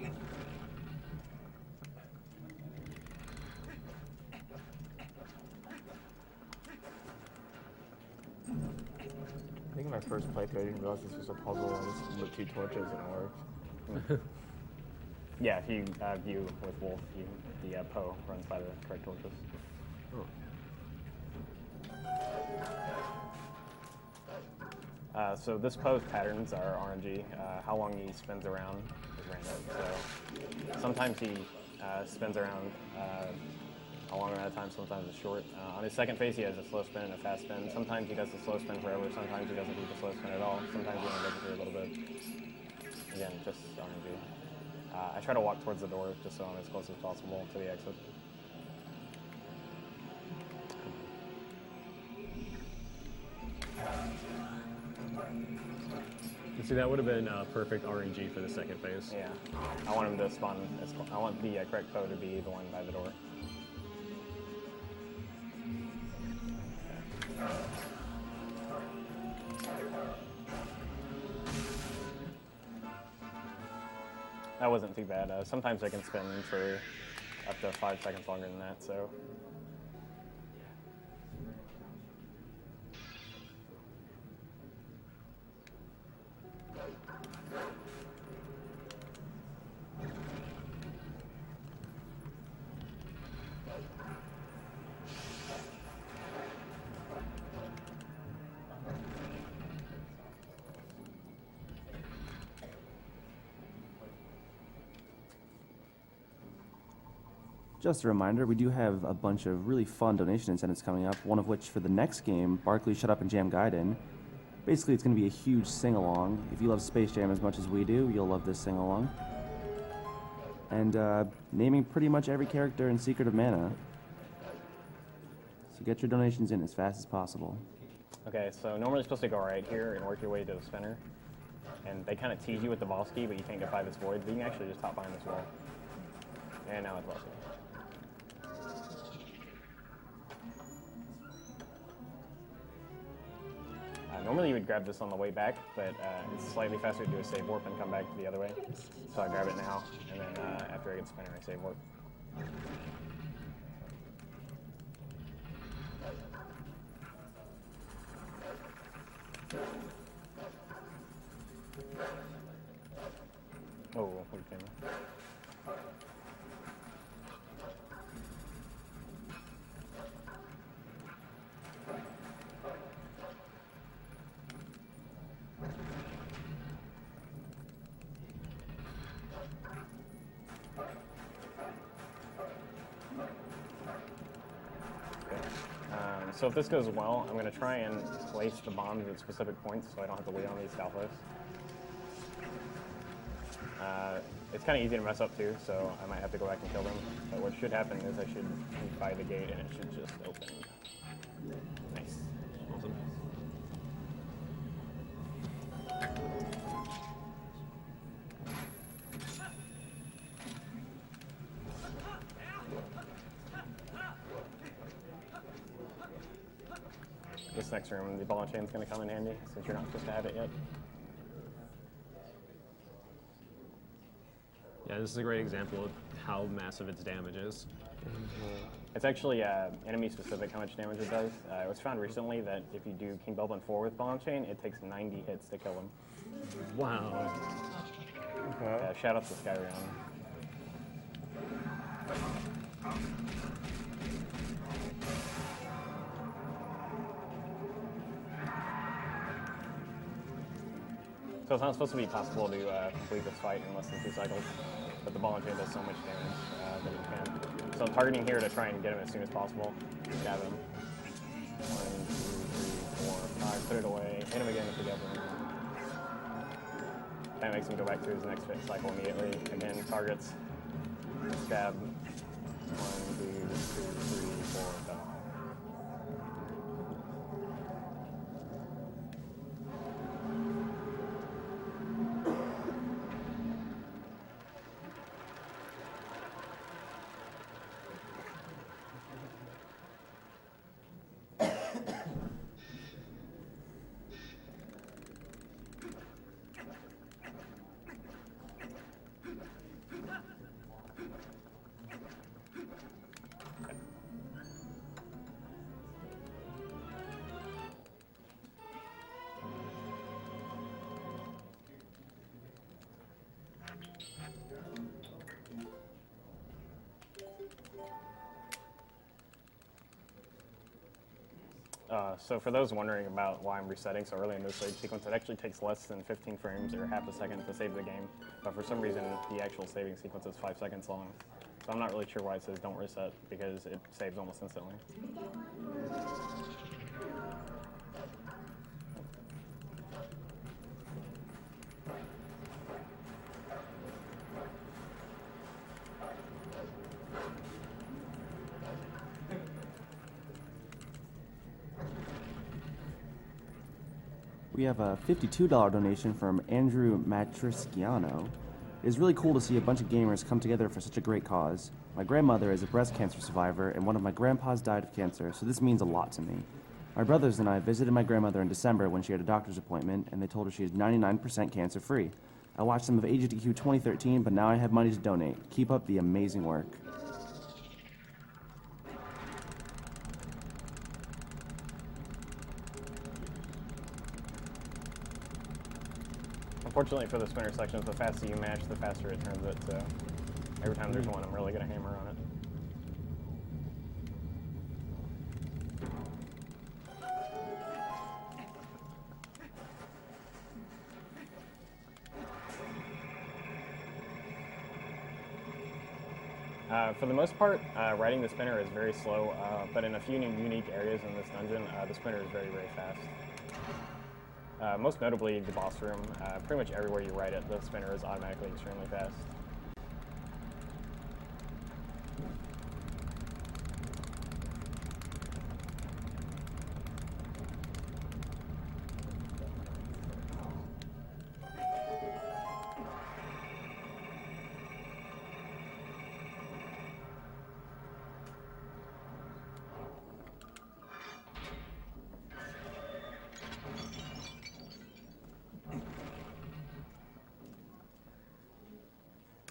think in my first playthrough, I didn't realize this was a puzzle. I just lit 2 torches and it worked. Yeah, if you view with Wolf, the Poe runs by the correct torches. So this Poe's patterns are RNG. How long he spins around is random. So sometimes he spins around a long amount of time, sometimes it's short. On his second phase, he has a slow spin and a fast spin. Sometimes he does the slow spin forever, sometimes he doesn't do the slow spin at all. Sometimes he only does it for a little bit. Again, just RNG. I try to walk towards the door just so I'm as close as possible to the exit. You see, that would have been perfect RNG for the second phase. Yeah, I want him to spawn. I want the correct Poe to be the one by the door. That wasn't too bad. Sometimes I can spin for up to 5 seconds longer than that, so. Just a reminder, we do have a bunch of really fun donation incentives coming up, one of which for the next game, Barkley Shut Up and Jam Gaiden. Basically, it's going to be a huge sing-along. If you love Space Jam as much as we do, you'll love this sing-along. And naming pretty much every character in Secret of Mana. So get your donations in as fast as possible. Okay, so normally you're supposed to go right here and work your way to the spinner. And they kind of tease you with the boss key, but you can't get by this void. But you can actually just hop behind this wall. And now it's boss key. Normally you would grab this on the way back, but it's slightly faster to do a save warp and come back the other way. So I grab it now, and then after I get spinner, I save warp. Oh, weird camera. So if this goes well, I'm going to try and place the bombs at specific points so I don't have to wait on these Stalfos. It's kind of easy to mess up too, so I might have to go back and kill them. But what should happen is I should buy the gate and it should just open. Nice. Awesome. This next room, the ball and chain's going to come in handy since you're not supposed to have it yet. Yeah, this is a great example of how massive its damage is. It's actually enemy specific how much damage it does. It was found recently that if you do King Belbin 4 with ball and chain, it takes 90 hits to kill him. Wow. Yeah, shout out to Skyrion. So it's not supposed to be possible to complete this fight in less than 2 cycles, but the ball and chain does so much damage that you can. So I'm targeting here to try and get him as soon as possible. Stab him. 1, 2, 3, 4, 5. Put it away. Hit him again if you get him. That makes him go back to his next fit cycle immediately. Again, targets. Stab. 1, 2, 3, 4, done. So for those wondering about why I'm resetting so early in this stage sequence, it actually takes less than 15 frames or half a second to save the game. But for some reason, the actual saving sequence is 5 seconds long. So I'm not really sure why it says don't reset, because it saves almost instantly. We have a $52 donation from Andrew Matrisciano. It is really cool to see a bunch of gamers come together for such a great cause. My grandmother is a breast cancer survivor, and one of my grandpas died of cancer, so this means a lot to me. My brothers and I visited my grandmother in December when she had a doctor's appointment, and they told her she is 99% cancer-free. I watched some of AGDQ 2013, but now I have money to donate. Keep up the amazing work. Unfortunately for the spinner sections, the faster you match, the faster it turns it, so every time there's one, I'm really going to hammer on it. For the most part, riding the spinner is very slow, but in a few unique areas in this dungeon, the spinner is very, very fast. Most notably, the boss room. Pretty much everywhere you ride it, the spinner is automatically extremely fast.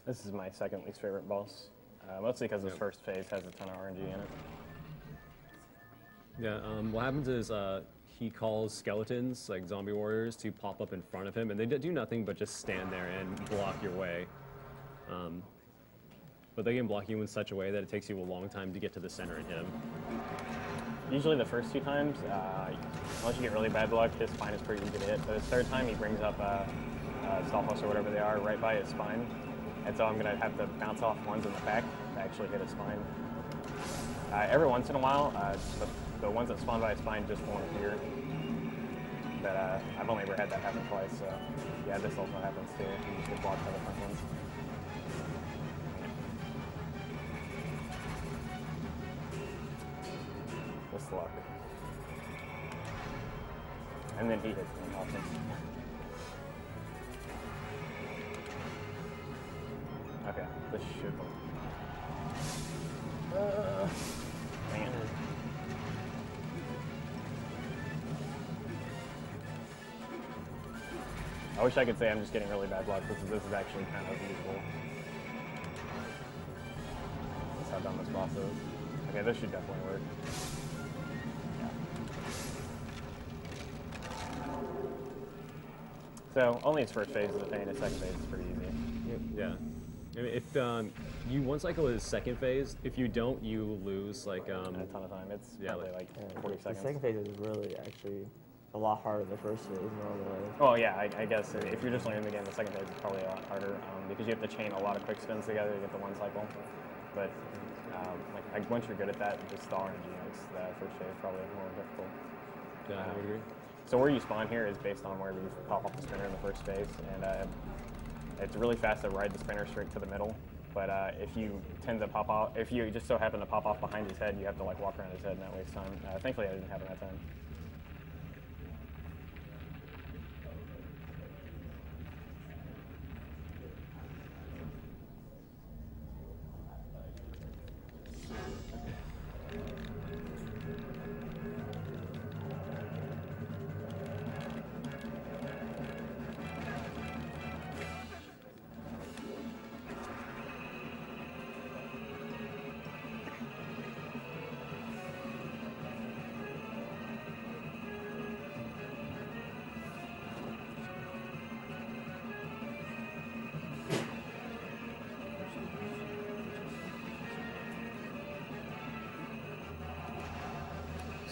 This is my second least favorite boss, mostly because this first phase has a ton of RNG in it. Yeah, what happens is he calls skeletons, like zombie warriors, to pop up in front of him, and they do nothing but just stand there and block your way. But they can block you in such a way that it takes you a long time to get to the center and hit him. Usually the first 2 times, unless you get really bad luck, his spine is pretty easy to hit. But the third time he brings up Stalfos or whatever they are right by his spine. And so I'm going to have to bounce off ones in the back to actually hit his spine. Every once in a while, the ones that spawn by spine just won't appear. But I've only ever had that happen twice, so yeah, this also happens too. You just get blocked by the front ones. Just luck. And then he hits me. Awesome. Okay, this should work. Dang it. I wish I could say I'm just getting really bad luck. This is actually kind of useful. That's how dumb this boss is. Okay, this should definitely work. So only its first phase is a pain. Its second phase is pretty easy. Yeah. I mean, if you one cycle is second phase, if you don't, you lose like a ton of time. It's probably like 40 seconds. The second phase is really actually a lot harder than the first phase normally. Well, yeah, I guess if you're just learning the game, the second phase is probably a lot harder because you have to chain a lot of quick spins together to get the one cycle. But like once you're good at that, just the RNG makes the first phase probably more difficult. Yeah, I would agree. So where you spawn here is based on wherever you pop off the spinner in the first phase, and it's really fast to ride the spinner straight to the middle. But if you tend to pop off, if you just so happen to pop off behind his head, you have to like walk around his head and that wastes time. Thankfully, I didn't happen that time.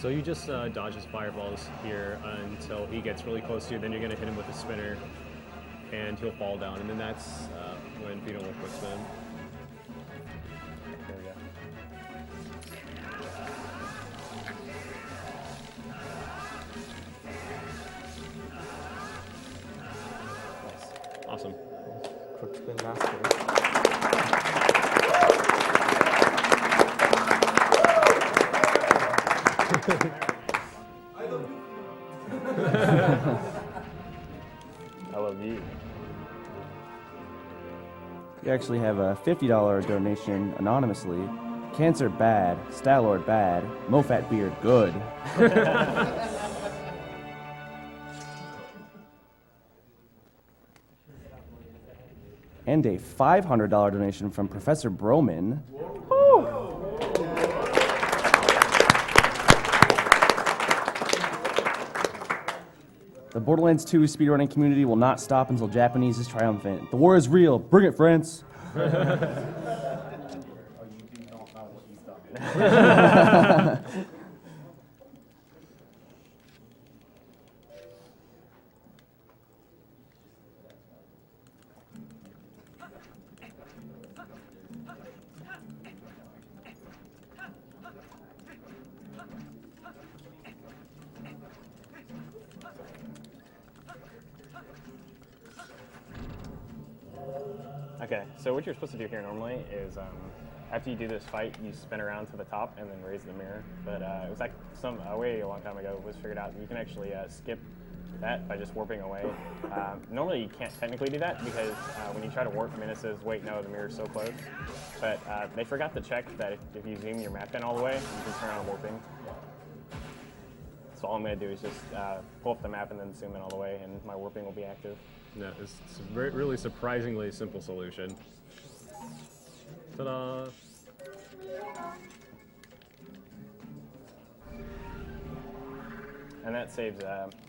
So you just dodge his fireballs here until he gets really close to you. Then you're going to hit him with a spinner, and he'll fall down. And then that's when Pheenoh will quick spin. There we go. Nice. Awesome. Quick spin master. I love you. I love you. We actually have a $50 donation anonymously. Cancer bad, Stylord bad, Mofat beard good. And a $500 donation from Professor Broman. The Borderlands 2 speedrunning community will not stop until Japanese is triumphant. The war is real. Bring it, France. Oh, you do not know what you've done. Okay, so what you're supposed to do here normally is after you do this fight, you spin around to the top and then raise the mirror. But it was like a long time ago was figured out that you can actually skip that by just warping away. Normally you can't technically do that because when you try to warp, it says, wait, no, the mirror's so close. But they forgot to check that if you zoom your map in all the way, you can turn on warping. So all I'm going to do is just pull up the map and then zoom in all the way, and my warping will be active. Yeah, it's a really surprisingly simple solution. Ta-da! And that saves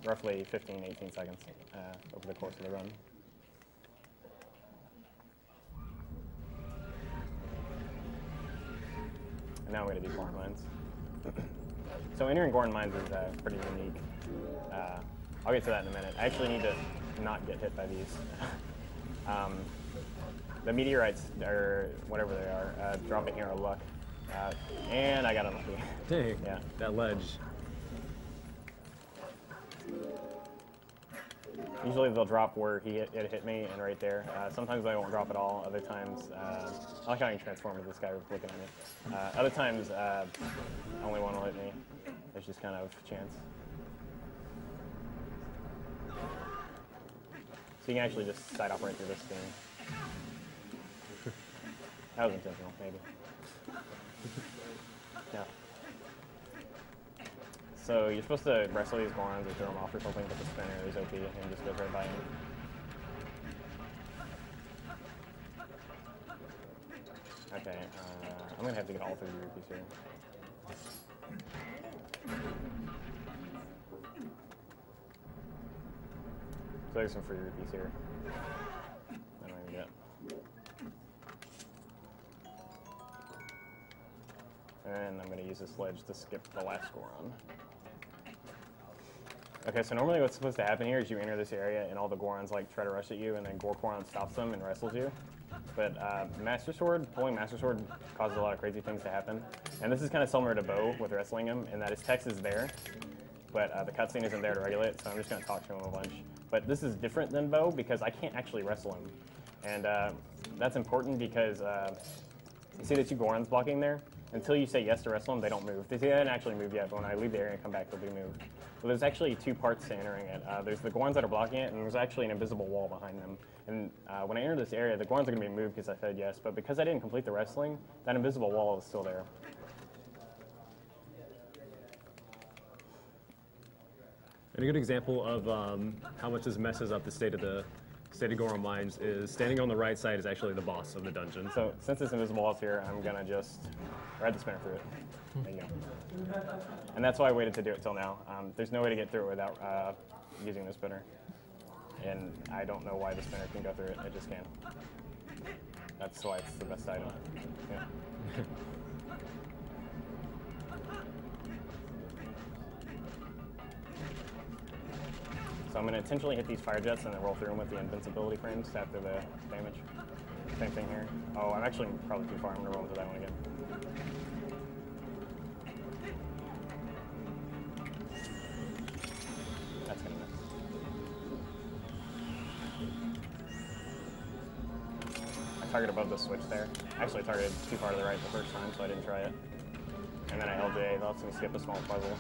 roughly 15, 18 seconds over the course of the run. And now I'm going to do Gorn Mines. So entering Gorn Mines is pretty unique. I'll get to that in a minute. I actually need to not get hit by these. The meteorites, or whatever they are, dropping here are luck. And I got unlucky. Dang. Yeah. That ledge. Usually they'll drop where it hit me and right there. Sometimes they won't drop at all. Other times, I like how I can transform into this guy looking at me. Other times, only one will hit me. It's just kind of chance. So you can actually just side operate through this thing. That was intentional, maybe. Yeah. So you're supposed to wrestle these Gorons or throw them off or something, but the spinner is OP and just goes right by him. Okay, I'm gonna have to get all 3 rupees here. So there's some free rupees here. I don't even get. And I'm going to use this ledge to skip the last Goron. Okay, so normally what's supposed to happen here is you enter this area and all the Gorons like try to rush at you, and then Goron stops them and wrestles you. But Master Sword, pulling Master Sword causes a lot of crazy things to happen. And this is kind of similar to Bo with wrestling him, in that his text is there, but the cutscene isn't there to regulate it, so I'm just going to talk to him a bunch. But this is different than Bo because I can't actually wrestle him. And that's important because you see the 2 Gorons blocking there? Until you say yes to wrestle them, they don't move. They haven't actually moved yet, but when I leave the area and come back, they'll be moved. So there's actually 2 parts to entering it. There's the Gorons that are blocking it, and there's actually an invisible wall behind them. And when I enter this area, the Gorons are going to be moved because I said yes, but because I didn't complete the wrestling, that invisible wall is still there. And a good example of how much this messes up the state of Goron mines is standing on the right side is actually the boss of the dungeon. So since this invisible wall's here, I'm gonna just ride the spinner through it. There you go. And that's why I waited to do it till now. There's no way to get through it without using the spinner. And I don't know why the spinner can go through it, it just can. That's why it's the best item. Yeah. So I'm going to intentionally hit these fire jets and then roll through them with the invincibility frames after the damage. Same thing here. Oh, I'm actually probably too far. I'm going to roll into that one again. That's going to miss. I targeted above the switch there. Actually, I targeted too far to the right the first time, so I didn't try it. And then I LJ, that lets me skip a small puzzle.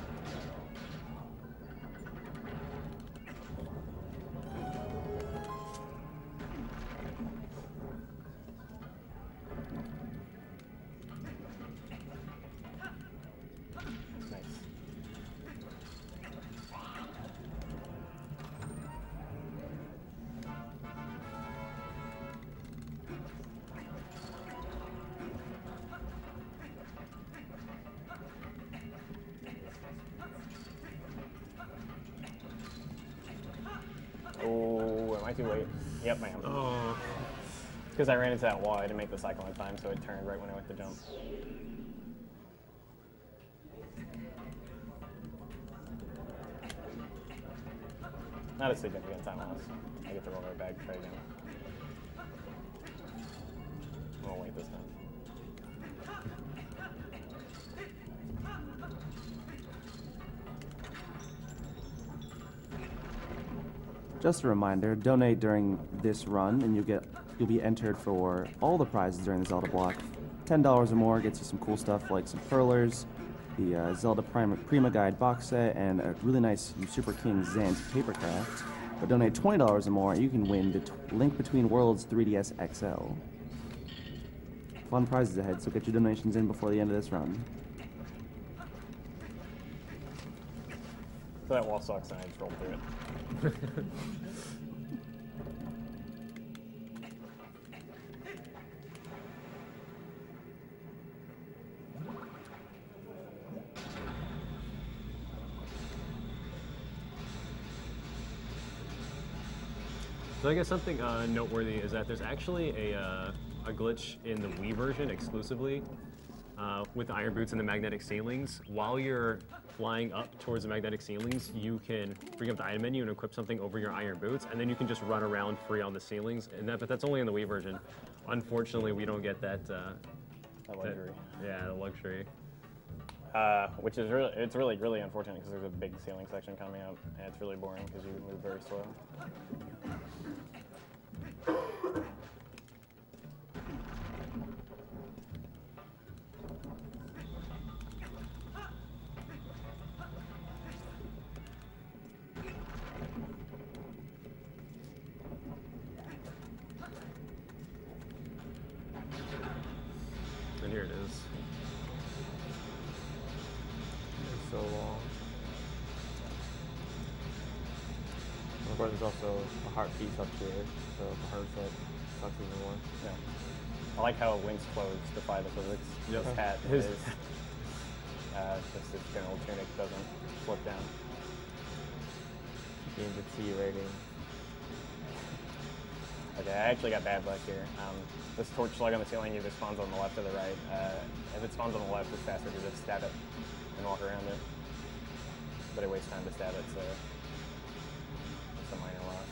Oh, am I too late? Yep, I am. Oh. Because I ran into that wall, I didn't make the cycle in time, so it turned right when I went to jump. Not a significant time loss. I get to roll right back, try again. I'm gonna wait this time. Just a reminder, donate during this run and you'll be entered for all the prizes during the Zelda block. $10 or more gets you some cool stuff like some Perlers, the Zelda Prima Guide box set, and a really nice Super King Zant papercraft. But donate $20 or more, and you can win the Link Between Worlds 3DS XL. Fun prizes ahead, so get your donations in before the end of this run. So that wall sucks, and I just rolled through it. So I guess something noteworthy is that there's actually a glitch in the Wii version exclusively with the iron boots and the magnetic ceilings. While you're flying up towards the magnetic ceilings, you can bring up the item menu and equip something over your iron boots, and then you can just run around free on the ceilings. But that's only in the Wii version. Unfortunately, we don't get that A luxury. Yeah, the luxury. Which is really unfortunate because there's a big sailing section coming up, and it's really boring because you move very slow. And here it is. So long. Of course, there's also a heart piece up here, so the heart set sucks even more. Yeah. I like how Link's clothes defy the physics. Yep. His hat is just his general tunic doesn't flip down. Gains a T rating. Okay, I actually got bad luck here. This torch slug on the ceiling either spawns on the left or the right. If it spawns on the left, it's faster to just stab it and walk around it. But it wastes time to stab it, so it's a minor loss.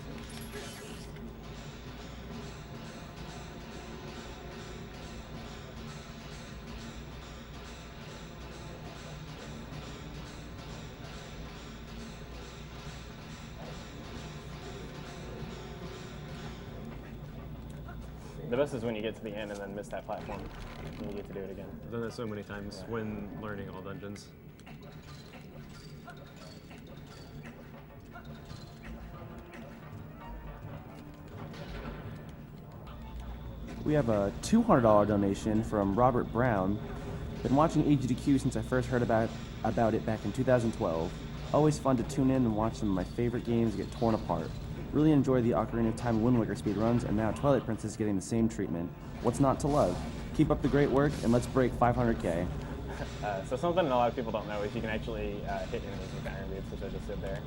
The best is when you get to the end and then miss that platform, and you get to do it again. I've done that so many times when learning all dungeons. We have a $200 donation from Robert Brown. Been watching AGDQ since I first heard about it back in 2012. Always fun to tune in and watch some of my favorite games get torn apart. Really enjoy the Ocarina of Time and Wind Waker speedruns, and now Twilight Princess getting the same treatment. What's not to love? Keep up the great work, and let's break 500K. So something a lot of people don't know is you can actually hit enemies with iron boots, which I just did there.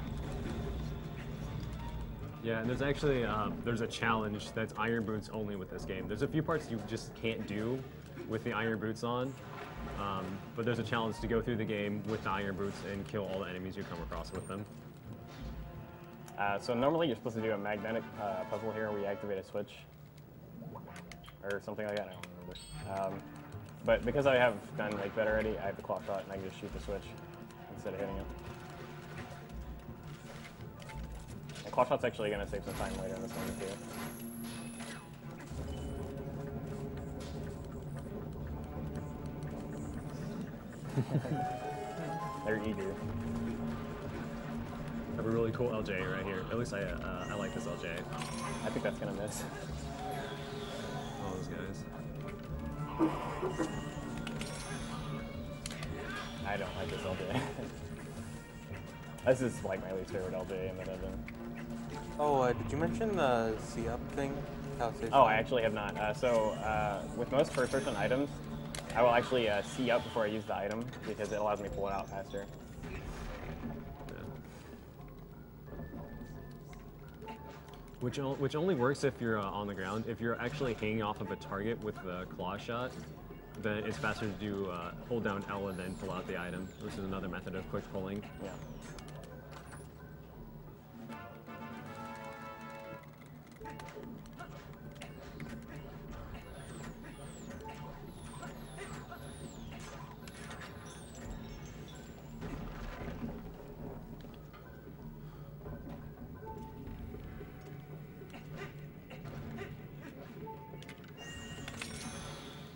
Yeah, and there's actually there's a challenge that's iron boots only with this game. There's a few parts you just can't do with the iron boots on, but there's a challenge to go through the game with the iron boots and kill all the enemies you come across with them. So normally you're supposed to do a magnetic puzzle here where you activate a switch or something like that. I don't remember. But because I have done like that already, I have the claw shot and I can just shoot the switch instead of hitting it. And claw shot's actually going to save some time later in this one too. They're eager. I have a really cool LJ right here. At least I like this LJ. I think that's going to miss. All those guys. I don't like this LJ. This is like my least favorite LJ in the dungeon. Oh, did you mention the C-up thing? Oh, I actually have not. With most first-person items, I will actually C up before I use the item because it allows me to pull it out faster. Which only works if you're on the ground. If you're actually hanging off of a target with the claw shot, then it's faster to do hold down L and then pull out the item, which is another method of quick pulling. Yeah.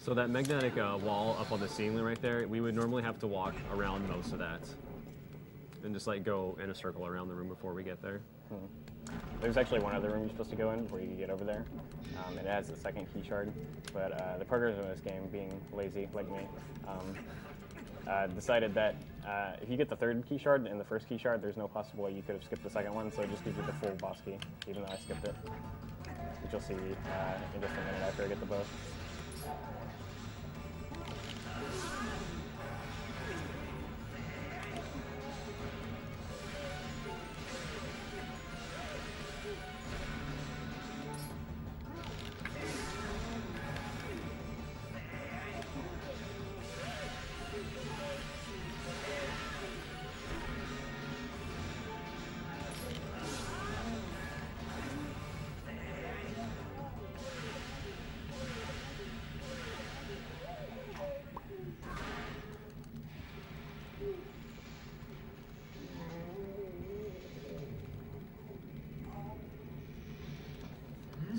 So that magnetic wall up on the ceiling right there, we would normally have to walk around most of that. And just like go in a circle around the room before we get there. There's actually one other room you're supposed to go in before you can get over there. It has a second key shard, but the programmers in this game, being lazy like me, decided that if you get the third key shard and the first key shard, there's no possible way you could have skipped the second one, so it just gives you the full boss key, even though I skipped it. Which you'll see in just a minute after I get the bow.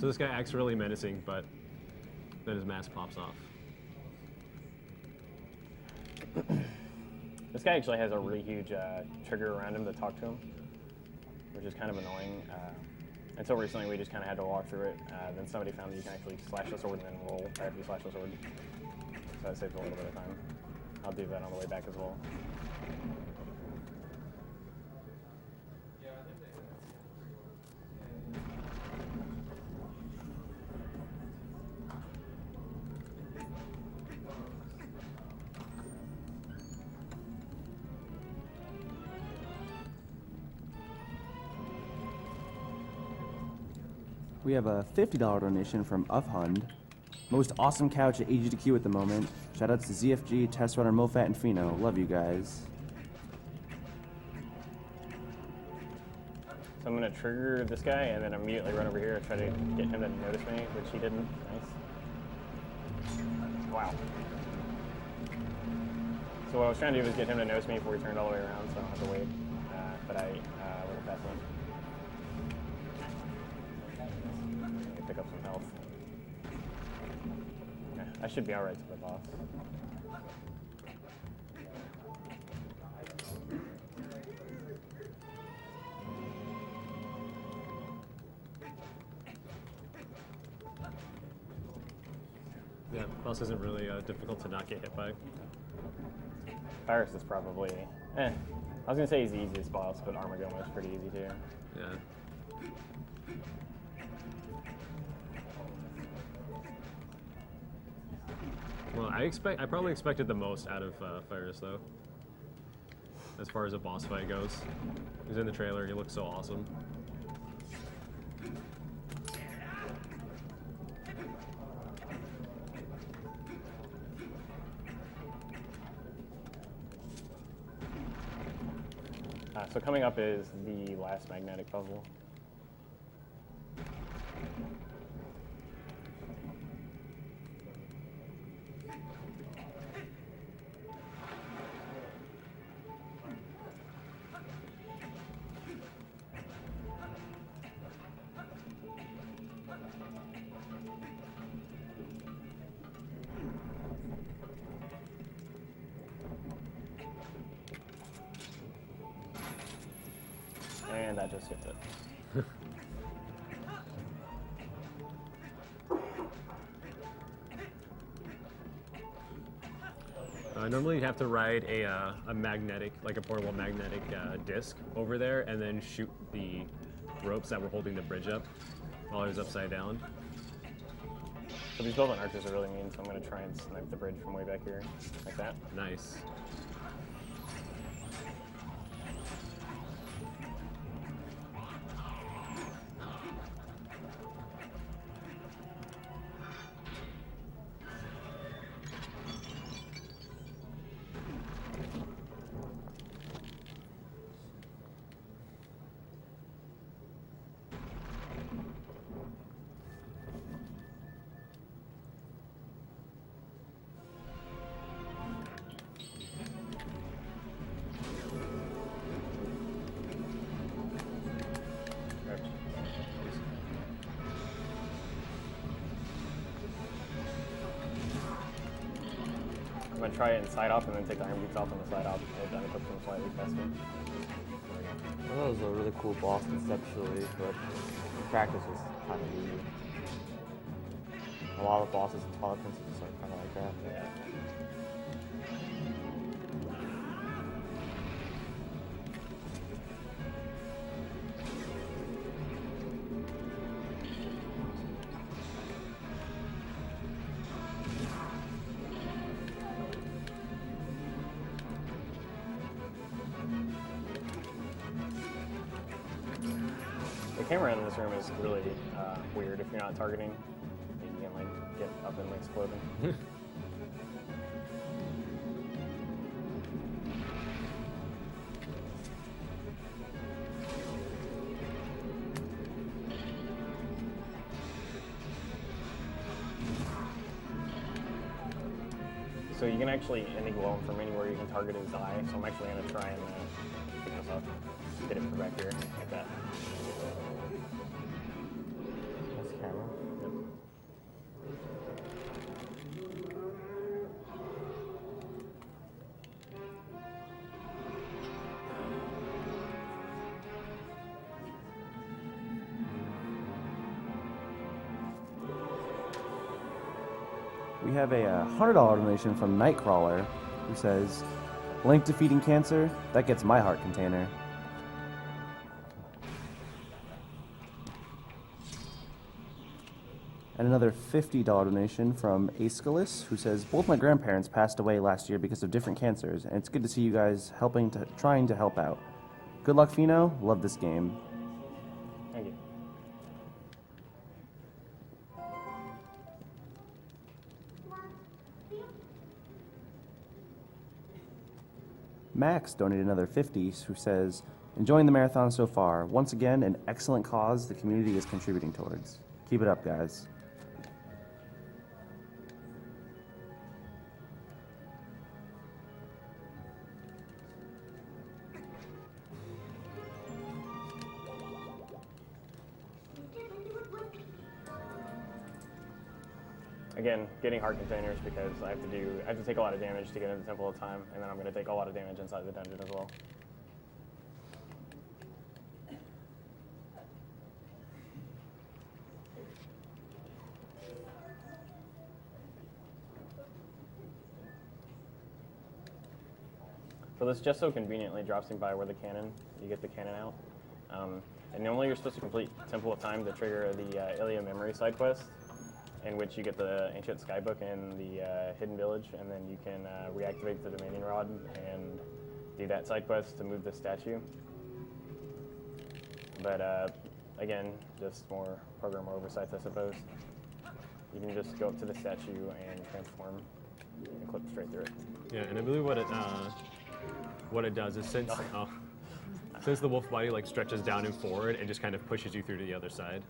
So this guy acts really menacing, but then his mask pops off. This guy actually has a really huge trigger around him to talk to him, which is kind of annoying. Until recently, we just kind of had to walk through it. Then somebody found that you can actually slash the sword and then roll right after you slash the sword. So that saves a little bit of time. I'll do that on the way back as well. We have a $50 donation from Ufhund. Most awesome couch at AGDQ at the moment. Shoutouts to ZFG, Test Runner, Mofat, and Pheenoh. Love you guys. So I'm going to trigger this guy and then immediately run over here and try to get him to notice me, which he didn't. Nice. Wow. So what I was trying to do was get him to notice me before he turned all the way around, so I don't have to wait. But I went past him. Pick up some health. Yeah, I should be alright to the boss. Yeah, boss isn't really difficult to not get hit by. Virus is probably, I was gonna say he's the easiest boss, but Armageddon is pretty easy too. Yeah. Well, I probably expected the most out of Virus though. As far as a boss fight goes. He's in the trailer, he looks so awesome. So coming up is the last magnetic puzzle. And that just hit it. Normally you'd have to ride a magnetic, like a portable magnetic disc over there and then shoot the ropes that were holding the bridge up while it was upside down. So these Velvet Archers are really mean, so I'm going to try and snipe the bridge from way back here, like that. Nice. I'm going to try it inside off and then take the iron beats off on the side off. And then put them slightly faster. I thought it was a really cool boss conceptually, but in practice was kind of easy. A lot of bosses in Twilight Princess are kind of like that. Yeah. The camera in this room is really weird if you're not targeting. You can like get up and exploding. So you can actually glow him from anywhere. You can target his eye. So I'm actually going to try and pick this up, get it from back here, like that. camera. Yep. We have a $100 donation from Nightcrawler, who says, Link defeating cancer, that gets my heart container. And another $50 donation from Aeschylus, who says, both my grandparents passed away last year because of different cancers, and it's good to see you guys trying to help out. Good luck, Pheenoh. Love this game. Thank you. Max donated another 50, who says, enjoying the marathon so far. Once again, an excellent cause the community is contributing towards. Keep it up, guys. Again, getting heart containers because I have to take a lot of damage to get into the Temple of Time, and then I'm going to take a lot of damage inside the dungeon as well. So this just so conveniently drops me by where the cannon, you get the cannon out. And normally you're supposed to complete Temple of Time to trigger the Ilia Memory side quest, in which you get the Ancient Skybook and the Hidden Village, and then you can reactivate the Dominion Rod and do that side quest to move the statue. But again, just more programmer oversights, I suppose. You can just go up to the statue and transform and clip straight through it. Yeah, and I believe what it does is since the wolf body like stretches down and forward and just kind of pushes you through to the other side.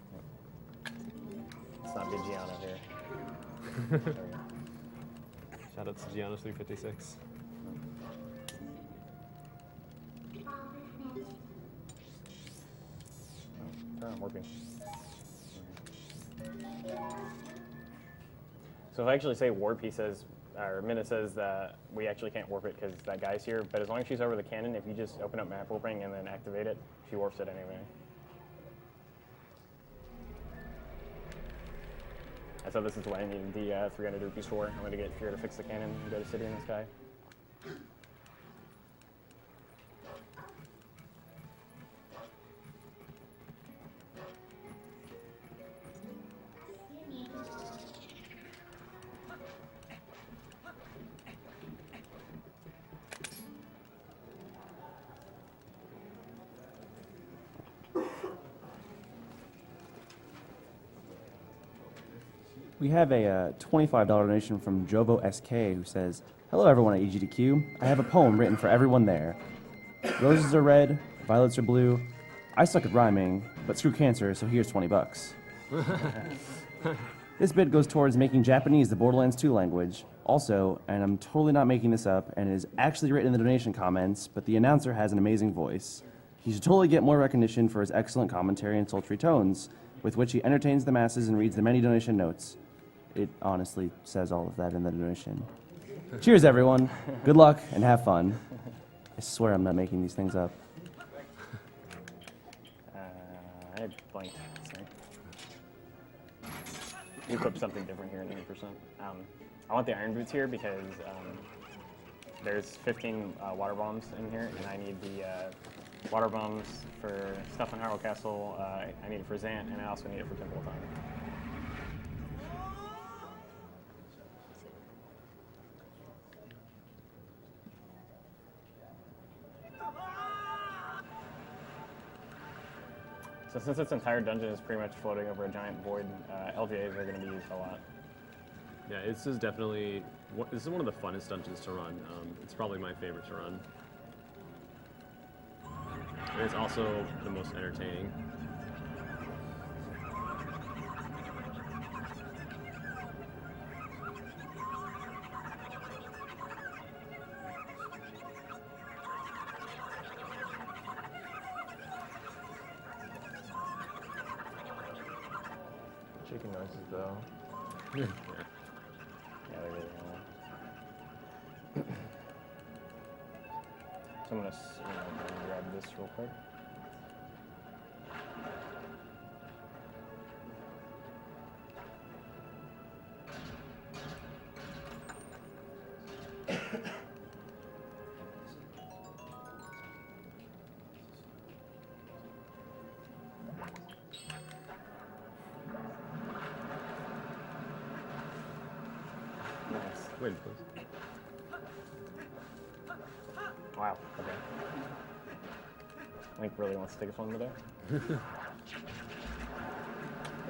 It's not big Gianna here. Shout out to Gianna's 356. I'm working. So if I actually say War Piece says, or Minute says that we actually can't warp it because that guy's here, but as long as she's over the cannon, if you just open up map warping and then activate it, she warps it anyway. So this is what I needed the 300 rupees for. I'm going to get here to fix the cannon and go to City in the Sky. We have a $25 donation from Jovo SK, who says, hello everyone at EGDQ. I have a poem written for everyone there. Roses are red, violets are blue. I suck at rhyming, but screw cancer, so here's 20 bucks. This bid goes towards making Japanese the Borderlands 2 language. Also, and I'm totally not making this up, and it is actually written in the donation comments, but the announcer has an amazing voice. He should totally get more recognition for his excellent commentary and sultry tones, with which he entertains the masses and reads the many donation notes. It honestly says all of that in the donation. Cheers, everyone. Good luck and have fun. I swear I'm not making these things up. I blanked. Sorry. You equipped something different here in 80%. I want the Iron Boots here because there's 15 water bombs in here, and I need the water bombs for stuff in Hyrule Castle. I need it for Zant, and I also need it for Temple of Time. So since this entire dungeon is pretty much floating over a giant void, LJAs are going to be used a lot. Yeah, this is definitely this is one of the funnest dungeons to run. It's probably my favorite to run, and it's also the most entertaining. chicken noises though. Yeah, they're really So I'm gonna grab this real quick. Nice. Wait, please. Wow, okay. Link really wants to take a swing today.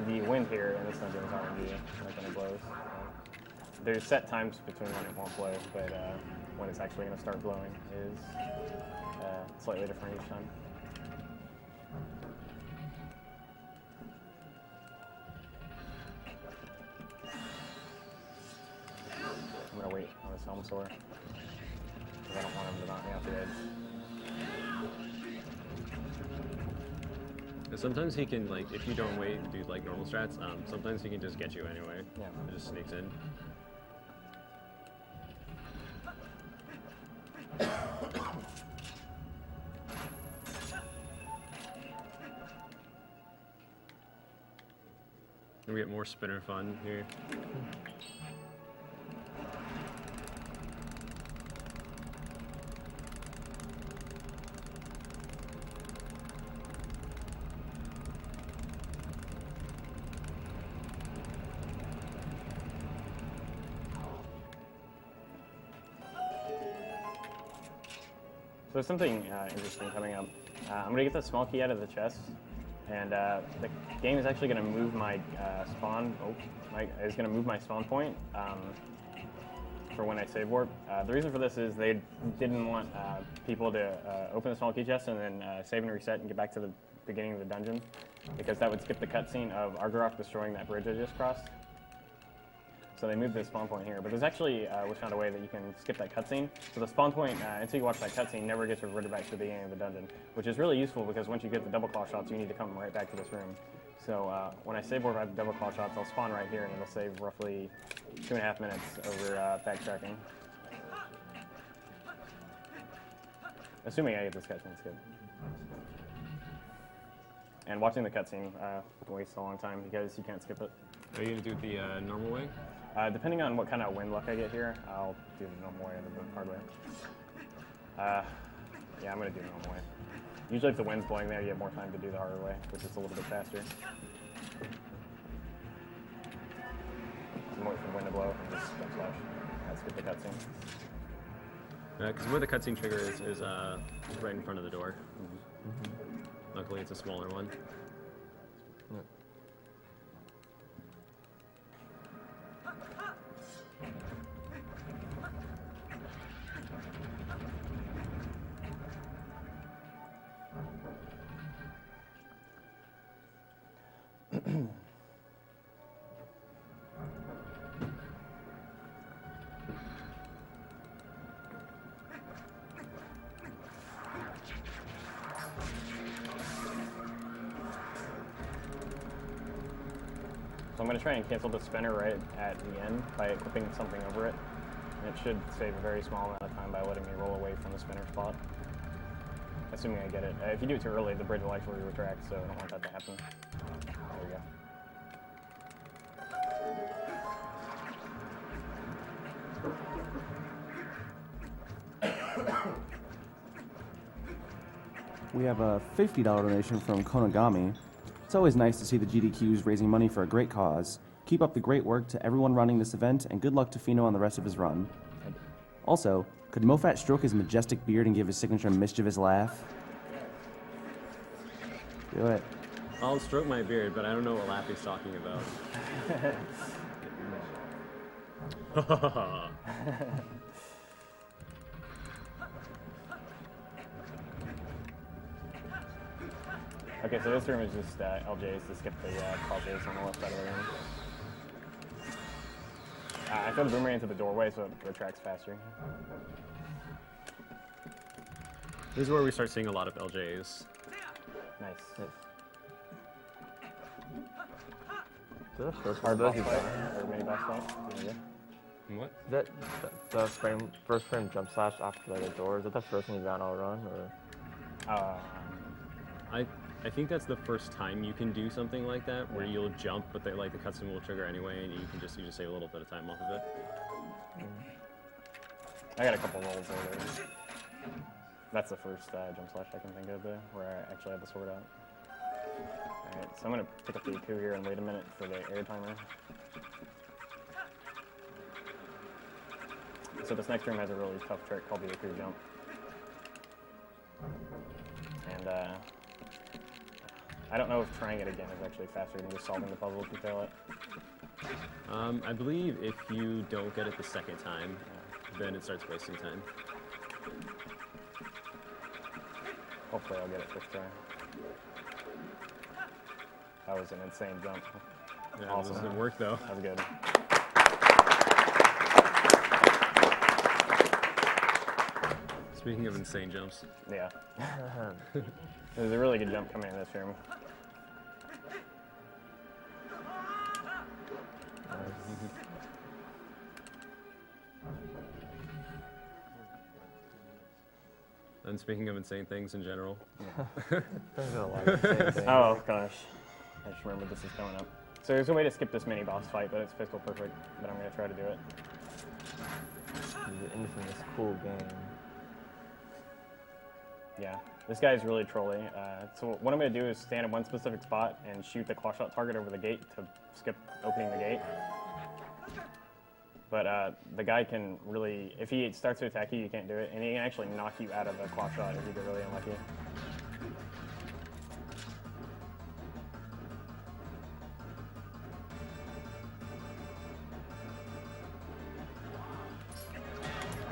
The wind here in this dungeon is RNG, like when it blows. There's set times between when it won't blow, but when it's actually going to start blowing is slightly different each time. I'm going to wait on this Helmsaur, because I don't want him to knock me off the edge. Sometimes he can, like, if you don't wait and do like normal strats, sometimes he can just get you anyway. Yeah. It just sneaks in. And we get more spinner fun here. So there's something interesting coming up. I'm going to get the small key out of the chest, and the game is actually going to move my spawn. Is going to move my spawn point for when I save warp. The reason for this is they didn't want people to open the small key chest and then save and reset and get back to the beginning of the dungeon, because that would skip the cutscene of Argorok destroying that bridge I just crossed. So they moved the spawn point here, but there's actually, we found a way that you can skip that cutscene. So the spawn point, until you watch that cutscene, never gets reverted back to the beginning of the dungeon, which is really useful because once you get the double claw shots, you need to come right back to this room. So when I save warp out the double claw shots, I'll spawn right here, and it'll save roughly 2.5 minutes over backtracking. Assuming I get this cutscene, it's good. And watching the cutscene wastes a long time because you can't skip it. Are you gonna do it the normal way? Depending on what kind of wind luck I get here, I'll do the normal way or the hard way. Yeah, I'm going to do the normal way. Usually if the wind's blowing there, you have more time to do the harder way, which is a little bit faster. I'm waiting for the wind to blow and just jump slash. Let's get the cutscene. Because where the cutscene trigger is right in front of the door. Luckily, it's a smaller one. So I'm going to try and cancel the spinner right at the end by equipping something over it. And it should save a very small amount of time by letting me roll away from the spinner spot. Assuming I get it. If you do it too early, the bridge will actually retract, so I don't want that to happen. There we go. We have a $50 donation from Konagami. It's always nice to see the GDQs raising money for a great cause. Keep up the great work to everyone running this event, and good luck to Pheenoh on the rest of his run. Also, could Mofat stroke his majestic beard and give his signature mischievous laugh? Do it. I'll stroke my beard, but I don't know what laugh he's talking about. Okay, so this room is just LJs to skip the call chase on the left side of the room. I throw the boomerang into the doorway so it retracts faster. This is where we start seeing a lot of LJs. Nice. Is that the first Hard one? boss fight or mini boss fight? Yeah. What? Is that the first frame jump slash after like a door? Is that the first one you ran all run or? I think that's the first time you can do something like that, where you'll jump, but the cutscene will trigger anyway, and you just save a little bit of time off of it. I got a couple rolls over there. That's the first jump slash I can think of there, where I actually have the sword out. Alright, so I'm going to pick up the Aku here and wait a minute for the air timer. So this next room has a really tough trick called the Aku jump. And I don't know if trying it again is actually faster than just solving the puzzle if you fail it. I believe if you don't get it the second time, then it starts wasting time. Hopefully I'll get it first try. That was an insane jump. Yeah, Awesome. This didn't work though. That was good. Speaking of insane jumps. Yeah. There's a really good jump coming in this room. And speaking of insane things in general. There's a lot of insane things. Oh gosh, I just remembered this is coming up. So there's a way to skip this mini boss fight, but it's physical perfect. But I'm gonna try to do it. The infamous cool game. Yeah, this guy is really trolly. So what I'm gonna do is stand in one specific spot and shoot the claw shot target over the gate to skip opening the gate. But the guy can really, if he starts to attack you, you can't do it, and he can actually knock you out of the claw shot if you get really unlucky.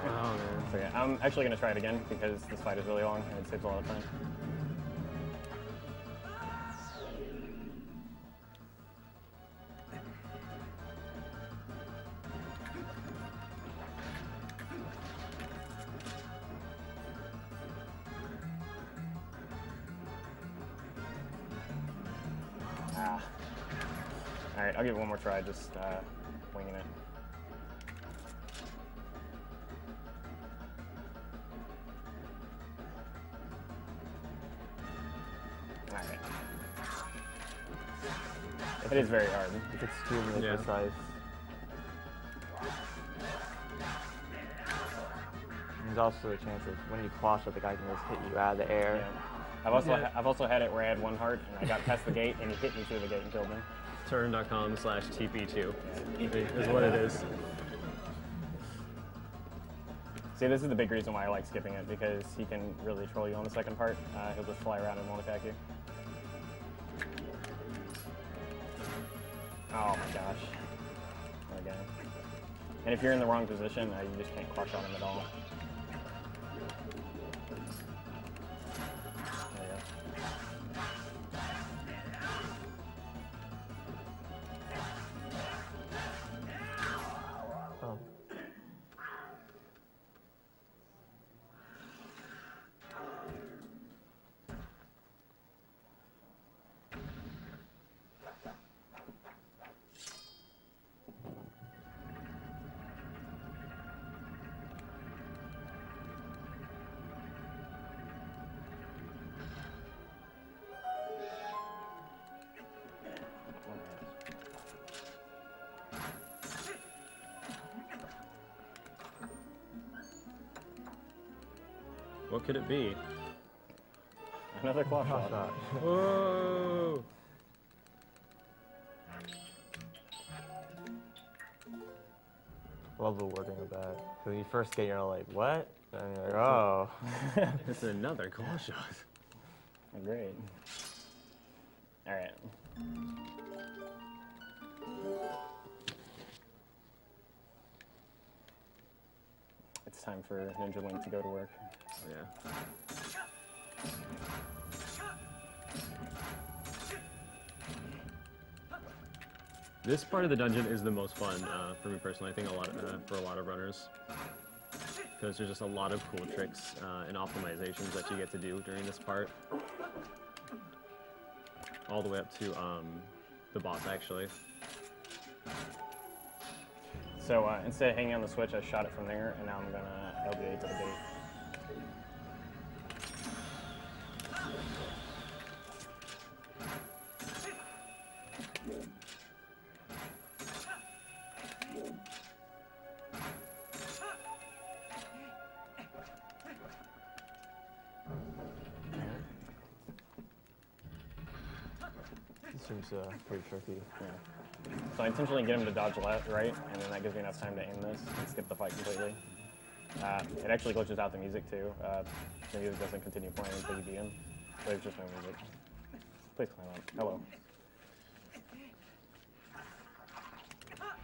Oh man. So yeah, I'm actually going to try it again because this fight is really long and it saves a lot of time. Alright, I'll give it one more try, just winging it. Alright. It is very hard. It's extremely Yeah. precise. There's also a chance of when you claw shot, the guy can just hit you out of the air. Yeah. I've also had it where I had one heart and I got past the gate and he hit me through the gate and killed me. Turn.com/TP2 is what it is. See, this is the big reason why I like skipping it, because he can really troll you on the second part. He'll just fly around and won't attack you. Oh my gosh. What a guy. And if you're in the wrong position, you just can't claw shot him at all. There you go. Oh. What could it be? Another claw shot. Whoa! Love the wording of that. So when you first get, you're like, what? And you're like, oh. It's another claw shot. Great. All right. It's time for Ninja Link to go to work. Yeah. This part of the dungeon is the most fun for me personally. I think for a lot of runners, because there's just a lot of cool tricks and optimizations that you get to do during this part, all the way up to the boss actually. So instead of hanging on the switch, I shot it from there, and now I'm gonna LBA to the bait. This seems pretty tricky. Yeah. So I intentionally get him to dodge left, right, and then that gives me enough time to aim this and skip the fight completely. It actually glitches out the music too. The music doesn't continue playing until you beat him. So there's just no music. Please climb up. Hello.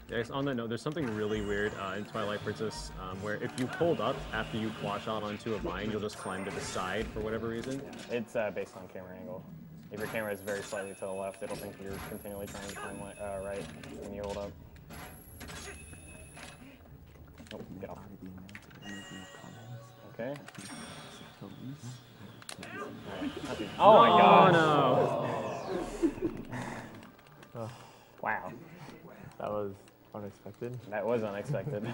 Yes, on that note, there's something really weird in Twilight Princess where if you hold up after you claw shot onto a vine, you'll just climb to the side for whatever reason. It's based on camera angle. If your camera is very slightly to the left, it'll think you're continually trying to climb right when you hold up. Oh, get off. Okay. Oh my god! No. Wow. That was unexpected. That was unexpected.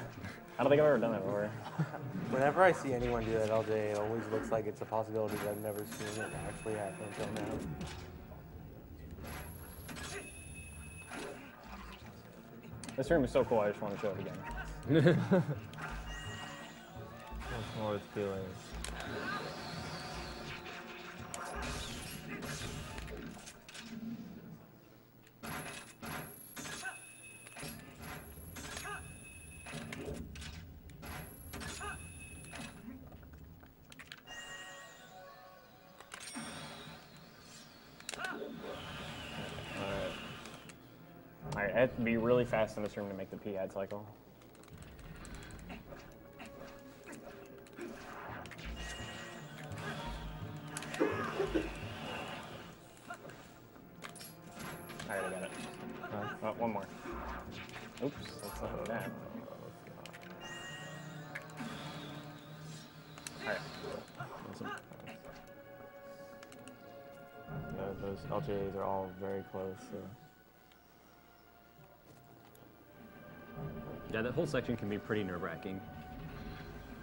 I don't think I've ever done that before. Whenever I see anyone do that LJ, it always looks like it's a possibility, but I've never seen it actually happen until now. This room is so cool, I just want to show it again. Once more with feelings. Alright, I have to be really fast in this room to make the P-ad cycle. Alright, I got it. Oh, one more. Oops, let's not do that. Alright. Awesome. Yeah, those LJs are all very close. So. Yeah, that whole section can be pretty nerve-wracking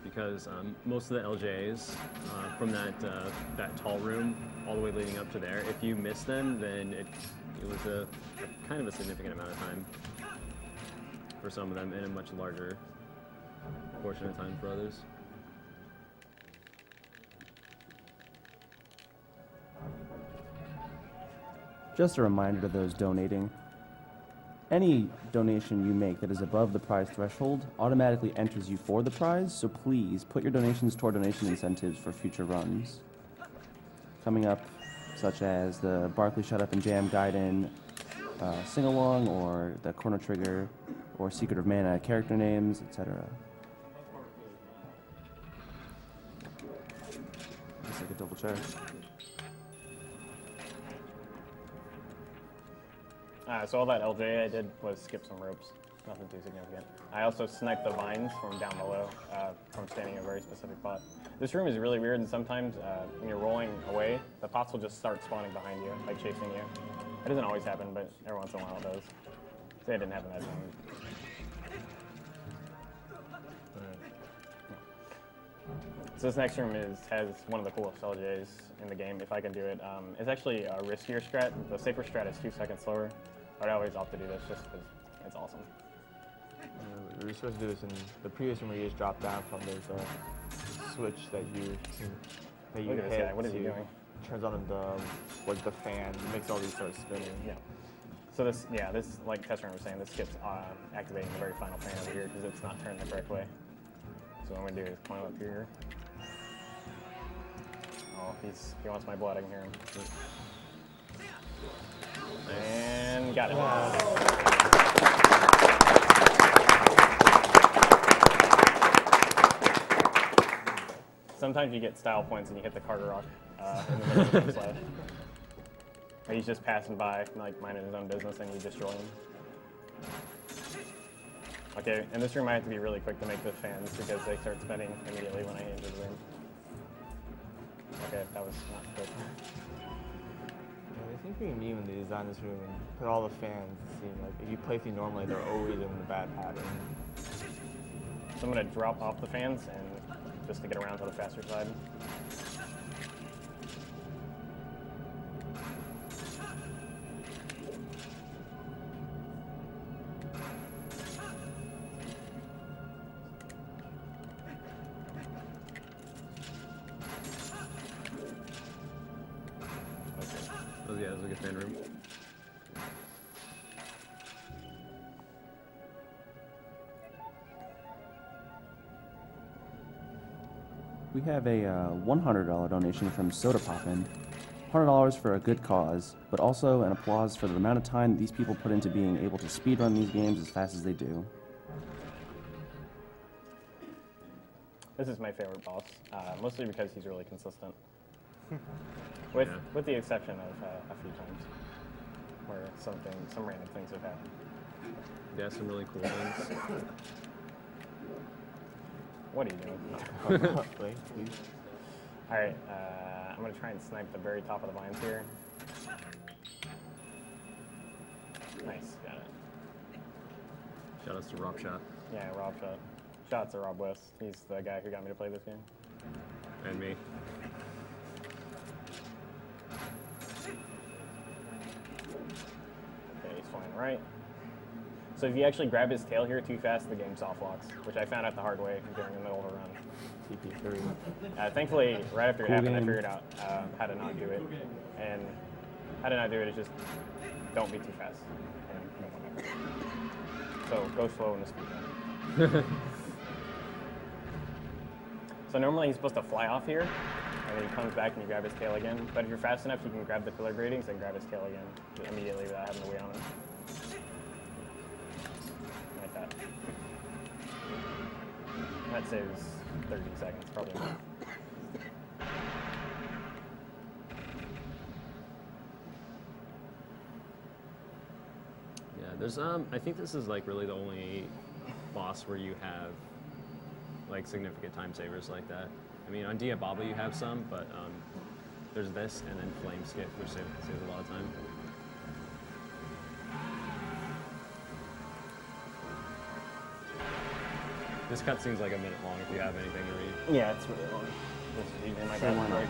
because most of the LJs from that tall room all the way leading up to there, if you miss them, then it was a kind of a significant amount of time for some of them and a much larger portion of time for others. Just a reminder to those donating. Any donation you make that is above the prize threshold automatically enters you for the prize, so please put your donations toward donation incentives for future runs. Coming up, such as the Barkley Shut Up and Jam Gaiden sing-along, or the Chrono Trigger, or Secret of Mana character names, etc. Just like a double check. So all that LJ I did was skip some ropes. Nothing too significant. I also sniped the vines from down below from standing in a very specific spot. This room is really weird, and sometimes when you're rolling away, the pots will just start spawning behind you, like chasing you. It doesn't always happen, but every once in a while it does. Say it didn't happen that time. So this next room has one of the coolest LJs in the game, if I can do it. It's actually a riskier strat. The safer strat is 2 seconds slower. But I always opt to do this just because it's awesome. We were supposed to do this in the previous room where you just drop down from. There's a switch that you Look at this guy. What is he doing? Turns on the fan, makes all these start spinning. Yeah. So this like Tesserain was saying, this skips activating the very final fan over here because it's not turned the correct way. So what I'm gonna do is climb up here. Oh, he wants my blood. I can hear him. And got it. Sometimes you get style points and you hit the Carter Rock in the middle of the slide. Or he's just passing by, like minding his own business, and you destroy him. Okay, in this room I have to be really quick to make the fans because they start spinning immediately when I enter the room. Okay, that was not quick. I think be a meme when they design this room and put all the fans. It seems like if you play through normally, they're always in the bad pattern. So I'm going to drop off the fans and just to get around to the faster side. Oh yeah, it was like a fan room. We have a $100 donation from Soda Poppin'. $100 for a good cause, but also an applause for the amount of time that these people put into being able to speedrun these games as fast as they do. This is my favorite boss, mostly because he's really consistent. With the exception of a few times where some random things have happened. Yeah, some really cool things. What are you doing? Wait, please. All right, I'm gonna try and snipe the very top of the vines here. Nice, got it. Shout outs to Rob Shot. Yeah, Rob Shot. Shout out to Rob West. He's the guy who got me to play this game. And me. Okay, he's flying right. So if you actually grab his tail here too fast, the game soft locks, which I found out the hard way during the middle of a run. TP3. Thankfully, right after it Cool happened, I game. figured out how to not do it. And how to not do it is just don't be too fast. And whatever. So go slow in the speed run. So normally he's supposed to fly off here, and then he comes back and you grab his tail again. But if you're fast enough, you can grab the pillar gratings and grab his tail again immediately without having to wait on him. Like that. That saves 30 seconds, probably more. Yeah, there's I think this is like really the only boss where you have like significant time savers like that. I mean, on Diababa you have some, but there's this and then Flame Skip, which saves a lot of time. This cutscene's like a minute long if you have anything to read. Yeah, it's really long. This is usually my Sure, why bad not? break.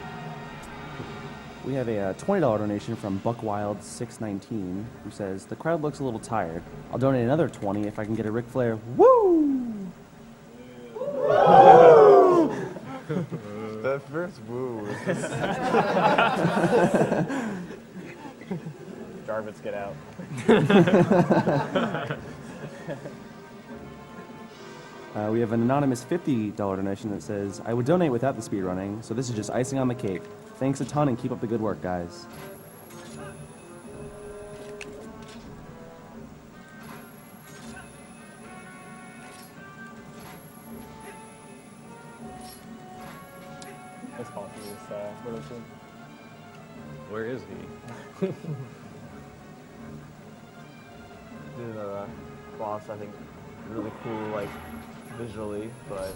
We have a $20 donation from Buckwild619, who says, "The crowd looks a little tired. I'll donate another 20 if I can get a Ric Flair. Woo!" That first woo. Jarvis, get out. We have an anonymous $50 donation that says, "I would donate without the speedrunning, so this is just icing on the cake. Thanks a ton and keep up the good work, guys." This boss is really cool. Where is he? This is a boss, I think, really cool, like, visually, but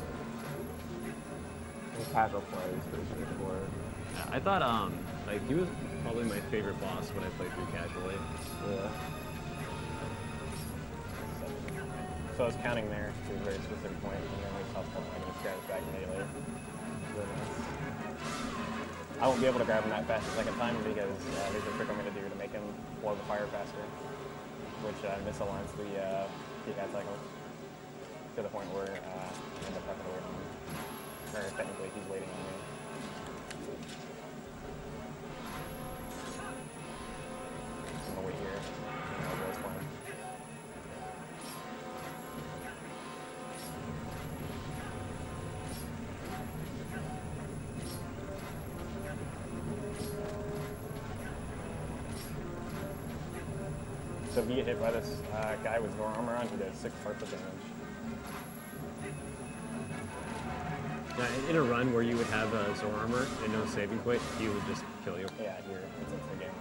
in casual play, it's pretty straightforward. Yeah, I thought like he was probably my favorite boss when I played through casually. Yeah. So I was counting there to a very specific point, and then we saw something I can just grab it back immediately. Really nice. I won't be able to grab him that fast the second time because there's a trick I'm going to do to make him blow the fire faster, which misaligns the attack cycle to the point where I end up having to wait on him. Or technically, he's waiting on me. I'm going to wait here. And I'll blow his flame. So if you get hit by this guy with Zor armor on, he does 6 parts of damage. Yeah, in a run where you would have Zor armor and no saving quit, he would just kill you. Yeah, here, it's instant game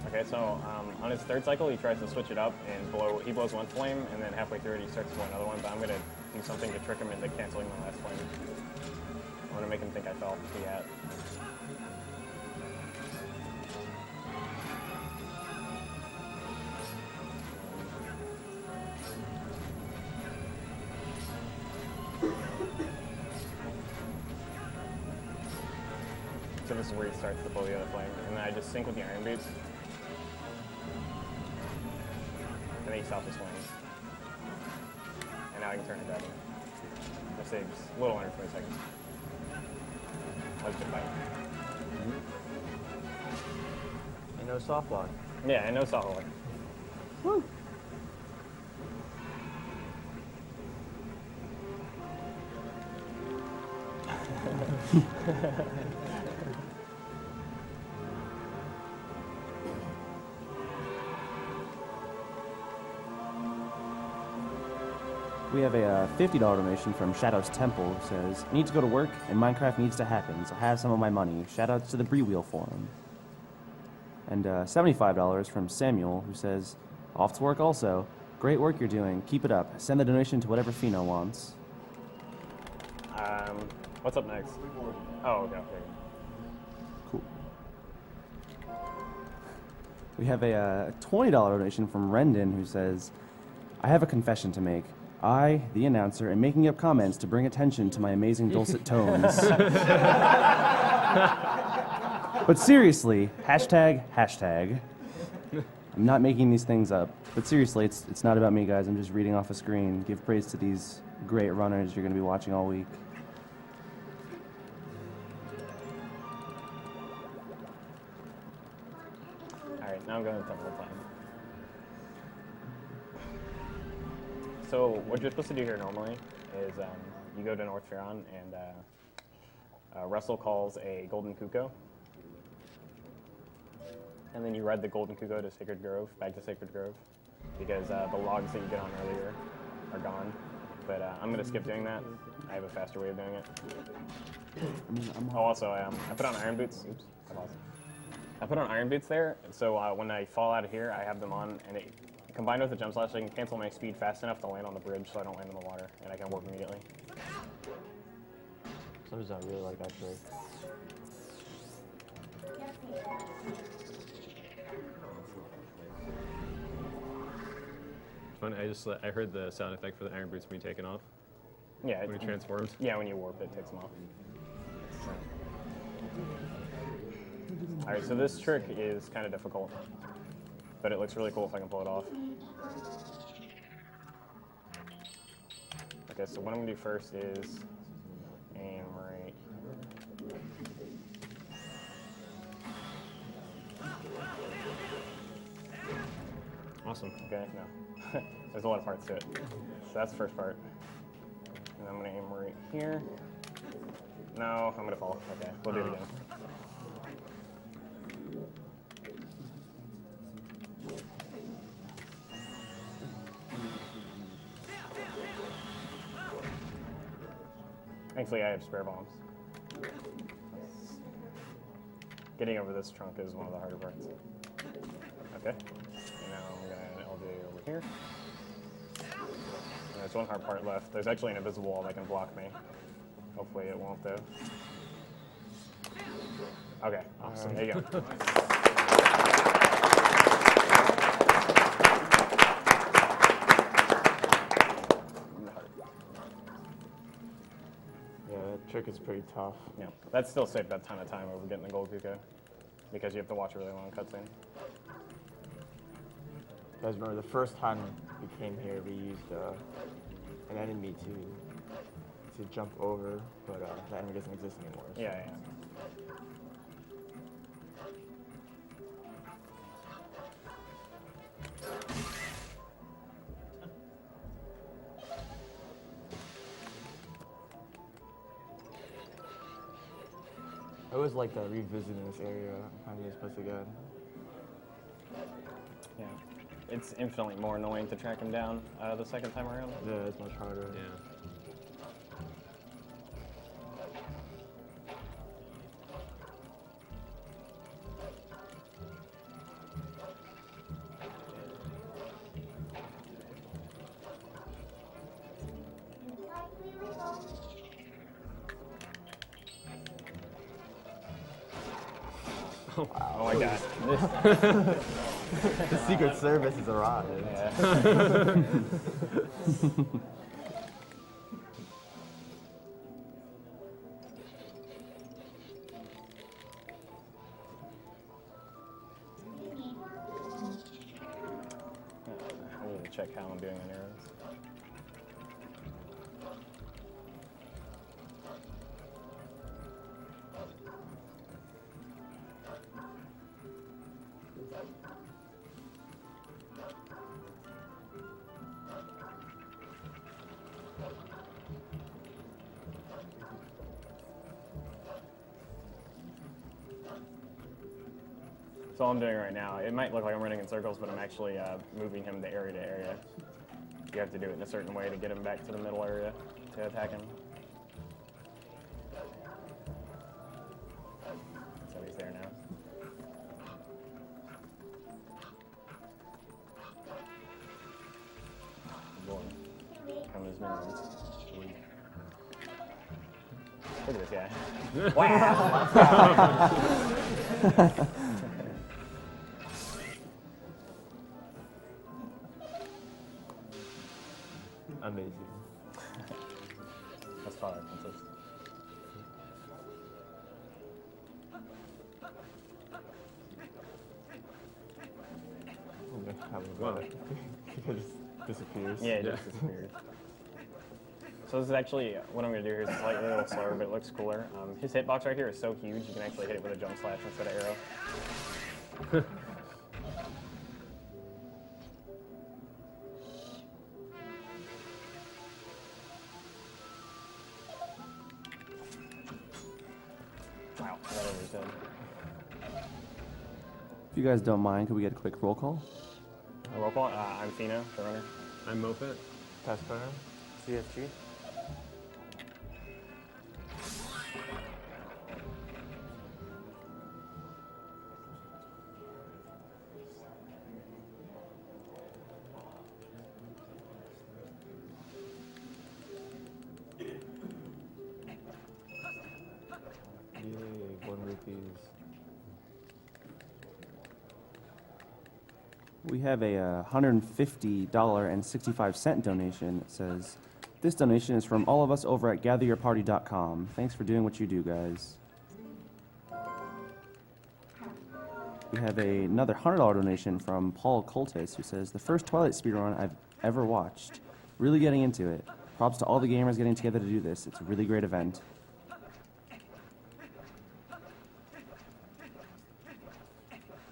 over. Okay, so on his third cycle, he tries to switch it up and he blows one flame, and then halfway through it, he starts to blow another one, but I'm going to do something to trick him into canceling the last flame. I'm going to make him think I fell off the hat. this is where he starts to pull the other flame. And then I just sync with the iron boots. And then he stops his flames. And now I can turn and grab him. That saves a little under 20 seconds. Let's just fight. And no soft block. Yeah, and no soft block. Woo! We have a $50 donation from Shadow's Temple who says, I need to go to work and Minecraft needs to happen, so have some of my money. Shoutouts to the Bree Wheel Forum. And $75 from Samuel who says, off to work also. Great work you're doing. Keep it up. Send the donation to whatever Pheenoh wants. What's up next? Oh, okay. Cool. We have a $20 donation from Rendon who says, I have a confession to make. I, the announcer, am making up comments to bring attention to my amazing dulcet tones. But seriously, hashtag. I'm not making these things up. But seriously, it's not about me, guys. I'm just reading off a screen. Give praise to these great runners you're going to be watching all week. All right, now I'm going to temple plan. So what you're supposed to do here normally is you go to North Huron and Russell calls a Golden Kuko. And then you ride the Golden Kuko to Sacred Grove, back to Sacred Grove, because the logs that you get on earlier are gone. But I'm going to skip doing that. I have a faster way of doing it. Oh, also, I put on iron boots. Oops, I lost it. I put on iron boots there, so when I fall out of here, I have them on, and it, combined with the jump slash, I can cancel my speed fast enough to land on the bridge so I don't land in the water, and I can warp immediately. Sometimes I really like that trick. Funny, I heard the sound effect for the iron boots being taken off. Yeah. When he transforms. Yeah, when you warp, it takes them off. All right, so this trick is kind of difficult, but it looks really cool if I can pull it off. Okay, so what I'm gonna do first is aim right. Awesome. Okay, no. There's a lot of parts to it. So that's the first part. And I'm gonna aim right here. No, I'm gonna fall. Okay, we'll do it again. Thankfully, I have spare bombs. Getting over this trunk is one of the harder parts. Okay. And now I'm going to elevate over here. And there's one hard part left. There's actually an invisible wall that can block me. Hopefully it won't, though. Okay, awesome. There you go. Yeah, that trick is pretty tough. Yeah, that still saved a ton of time over getting the gold Kuko because you have to watch a really long cutscene. You guys remember the first time we came here, we used an enemy to jump over, but that enemy doesn't exist anymore. So. Yeah. I always like revisiting this area and finding this place again. Yeah. It's infinitely more annoying to track him down the second time around. Yeah, it's much harder. Yeah. Oh my god. The Secret Service has arrived. Yeah. check how I'm doing on arrows. That's all I'm doing right now. It might look like I'm running in circles, but I'm actually moving him to area to area. You have to do it in a certain way to get him back to the middle area to attack him. So he's there now. Boy, come to his minions. Look at this guy. Wow! Amazing. That's Twilight Princess. Wow. It just disappears. Yeah, it just disappears. So this is actually, what I'm going to do here is slightly a little slower, but it looks cooler. His hitbox right here is so huge, you can actually hit it with a jump slash instead of arrow. Wow, right over his head. If you guys don't mind, could we get a quick roll call? Roll call, I'm Pheenoh, the runner. I'm Mofit. Test runner. CFG. Yay, 1 rupees. We have a $150.65 donation that says, "This donation is from all of us over at gatheryourparty.com. Thanks for doing what you do, guys." We have another $100 donation from Paul Coltis, who says, "The first Twilight speedrun I've ever watched. Really getting into it. Props to all the gamers getting together to do this. It's a really great event."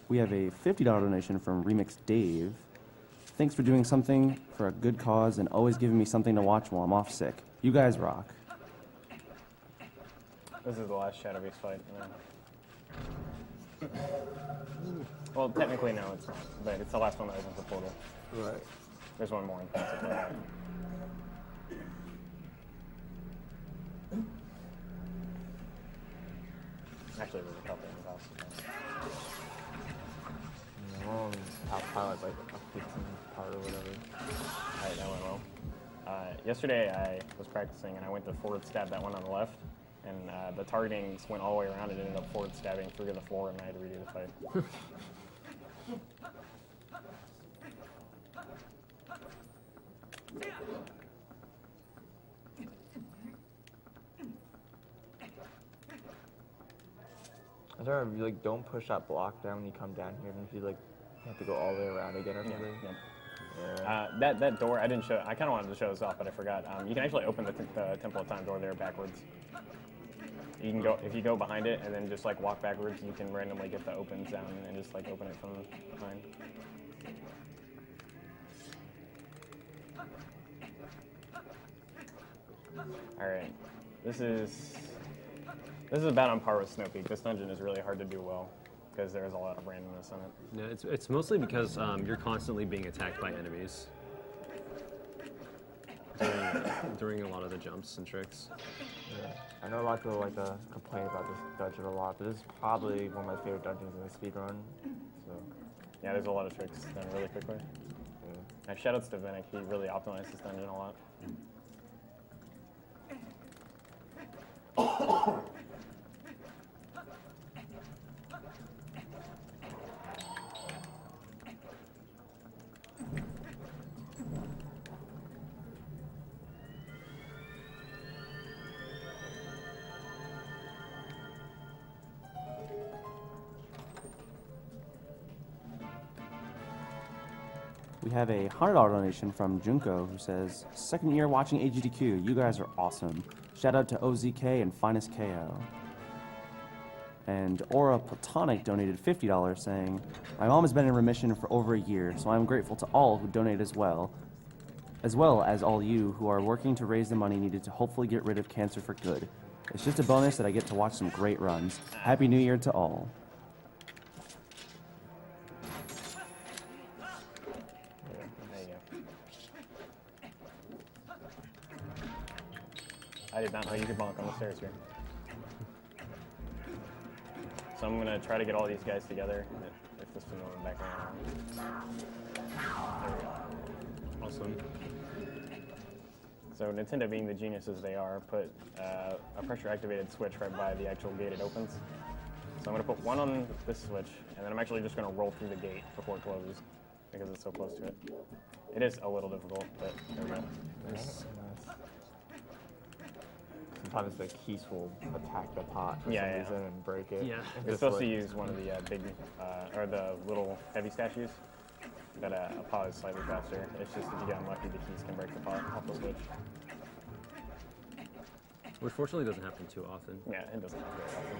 We have a $50 donation from Remix Dave. "Thanks for doing something for a good cause and always giving me something to watch while I'm off sick. You guys rock." This is the last Shadow Beast fight. Well, technically no, it's not, but it's the last one that opens the portal. Right. There's one more in Pennsylvania. Actually, there's a couple in the house. No, I'll pilot like a 15 part or whatever. Alright, that went well. Yesterday I was practicing and I went to forward stab that one on the left, and the targeting went all the way around and ended up forward stabbing through the floor, and I had to redo the fight. I don't know, like, don't push that block down when you come down here, and if you like have to go all the way around again or something. Yeah. Yeah. That door, I didn't show. I kind of wanted to show this off, but I forgot. You can actually open the Temple of Time door there backwards. You can go, if you go behind it and then just like walk backwards, you can randomly get the open sound and just like open it from behind. All right, this is about on par with Snow Peak. This dungeon is really hard to do well because there's a lot of randomness in it. No, it's mostly because you're constantly being attacked by enemies during a lot of the jumps and tricks. Yeah. I know a lot of people like to complain about this dungeon a lot, but this is probably one of my favorite dungeons in the speedrun. So yeah, there's a lot of tricks done really quickly. Yeah. Shoutouts to Vinnick, he really optimized this dungeon a lot. We have a $100 donation from Junko who says, second year watching AGDQ, you guys are awesome. Shout out to OZK and Finest KO. And Aura Platonic donated $50 saying, my mom has been in remission for over a year, so I'm grateful to all who donate as well as all you who are working to raise the money needed to hopefully get rid of cancer for good. It's just a bonus that I get to watch some great runs. Happy New Year to all. There you go. I did not know you could bonk on the stairs here. So I'm gonna try to get all these guys together. If this Pheenoh in the background. There we go. Awesome. So Nintendo, being the geniuses they are, put a pressure-activated switch right by the actual gate it opens. So I'm going to put one on this switch, and then I'm actually just going to roll through the gate before it closes, because it's so close to it. It is a little difficult, but there we go. Nice. Sometimes the keys will attack the pot for some reason and break it. Yeah. You're supposed to use one of the big, or the little heavy statues. But a pot is slightly faster. It's just if you get unlucky, the keys can break the pot off the switch. Which fortunately doesn't happen too often. Yeah, it doesn't happen very often.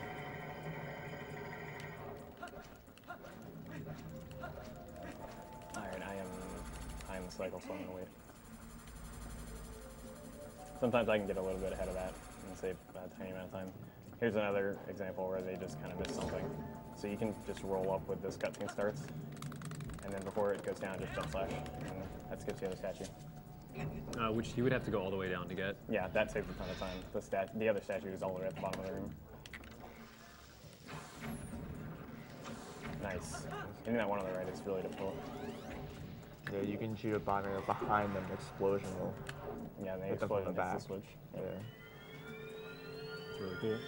Alright, I am the cycle, so I'm gonna wait. Sometimes I can get a little bit ahead of that and save a tiny amount of time. Here's another example where they just kind of miss something. So you can just roll up with this cutscene starts. And then before it goes down, just jump slash, and that skips the other statue. Which you would have to go all the way down to get. Yeah, that saves a ton of time. The other statue is all the way at the bottom of the room. Nice. Hitting that one on the right is really difficult. Yeah, you can shoot a bomber behind them, explosion will. Yeah, and they hit them explode from the and back. hits the switch. Yeah. It's really cool.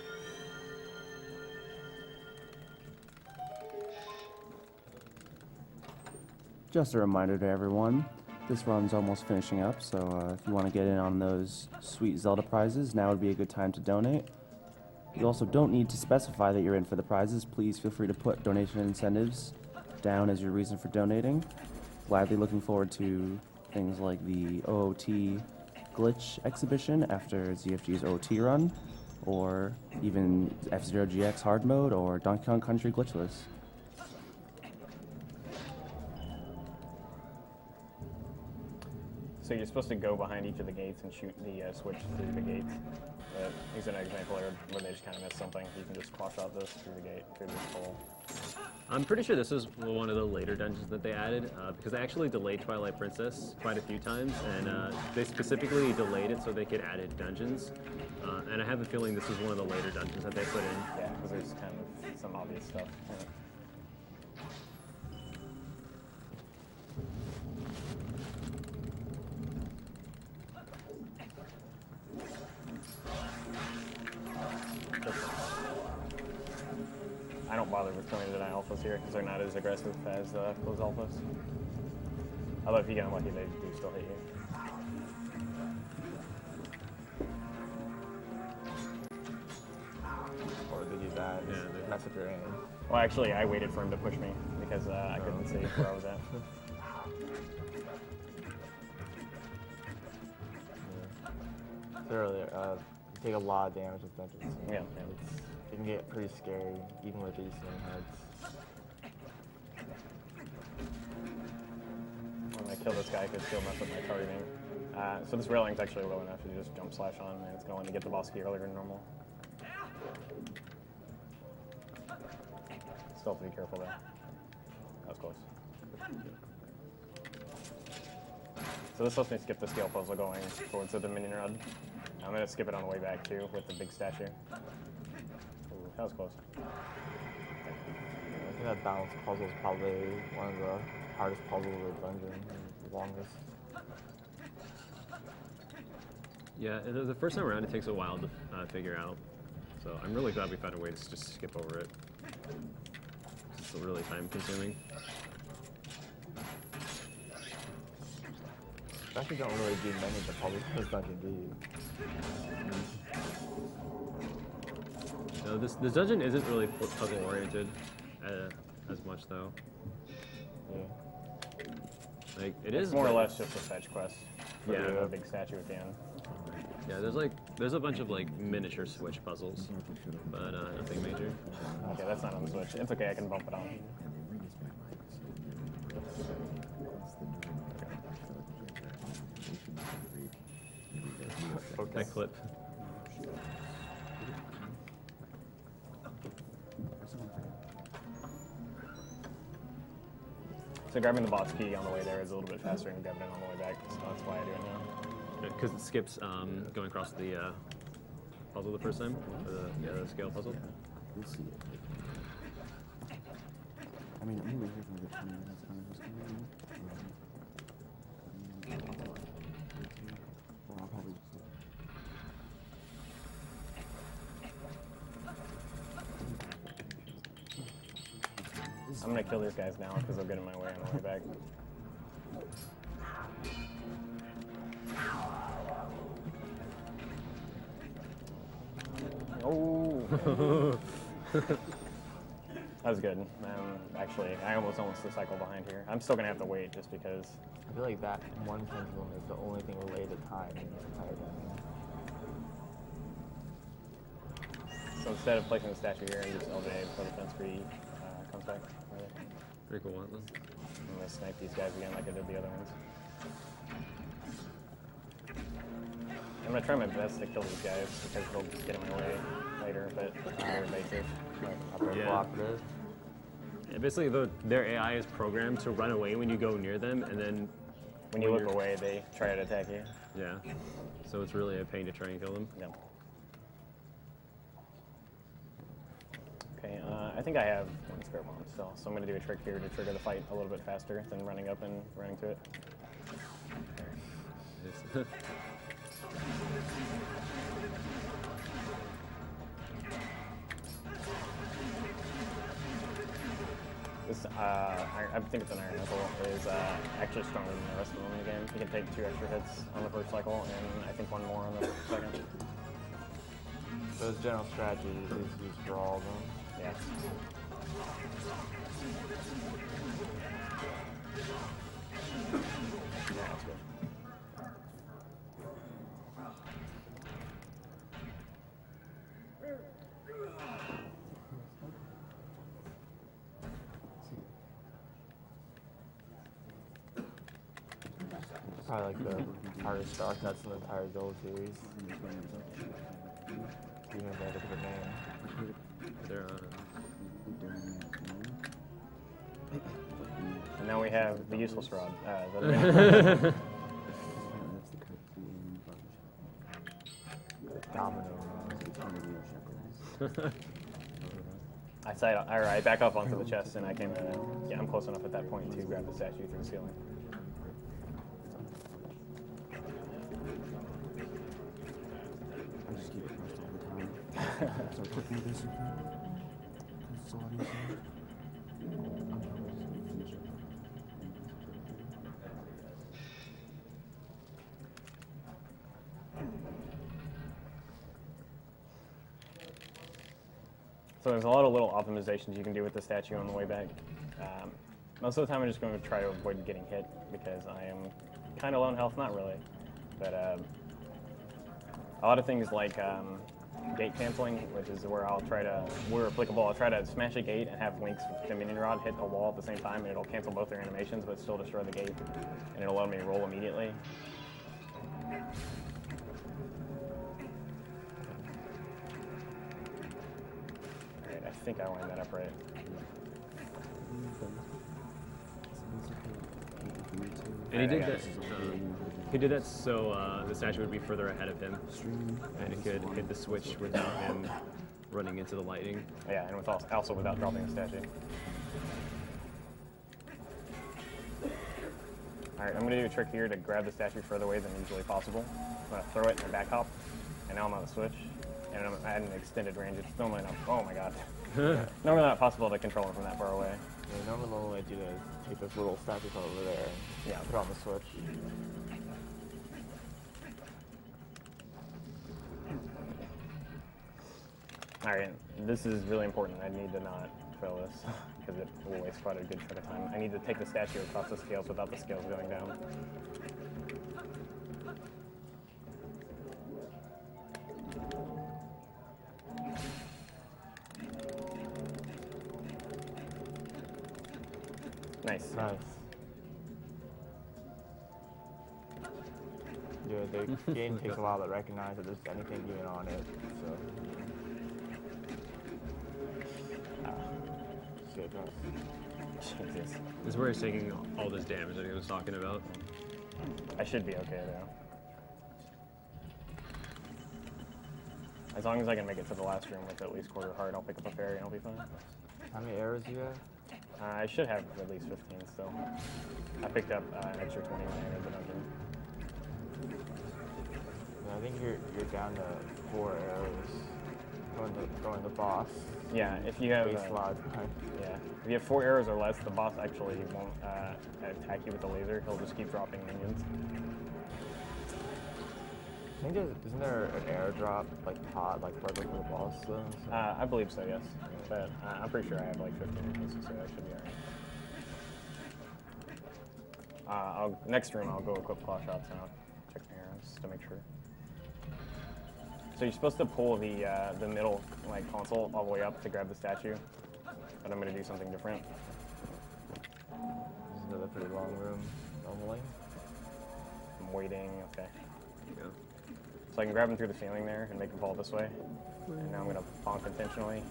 Just a reminder to everyone, this run's almost finishing up, so if you want to get in on those sweet Zelda prizes, now would be a good time to donate. You also don't need to specify that you're in for the prizes. Please feel free to put donation incentives down as your reason for donating. Gladly looking forward to things like the OOT glitch exhibition after ZFG's OOT run, or even F-Zero GX hard mode, or Donkey Kong Country glitchless. So you're supposed to go behind each of the gates and shoot the switch through the gates. Here's an example where they just kind of missed something. You can just cross shot this through the gate, through this hole. I'm pretty sure this is one of the later dungeons that they added, because they actually delayed Twilight Princess quite a few times, and they specifically delayed it so they could add it dungeons. And I have a feeling this is one of the later dungeons that they put in. Yeah, because there's kind of some obvious stuff. Yeah. I don't bother with 20-9 alphas here because they're not as aggressive as those alphas. Although if you get unlucky, they do still hit you. Or they do that, Yeah, they mess up your aim. Well, actually, I waited for him to push me because I couldn't see where I was at. Thoroughly, you take a lot of damage with dungeons. Yeah. It can get pretty scary, even with these heads. When I kill this guy, I could still mess up my targeting. So this railing's actually low enough to just jump slash on, and it's going to let me get the boss key earlier than normal. Still have to be careful there. That was close. So this lets me skip the scale puzzle going towards the Dominion Rod. I'm going to skip it on the way back too with the big statue. Ooh, that was close. I think that balance puzzle is probably one of the hardest puzzles of the dungeon, and the longest. Yeah, the first time around it takes a while to figure out. So I'm really glad we found a way to just skip over it. It's really time consuming. You actually don't really do many of the puzzles in this dungeon, do you? No, this dungeon isn't really puzzle oriented as much though. Yeah. Like it It's is more or but- less just a fetch quest. For Yeah. a big statue at the end. Yeah, there's a bunch of like miniature Switch puzzles, but nothing major. Okay, that's not on the Switch. It's okay, I can bump it on. Okay. That clip. So grabbing the boss key on the way there is a little bit faster than grabbing it on the way back, so that's why I do it now. Because it skips going across the puzzle the first time, or the scale puzzle. We'll see it. I mean, I'm only here for the 20 minutes. I'm just I'll probably just do I'm gonna kill these guys now because they'll get in my way on the way back. Oh! That was good. Actually, I almost the cycle behind here. I'm still gonna have to wait just because. I feel like that one pendulum is the only thing related to time in the entire game. So instead of placing the statue here, and just LJ before the fence tree comes back. Right? Pretty cool one. I'm gonna snipe these guys again like I did the other ones. I'm gonna try my best to kill these guys because they'll get in my way later, but they're evasive. Upper block this. Yeah, basically, their AI is programmed to run away when you go near them, and then when you look away, they try to attack you. Yeah. So it's really a pain to try and kill them. Yeah. Okay, I think I have one spare bomb still, so I'm going to do a trick here to trigger the fight a little bit faster than running up and running to it. This, I think it's an Iron Knuckle, is actually stronger than the rest of them in the game. You can take 2 extra hits on the first cycle, and I think 1 more on the second. So his general strategy is used for all of them. Yeah. Yeah, that's good. Probably like the hardest star cuts in the entire Zelda series. Even if they have a different name. They're And now we have the useless rod. Domino. I back up onto the chest and I came in. Yeah, I'm close enough at that point to grab the statue through the ceiling. I just keep it pressed all the time. Start clicking this again. It's a lot easier. So there's a lot of little optimizations you can do with the statue on the way back. Most of the time I'm just going to try to avoid getting hit because I am kind of low in health, not really. But a lot of things like gate canceling, which is where I'll try to, where applicable, I'll try to smash a gate and have Link's Dominion Rod hit a wall at the same time, and it'll cancel both their animations but still destroy the gate, and it'll allow me to roll immediately. Alright, I think I lined that up right. And he did that. He did that so the statue would be further ahead of him, and it could hit the switch without him running into the lightning. Yeah, and also without dropping the statue. Alright, I'm going to do a trick here to grab the statue further away than usually possible. I'm going to throw it and back hop, and now I'm on the switch, and I'm at an extended range. It's normally not, oh my god. Normally not possible to control it from that far away. Yeah, normally the only way to do that is take this little statue from over there and put it on the switch. Alright, this is really important. I need to not fail this. because it will waste quite a good chunk of time. I need to take the statue across the scales without the scales going down. Nice. Nice. Yeah, the game takes a while to recognize that there's anything even on it, so. Shit, Jesus. This is where he's taking all this damage that he was talking about. I should be okay though. As long as I can make it to the last room with at least quarter heart, I'll pick up a fairy and I'll be fine. how many arrows do you have? I should have at least 15 still. I picked up an extra 20 when I entered the dungeon. I think you're down to 4 arrows going the boss. Yeah, if you have Base slot. yeah, if you have 4 arrows or less, the boss actually won't attack you with the laser. He'll just keep dropping minions. I think isn't there an airdrop like pod like further for the boss though? So. I believe so, yes. But I'm pretty sure I have like 15 pieces, so that should be alright. Next room, I'll go equip claw shots and I'll check my arrows to make sure. So you're supposed to pull the middle like console all the way up to grab the statue, but I'm gonna do something different. This is another pretty long room normally. I'm waiting. Okay. There you go. So I can grab him through the ceiling there and make him fall this way. And now I'm gonna bonk intentionally.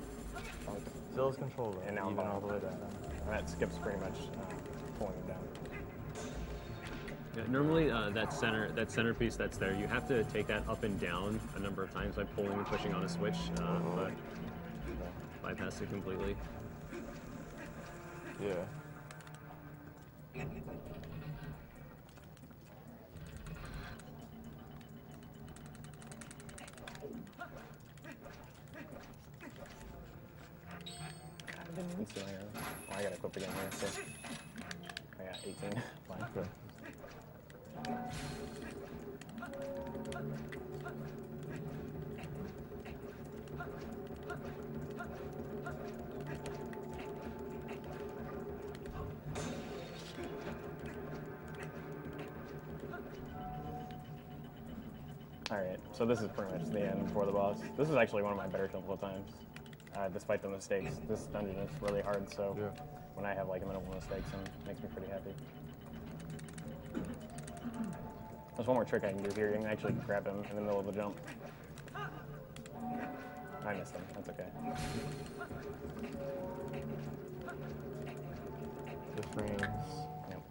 Bonk. Zill's controller. And now I'm even all the way down. And that skips pretty much pulling him down. Yeah, normally that centerpiece that's there, you have to take that up and down a number of times by pulling and pushing on a switch, but bypass it completely. Yeah. I gotta equip again here. So. I got 18. Fine. Good. Alright, so this is pretty much the end before the boss. This is actually one of my better multiple times. Despite the mistakes. This dungeon is really hard, so when I have like minimal mistakes, it makes me pretty happy. There's one more trick I can do here. You can actually grab him in the middle of the jump. I missed him. That's okay. The frames. Yep.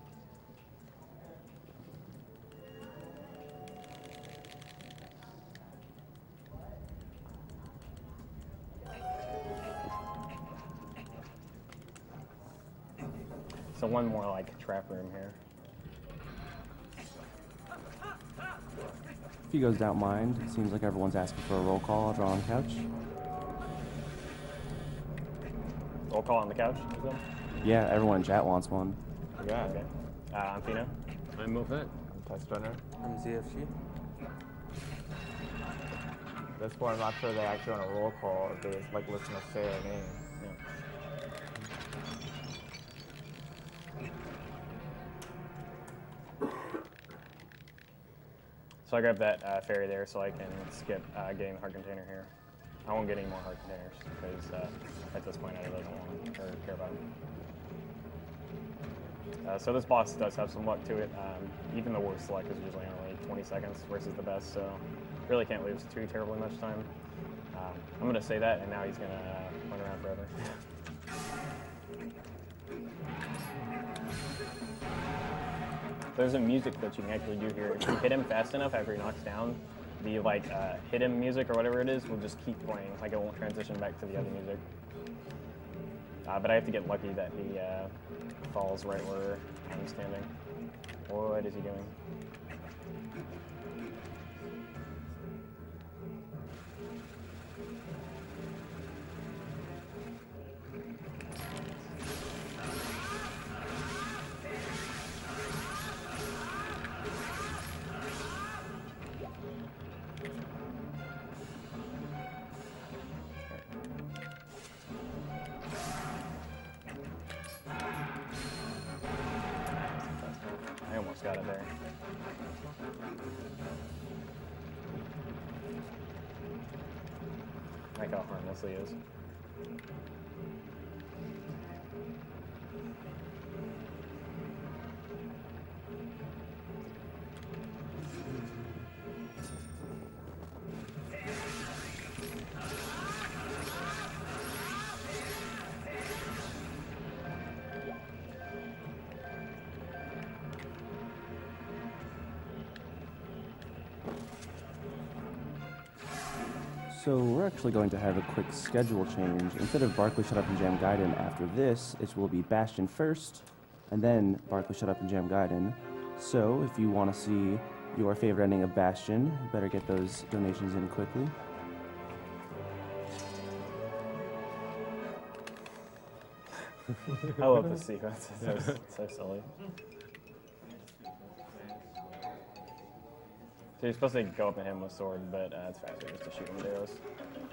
So one more like trap room here. If you guys don't mind, it seems like everyone's asking for a roll call. I'll draw on the couch. Roll call on the couch? Yeah, everyone in chat wants one. Yeah, okay. I'm Pheenoh. I'm Movet. I'm Test Runner. I'm ZFG. That's why I'm not sure they actually on a roll call if they just like listen to say our name. So I grabbed that fairy there so I can skip getting the heart container here. I won't get any more heart containers because at this point I really don't want or care about them. So this boss does have some luck to it. Even the worst luck is usually only 20 seconds versus the best, so really can't lose too terribly much time. I'm going to say that, and now he's going to run around forever. There's a music glitch you can actually do here. If you hit him fast enough after he knocks down, the like hit him music or whatever it is will just keep playing. Like it won't transition back to the other music. But I have to get lucky that he falls right where I'm standing. What is he doing? got it there. I like how harmless he is. So we're actually going to have a quick schedule change. Instead of Barkley Shut Up and Jam Gaiden after this, it will be Bastion first, and then Barkley Shut Up and Jam Gaiden. So if you want to see your favorite ending of Bastion, you better get those donations in quickly. I love this sequence. It's so silly. So you're supposed to go up at him with sword, but it's faster just to shoot him with arrows.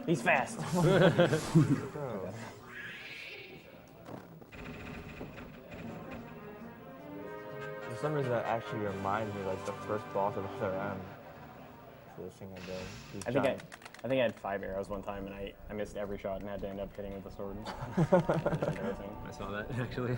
He's fast! For some reason, that actually reminds me like the first boss of Other M. So this thing I did. I think I had 5 arrows one time, and I missed every shot and had to end up hitting with the sword. I saw that actually.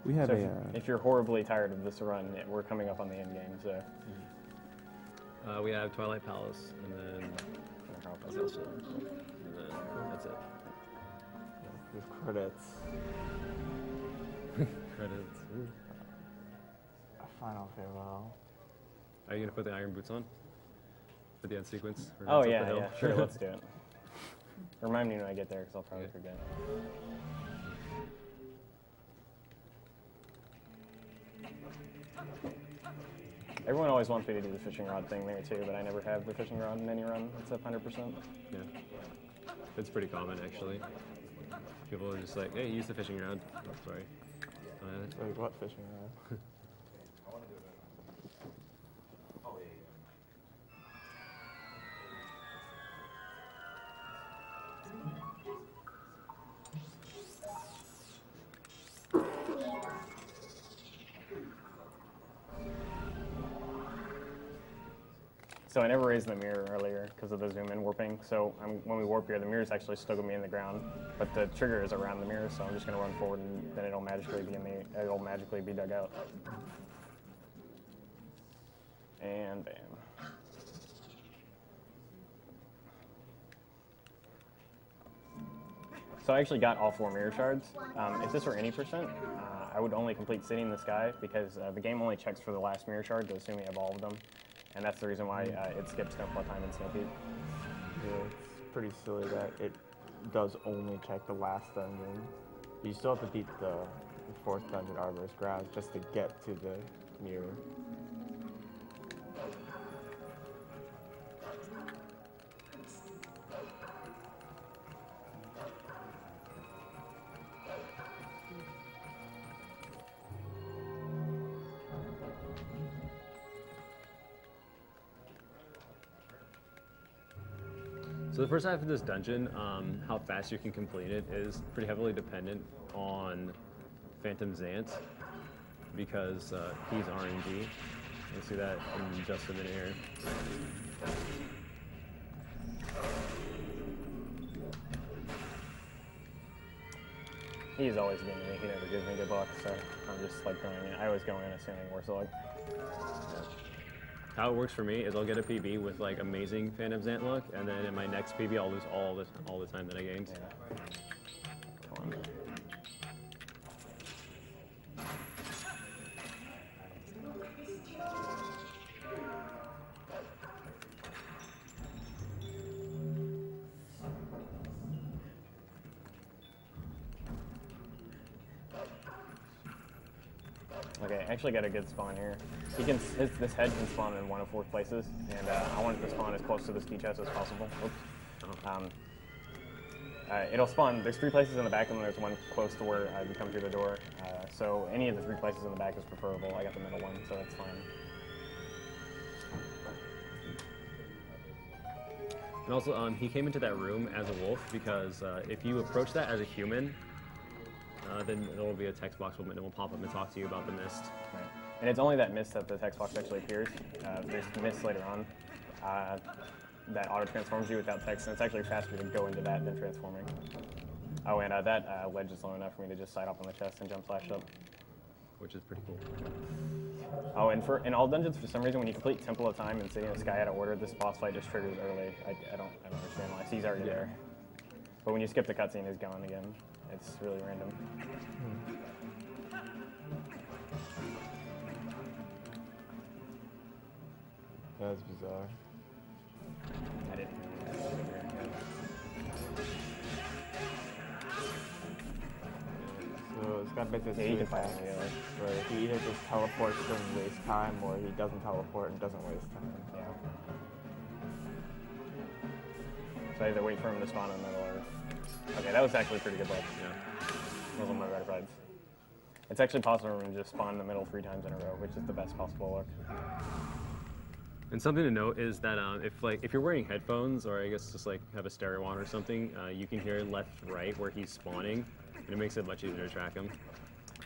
We have So if you're horribly tired of this run, we're coming up on the end game, so. We have Twilight Palace, and then Zelda, and then that's it. With credits. Credits. Ooh. A final farewell. Are you gonna put the iron boots on for the end sequence? Or Oh it's up yeah, the hill? yeah, sure, let's do it. Remind me when I get there, because I'll probably forget. Everyone always wants me to do the fishing rod thing there too, but I never have the fishing rod in any run. It's up 100%. Yeah. It's pretty common actually. People are just like, hey, use the fishing rod. Oh, sorry. Like what fishing rod? So I never raised the mirror earlier because of the zoom in warping. So when we warp here, the mirror's actually still gonna be in the ground, but the trigger is around the mirror. So I'm just gonna run forward, and then it'll magically be dug out. And bam. So I actually got all 4 mirror shards. If this were any percent, I would only complete City in the Sky because the game only checks for the last mirror shard to assume you have all of them. And that's the reason why it skips Temple of Time and Stampede. Yeah, it's pretty silly that it does only check the last dungeon. You still have to beat the 4th dungeon, Arbor's Grounds, just to get to the mirror. So the first half of this dungeon, how fast you can complete it is pretty heavily dependent on Phantom Zant because he's RNG. You'll see that in just a minute here. He's always giving me, he never gives me good luck, so I'm just like going in. I always go in assuming worse luck. How it works for me is I'll get a PB with like amazing Phantom Zant luck, and then in my next PB I'll lose all the time that I gained. Yeah. Come on. Okay, I actually got a good spawn here. He can, this head can spawn in 1 of 4 places, and I want it to spawn as close to this key chest as possible. Oops. It'll spawn. There's 3 places in the back, and then there's one close to where you come through the door. So any of the 3 places in the back is preferable. I got the middle one, so that's fine. And also, he came into that room as a wolf because if you approach that as a human, then there will be a text box and it will pop up and talk to you about the mist. Right. And it's only that mist that the text box actually appears. There's mist later on that auto-transforms you without text, and it's actually faster to go into that than transforming. Oh, and that ledge is low enough for me to just side up on the chest and jump slash up. Which is pretty cool. Oh, and in all dungeons, for some reason, when you complete Temple of Time and City in the Sky out of order, this boss fight just triggers early. I don't understand why. He's already there. But when you skip the cutscene, he's gone again. It's really random. That's bizarre. I didn't hear that. So it's got bit this Yeah, you can fight path him, where he either just teleports and wastes time, or he doesn't teleport and doesn't waste time. Yeah. So I either wait for him to spawn in the middle or... Okay, that was actually pretty good luck. Yeah. Those are my better fights. It's actually possible for him to just spawn in the middle 3 times in a row, which is the best possible luck. And something to note is that if you're wearing headphones, or I guess just like have a stereo on or something, you can hear left, right where he's spawning, and it makes it much easier to track him.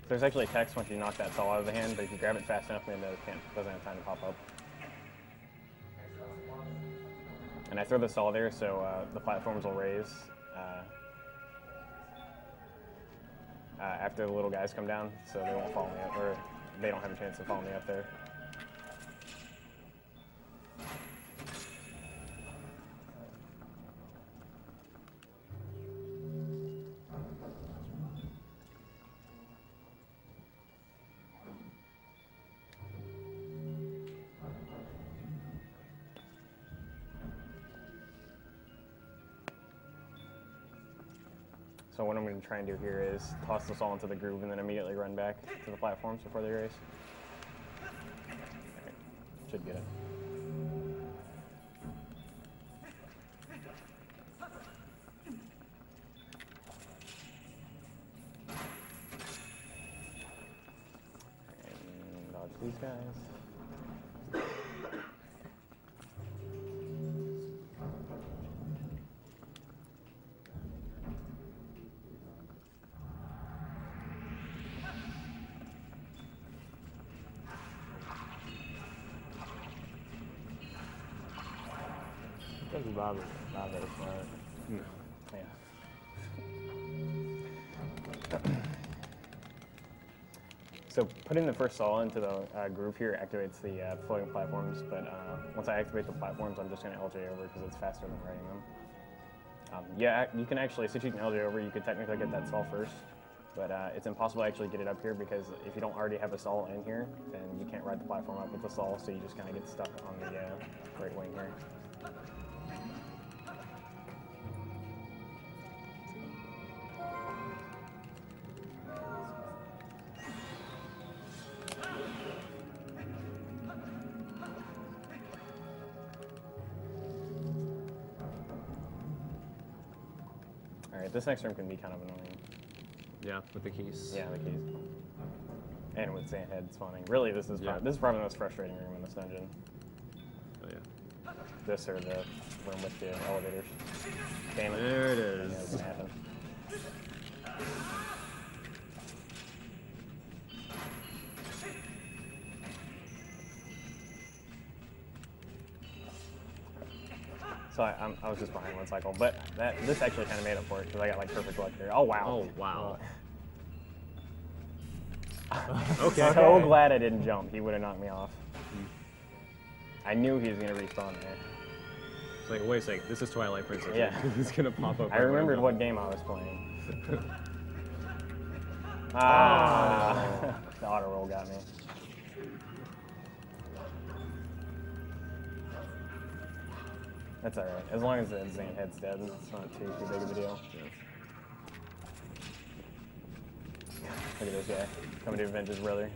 There's actually text once you knock that saw out of the hand, but if you grab it fast enough, then it doesn't have time to pop up. And I throw the saw there so the platforms will raise after the little guys come down, so they won't follow me up, or they don't have a chance to follow me up there. So what I'm going to try and do here is toss this all into the groove and then immediately run back to the platforms before they race. Right. Should get it. And dodge these guys. Bob is not very smart. No. Yeah. So putting the first saw into the groove here activates the floating platforms, but once I activate the platforms, I'm just going to LJ over because it's faster than riding them. Yeah, you can actually, since you can LJ over, you could technically get that saw first, but it's impossible to actually get it up here because if you don't already have a saw in here, then you can't ride the platform up with the saw, so you just kind of get stuck on the right wing here. Alright, this next room can be kind of annoying. Yeah, with the keys. Yeah, the keys. And with Sandhead spawning. Really, this is probably the most frustrating room in this dungeon. Oh yeah. This or the room with the elevators. Damn it. There it Yeah, is. it's gonna happen. So I was just behind one cycle, but this actually kind of made up for it because I got like perfect luck here. Oh wow! Oh wow! Okay. So glad I didn't jump. He would have knocked me off. I knew he was gonna respawn there. It's like, wait a second, this is Twilight Princess. Yeah. He's gonna pop up. I remembered what game I was playing. Ah, the auto roll got me. That's alright. As long as the Xanhead's dead, it's not too big of a deal. Yeah. Look at this guy. Coming to avenge his brother.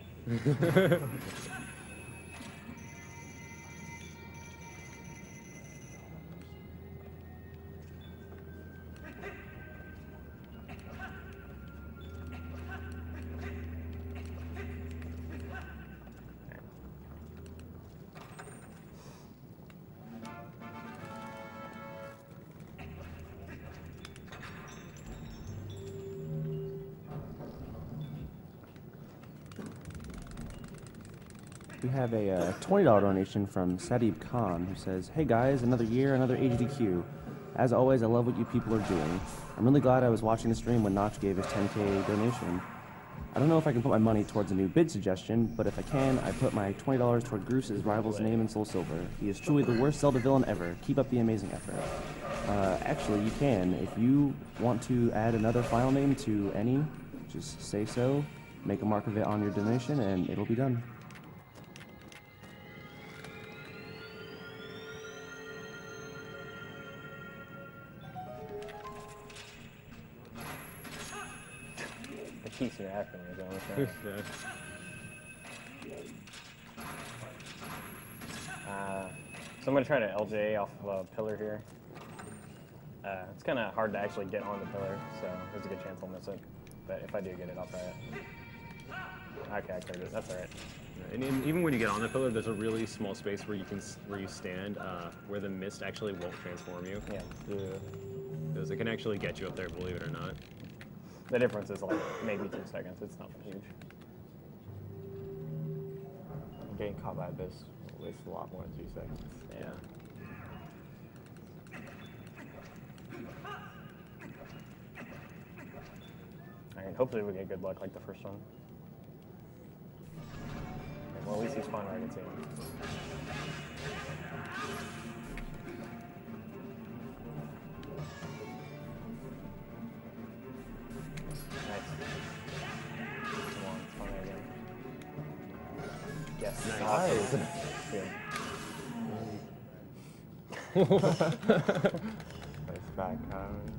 We have a $20 donation from Sadib Khan, who says, "Hey guys, another year, another AGDQ. As always, I love what you people are doing. I'm really glad I was watching the stream when Notch gave his 10K donation. I don't know if I can put my money towards a new bid suggestion, but if I can, I put my $20 toward Groos's rival's name in Soul Silver. He is truly the worst Zelda villain ever. Keep up the amazing effort." Actually, you can. If you want to add another file name to any, just say so, make a mark of it on your donation, and it'll be done. The keys are after me, so so I'm going to try to LJ off of a pillar here. It's kind of hard to actually get on the pillar, so there's a good chance I'll miss it. But if I do get it, I'll try it. Okay, I cleared it. That's all right. And even when you get on the pillar, there's a really small space where you stand, where the mist actually won't transform you. Yeah. Because it can actually get you up there, believe it or not. The difference is like maybe 2 seconds. It's not huge. Getting caught by this wastes a lot more than 2 seconds. Yeah. Alright, hopefully we get good luck like the first one. Okay, well, at least he's fine where I can see him. Nice. Come on, it's fine again. Yes. Nice. Good. Nice back coming.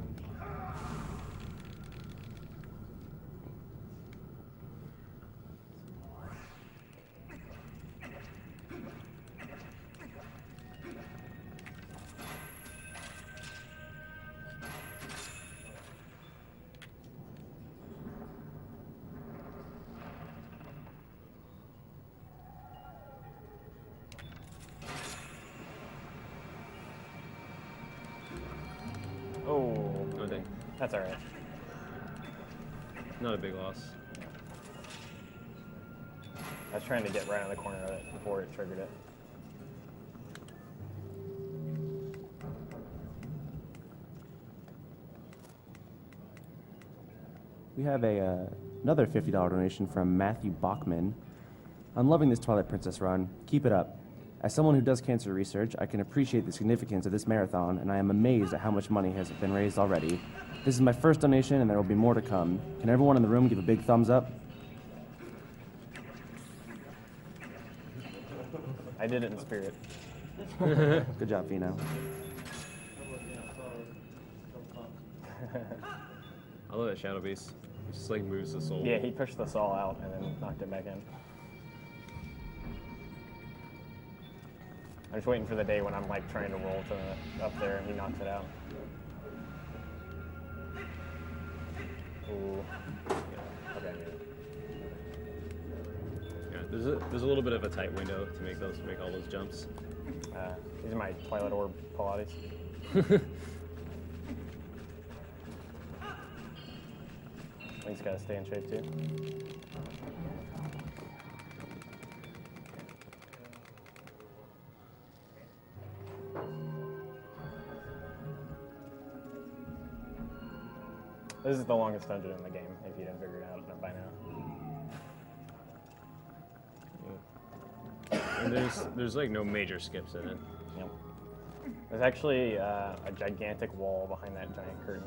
Oh, Oh, dang. that's alright. Not a big loss. I was trying to get right on the corner of it before it triggered it. We have another $50 donation from Matthew Bachman. "I'm loving this Twilight Princess run. Keep it up. As someone who does cancer research, I can appreciate the significance of this marathon, and I am amazed at how much money has been raised already. This is my first donation, and there will be more to come. Can everyone in the room give a big thumbs up?" I did it in spirit. Good job, Pheenoh. I love that Shadow Beast. It just like moves the soul. Yeah, he pushed the saw out and then knocked it back in. I'm just waiting for the day when I'm like trying to roll to up there and he knocks it out. Ooh. Yeah. Okay. Yeah, there's a little bit of a tight window to make all those jumps. These are my Twilight Orb Pilates. Link's got to stay in shape too. This is the longest dungeon in the game, if you didn't figure it out by now. And there's like no major skips in it. Yep. There's actually a gigantic wall behind that giant curtain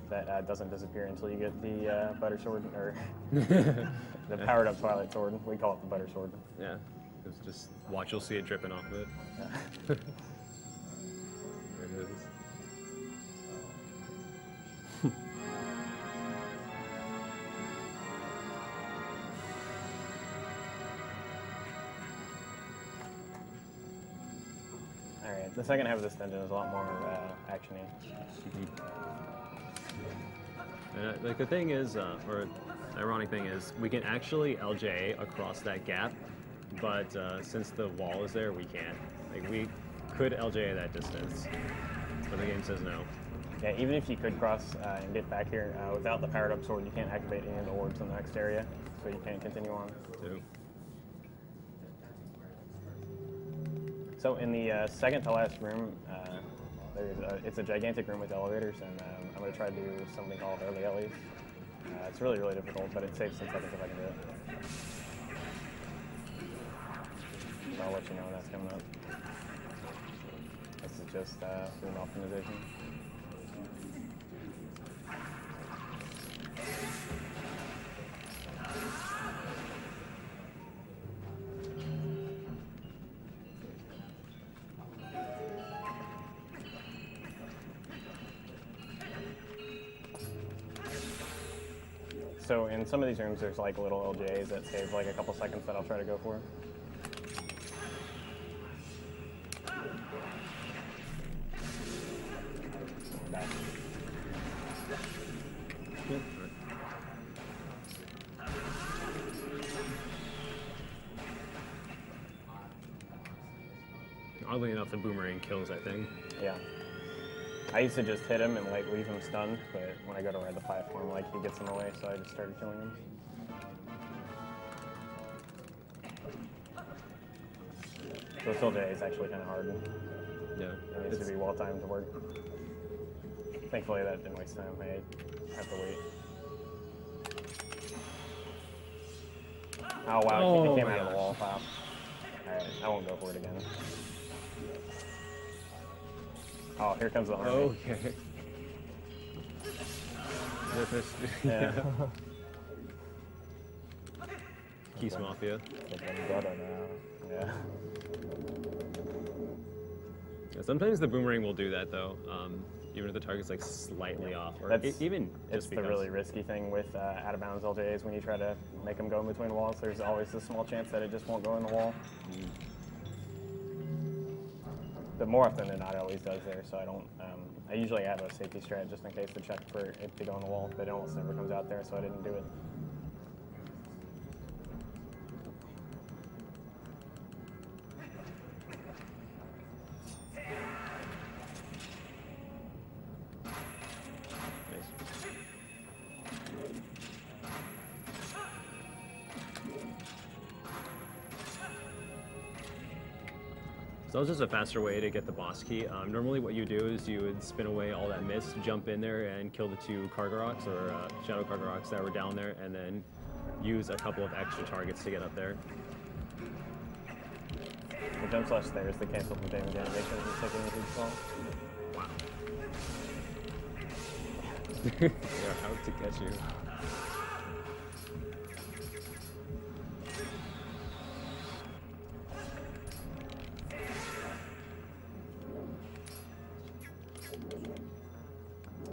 that doesn't disappear until you get the butter sword, or the powered up Twilight sword. We call it the butter sword. Yeah. It's just watch, you'll see it dripping off of it. Yeah. There it is. Alright, the second half of this dungeon is a lot more action-y. And like the thing is, or the ironic thing is, we can actually LJ across that gap, but since the wall is there, we can't. Like we could LJ at that distance, but the game says no. Yeah, even if you could cross and get back here, without the powered up sword, you can't activate any of the orbs in the next area, so you can't continue on. Too. So in the second to last room, it's a gigantic room with elevators, and I'm going to try to do something called early Ellies. It's really, really difficult, but it saves some seconds if I can do it. So I'll let you know when that's coming up. This is just food optimization. So in some of these rooms, there's like little LJs that save like a couple seconds that I'll try to go for. Back. Oddly enough, the boomerang kills that thing. Yeah. I used to just hit him and like leave him stunned, but when I go to ride the platform, like he gets in the way, so I just started killing him. So this LJ is actually kind of hard. Yeah. It needs to be well timed to work. Thankfully, that didn't waste time. I have to wait. Oh wow! Oh, it came my out of the gosh. wall. Wow. All right, I won't go for it again. Oh, here comes the army. Okay. Yeah. Keys Mafia. Yeah. Yeah, sometimes the boomerang will do that though, even if the target's like slightly off, or even It's just the because. really risky thing with out of bounds LJs. When you try to make them go in between walls, there's always a small chance that it just won't go in the wall. But more often than not, it always does there. So I don't. I usually have a safety strat just in case to check for it to go on the wall, but it almost never comes out there, so I didn't do it. So that was just a faster way to get the boss key. Normally what you do is you would spin away all that mist, jump in there and kill the two Kargaroks or Shadow Kargaroks that were down there, and then use a couple of extra targets to get up there. The jump slash stairs, the cancel from damage animation is taking a huge fall. Wow. They're out to get you.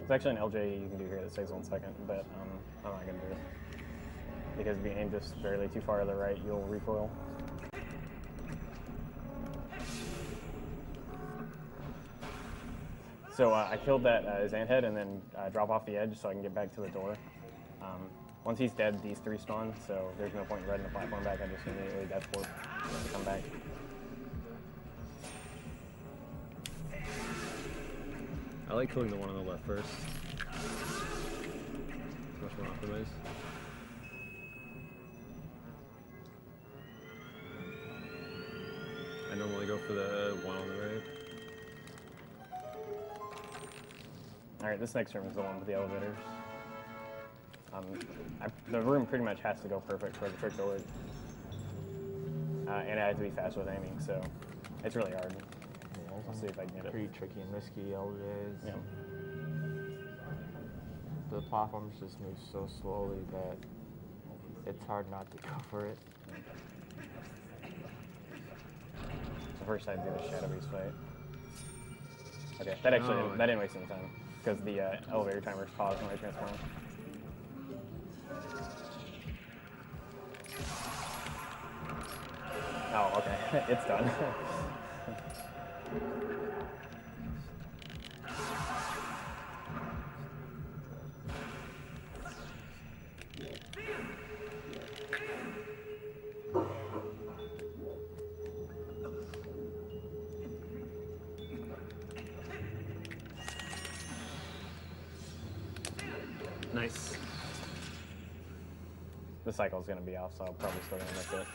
There's actually an LJ you can do here that saves 1 second, but I'm not going to do it. Because if you aim just barely too far to the right, you'll recoil. So I killed that Xanhead and then drop off the edge so I can get back to the door. Once he's dead, these three spawn, so there's no point in riding the platform back. I just immediately death warp and come back. I like killing the one on the left first. It's much more optimized. I normally go for the one on the right. Alright, this next room is the one with the elevators. The room pretty much has to go perfect for the trick to work. And I have to be fast with aiming, so it's really hard. I'll see if I can get it. Pretty tricky and risky LJs. Yeah. The platforms just move so slowly that it's hard not to go for it. So first I do the Shadow Beast fight. Okay, that actually that didn't waste any time because the elevator timer is paused when I transform. Oh, okay, it's done. Nice. The cycle's gonna be off, so I'm probably still gonna miss it.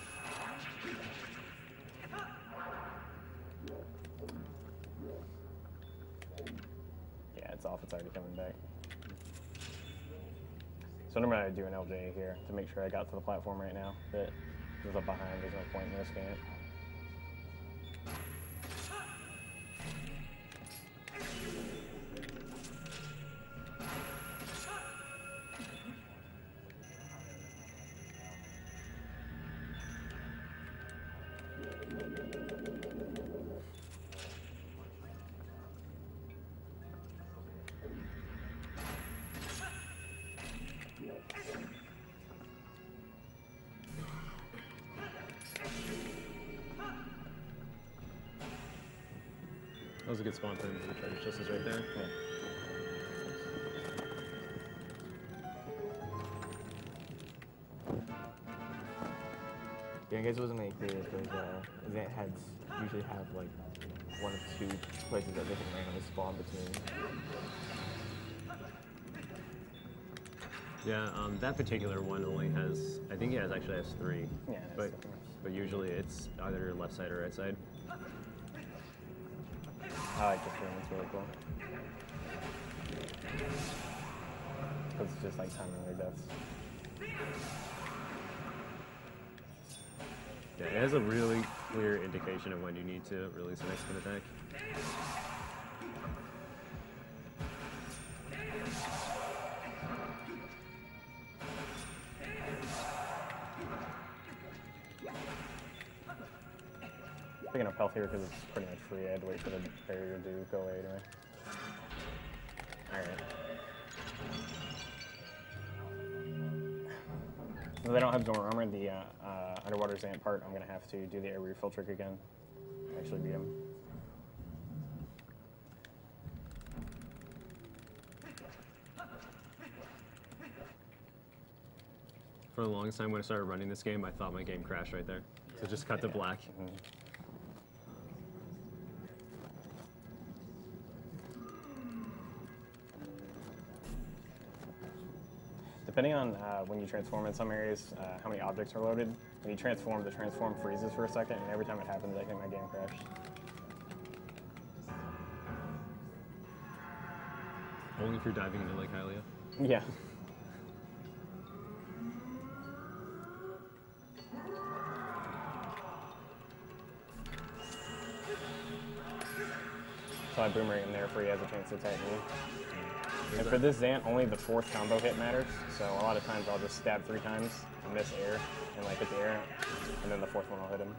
off, it's already coming back. So I'm going to do an LJ here to make sure I got to the platform right now. That was up behind, there's no point in risking it. That was a good spawn time. The charge just is right there. Yeah. Yeah, I guess it wasn't made clear because Zant heads usually have like 1 or 2 places that they can randomly spawn between. Yeah, that particular one only has, I think it actually has 3. Yeah, but usually it's either left side or right side. I like this room, it's really cool. Because it's just like timing their deaths. Yeah, it has a really clear indication of when you need to release an X-Spin attack. Picking up health here because it's pretty much free. I had to wait for the barrier to go away anyway. Alright. If they don't have Dormer Armor, the underwater Zant part, I'm going to have to do the air refill trick again. Actually beat him. For the longest time when I started running this game, I thought my game crashed right there. So just cut to black. Depending on when you transform in some areas, how many objects are loaded, when you transform, the transform freezes for a second, and every time it happens, I think my game crashed. Only if you're diving into Lake Hylia. Yeah. So I boomerang him there for he has a chance to attack me. And for this Zant, only the 4th combo hit matters. So a lot of times I'll just stab 3 times and miss air and like hit the air, and then the 4th one I'll hit him.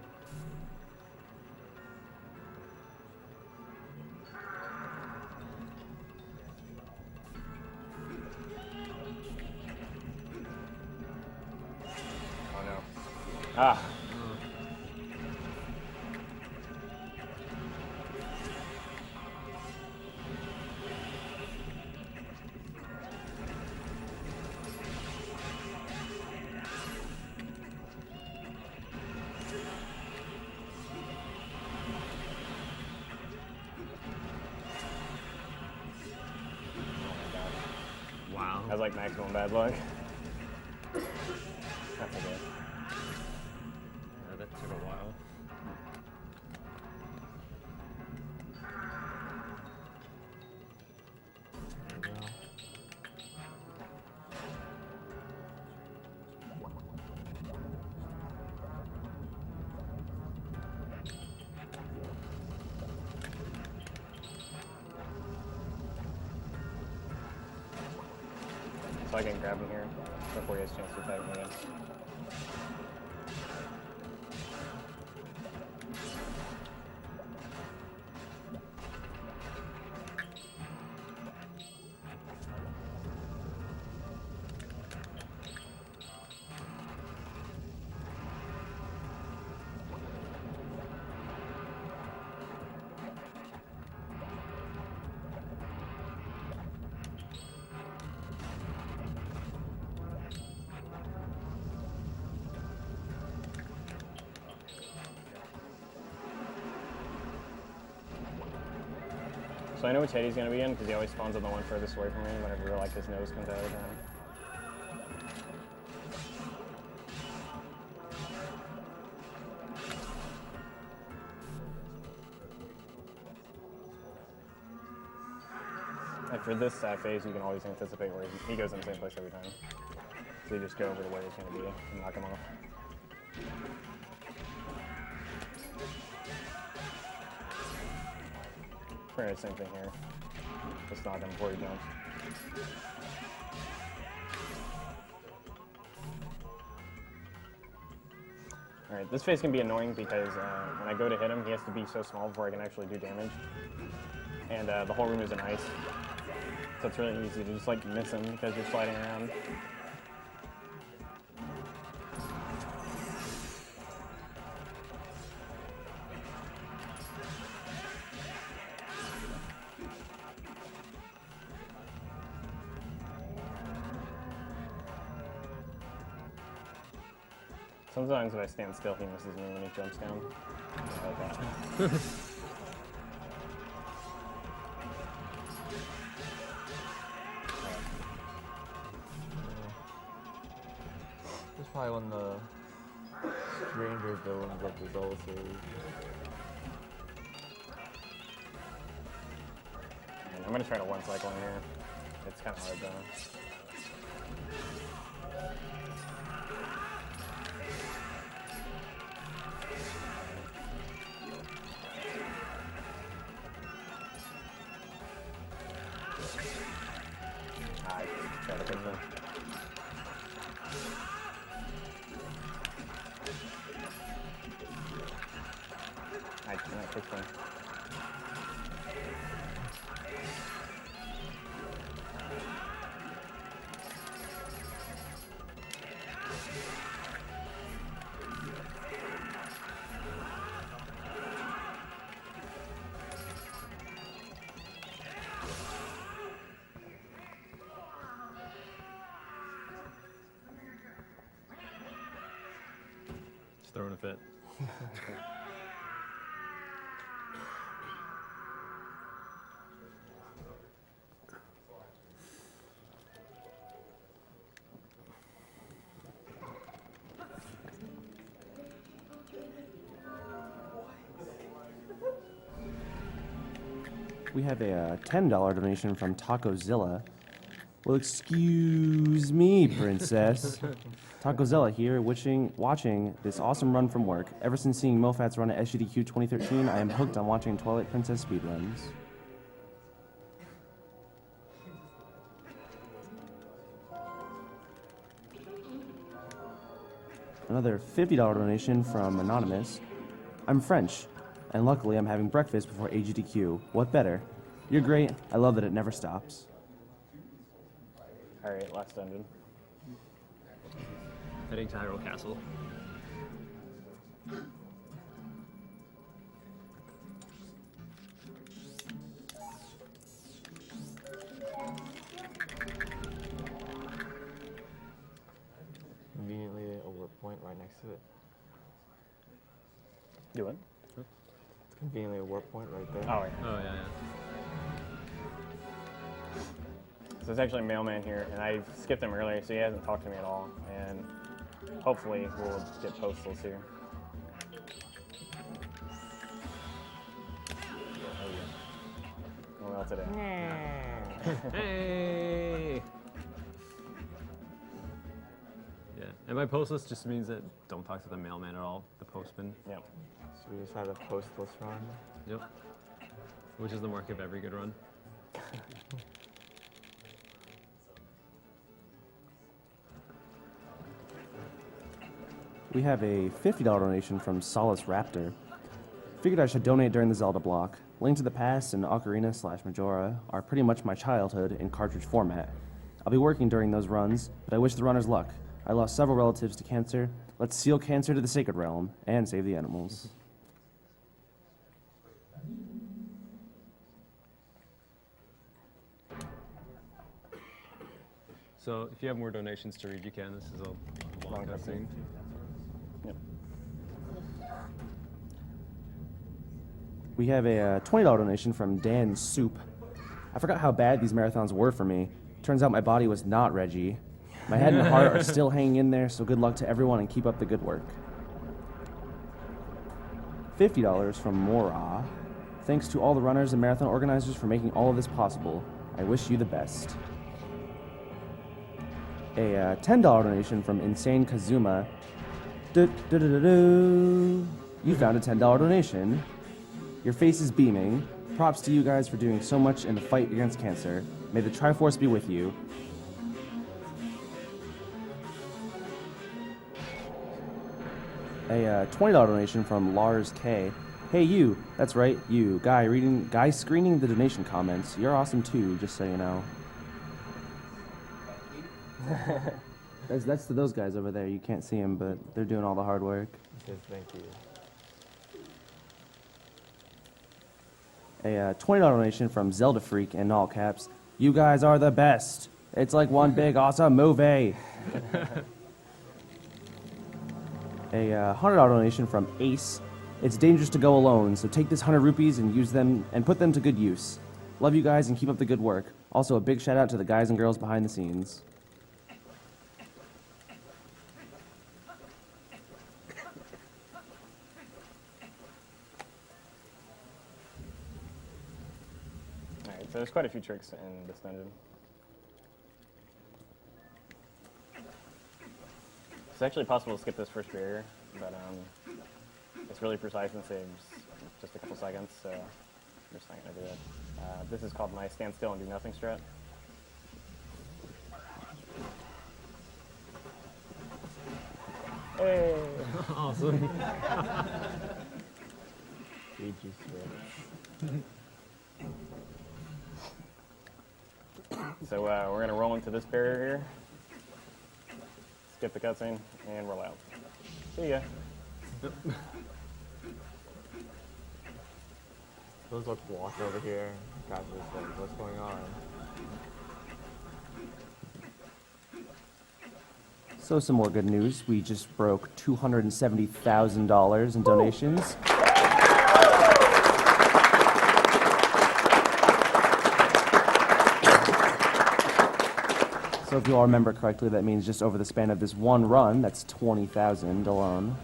Oh no. Ah. Wow. That was like maximum bad luck. That's okay. Yeah, that took a while. There we go. So I can grab him here before he has a chance to attack me again. So I know which head he's going to be in because he always spawns on the one furthest away from me whenever like his nose comes out of the ground. And for this phase, you can always anticipate where he goes in the same place every time. So you just go over to where he's going to be and knock him off. Pretty much the same thing here. Just knock him before he jumps. Alright, this phase can be annoying because when I go to hit him, he has to be so small before I can actually do damage. And the whole room is in ice. So it's really easy to just like miss him because you're sliding around. Sometimes if I stand still, he misses me when he jumps down. Like that. This is probably one of the stranger villains of the Zelda series. And I'm gonna try to one cycle in here. It's kind of hard though. Try to put them. I cannot fix them. Throwing a fit. We have a $10 donation from Tacozilla. Well, excuse me, princess. Tacozilla here, watching this awesome run from work. Ever since seeing Mofat's run at SGDQ 2013, I am hooked on watching Twilight Princess speedruns. Another $50 donation from Anonymous. I'm French, and luckily I'm having breakfast before AGDQ. What better? You're great. I love that it never stops. Alright, last dungeon. Heading to Hyrule Castle. Conveniently a warp point right next to it. Do it. It's conveniently a warp point right there. Oh, yeah. Oh, yeah, yeah. So it's actually a mailman here, and I skipped him earlier, so he hasn't talked to me at all. And hopefully we'll get postals here. Oh, yeah. Well, today. Hey! Yeah, and by postless just means that don't talk to the mailman at all, the postman. Yep. So we just had a postless run. Yep. Which is the mark of every good run. We have a $50 donation from Solace Raptor. Figured I should donate during the Zelda block. Link to the Past and Ocarina/Majora are pretty much my childhood in cartridge format. I'll be working during those runs, but I wish the runners luck. I lost several relatives to cancer. Let's seal cancer to the sacred realm and save the animals. So if you have more donations to read, you can. This is a long cutscene. Yep. We have a $20 donation from Dan Soup. I forgot how bad these marathons were for me. Turns out my body was not Reggie. My head and heart are still hanging in there, so good luck to everyone and keep up the good work. $50 from Mora. Thanks to all the runners and marathon organizers for making all of this possible. I wish you the best. A $10 donation from Insane Kazuma. You found a $10 donation. Your face is beaming. Props to you guys for doing so much in the fight against cancer. May the Triforce be with you. A $20 donation from Lars K. Hey you, that's right, you, guy screening the donation comments. You're awesome too, just so you know. That's to those guys over there. You can't see them, but they're doing all the hard work. Yes, thank you. A $20 donation from Zelda Freak in all caps. You guys are the best. It's like one big awesome movie. A $100 donation from Ace. It's dangerous to go alone, so take this 100 rupees and use them and put them to good use. Love you guys and keep up the good work. Also, a big shout out to the guys and girls behind the scenes. Alright, so there's quite a few tricks in this dungeon. It's actually possible to skip this first barrier, but it's really precise and saves just a couple seconds, so I'm just not going to do it. This is called my stand still and do nothing strat. Hey! Awesome. So we're going to roll into this barrier here, skip the cutscene, and roll out. See ya. Those look walk over here. Guys are just like, what's going on? So some more good news. We just broke $270,000 in donations. So if you all remember correctly, that means just over the span of this one run, that's $20,000 alone.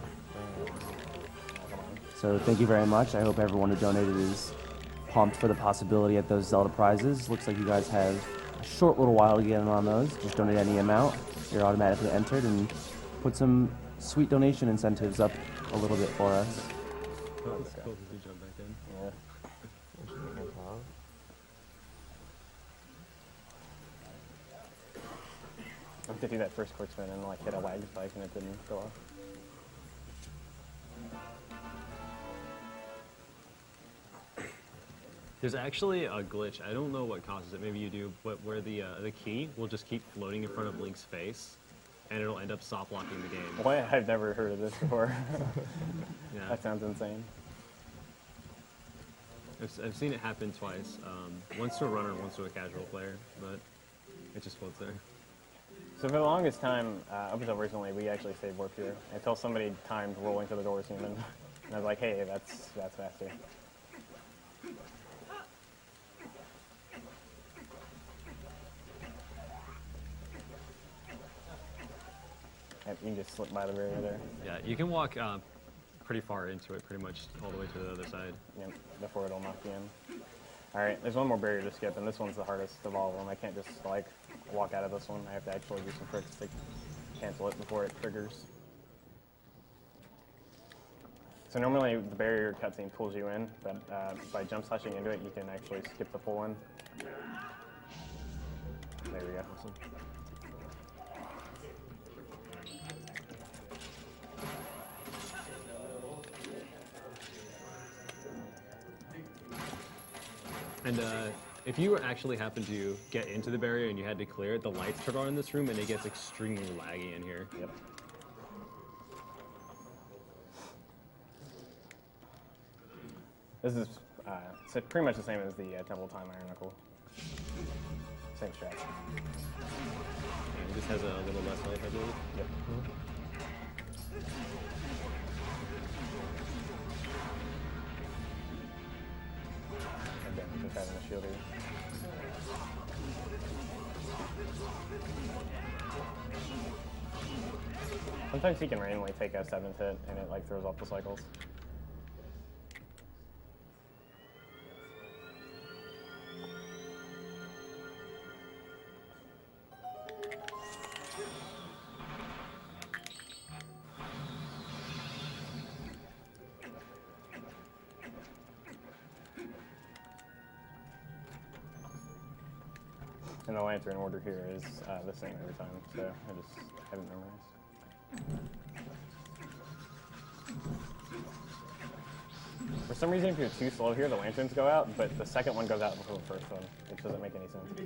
So thank you very much. I hope everyone who donated is pumped for the possibility at those Zelda prizes. Looks like you guys have a short little while to get in on those. Just donate any amount. You're automatically entered, and put some sweet donation incentives up a little bit for us. Oh, it's cool to jump back in. Yeah. I have to do that first quick spin and like hit a lag spike and it didn't go off. There's actually a glitch. I don't know what causes it. Maybe you do, but where the key will just keep floating in front of Link's face, and it'll end up soft locking the game. Boy, I've never heard of this before. Yeah. That sounds insane. I've seen it happen twice. Once to a runner, once to a casual player, but it just floats there. So for the longest time, up until recently, we actually stayed warped here until somebody timed rolling to the doors human, and I was like, hey, that's faster. Yep, you can just slip by the barrier there. Yeah, you can walk pretty far into it, pretty much all the way to the other side. Yep, before it'll knock you in. All right, there's one more barrier to skip, and this one's the hardest of all of them. I can't just like walk out of this one. I have to actually do some tricks to cancel it before it triggers. So normally the barrier cutscene pulls you in, but by jump slashing into it, you can actually skip the pull in. There we go. Awesome. And if you actually happen to get into the barrier and you had to clear it, the lights turn on in this room and it gets extremely laggy in here. Yep. This is so pretty much the same as the Temple of Time Iron Knuckle. Same strat. And it just has a little less life, I believe. Yep. Again, just having a shield here. Sometimes he can randomly take a 7th hit and it like throws off the cycles. And the lantern order here is the same every time, so I just haven't memorized. For some reason, if you're too slow here, the lanterns go out, but the second one goes out before the first one, which doesn't make any sense.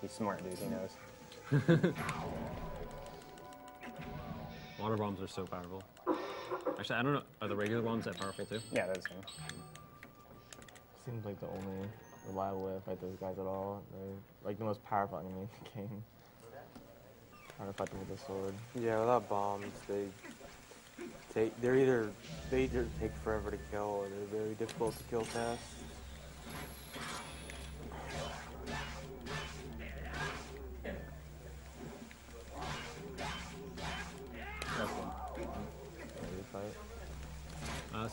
He's smart, dude. He knows. Water bombs are so powerful. Actually, I don't know. Are the regular bombs that powerful too? Yeah, that's him. Seems like the only reliable way to fight those guys at all. They're like the most powerful enemy in the game. Trying to fight them with a sword. Yeah, without bombs, they either take forever to kill or they're very difficult to kill fast.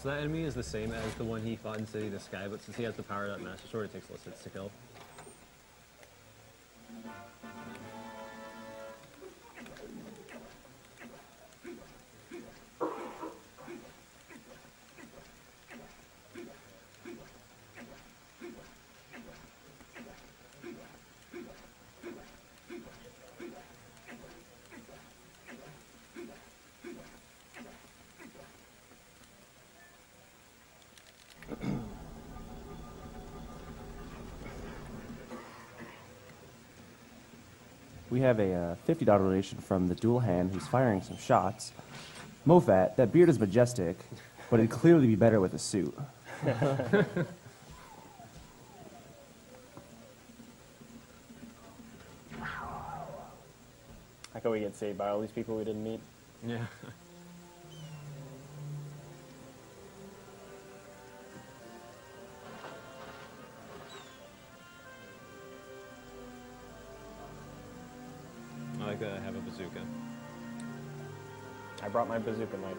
So that enemy is the same as the one he fought in City of the Sky, but since he has the powered up Master Sword, it takes less hits to kill. We have a $50 donation from the dual hand who's firing some shots. Mofat, that beard is majestic, but it'd clearly be better with a suit. How can we get saved by all these people we didn't meet? Yeah. I like to have a bazooka. I brought my bazooka knife.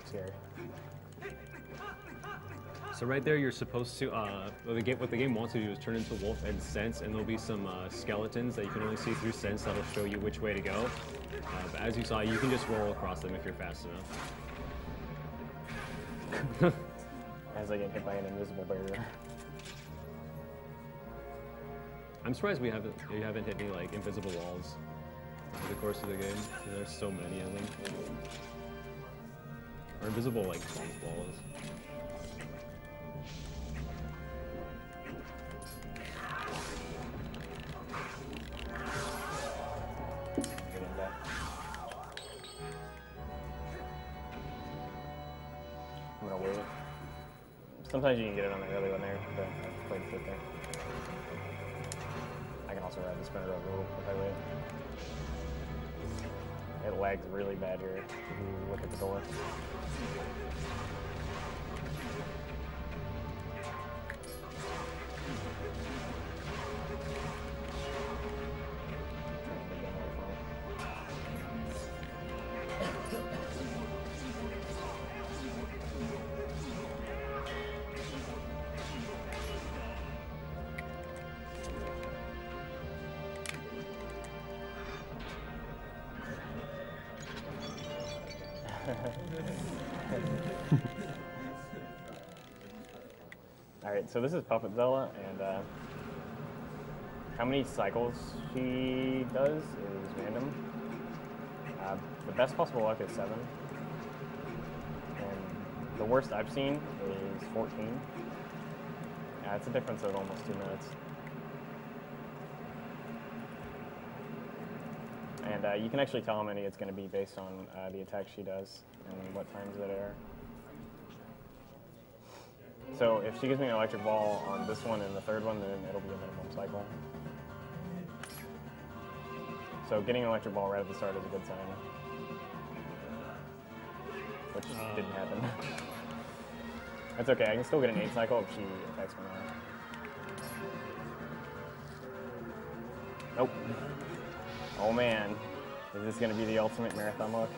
Scary. So right there, you're supposed to, what the game wants you to do is turn into wolf and sense, and there'll be some skeletons that you can only see through sense that'll show you which way to go. But as you saw, you can just roll across them if you're fast enough. As I get hit by an invisible barrier. I'm surprised you haven't hit any like invisible walls over the course of the game. There's so many of them. Or invisible like walls. I'm gonna wait. Sometimes you can get it on the early one there, but I played it there. I can also ride the spinner over if I wait. It lags really bad here if you look at the door. Alright, so this is Puppet Zelda, and how many cycles she does is random. The best possible luck is 7. And the worst I've seen is 14. Yeah, it's a difference of almost 2 minutes. And you can actually tell how many it's going to be based on the attack she does and what times that are. So if she gives me an electric ball on this one and the third one, then it'll be a minimum cycle. So getting an electric ball right at the start is a good sign. Which didn't happen. That's okay, I can still get an 8 cycle if she attacks me now. Nope. Oh man, is this going to be the ultimate marathon luck?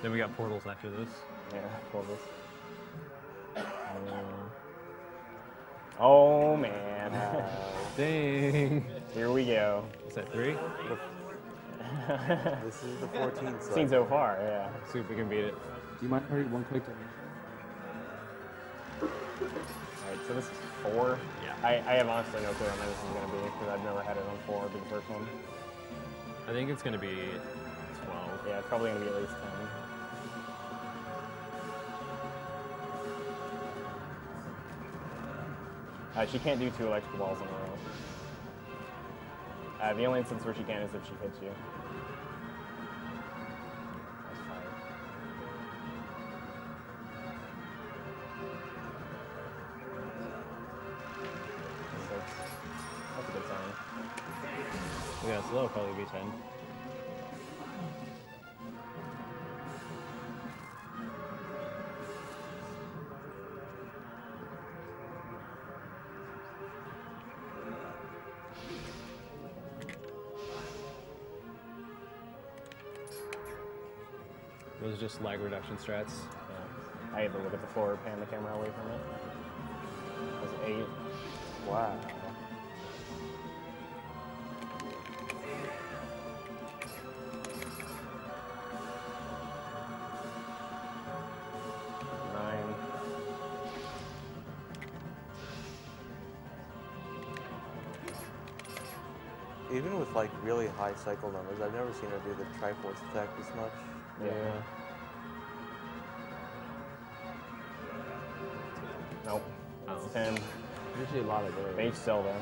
Then we got portals after this. Yeah, portals. Oh man. Dang. Here we go. Is that 3? This is the 14th. Seen so far, yeah. See if we can beat it. Do you mind hurry one quick donation? Alright, so this is 4. Yeah. I have honestly no clue how many this is going to be because I've never had it on 4 be the first one. I think it's going to be 12. Yeah, it's probably going to be at least 10. She can't do 2 electrical balls in a row. The only instance where she can is if she hits you. That's fine. That's a good sign. Yeah, so that'll probably be 10. Those are just lag reduction strats. I had to look at the floor, pan the camera away from it. That's 8. Wow. Even with like really high cycle numbers, I've never seen her do the Triforce attack this much. Yeah. Nope. That's 10. Usually a lot of those. Mage Zelda.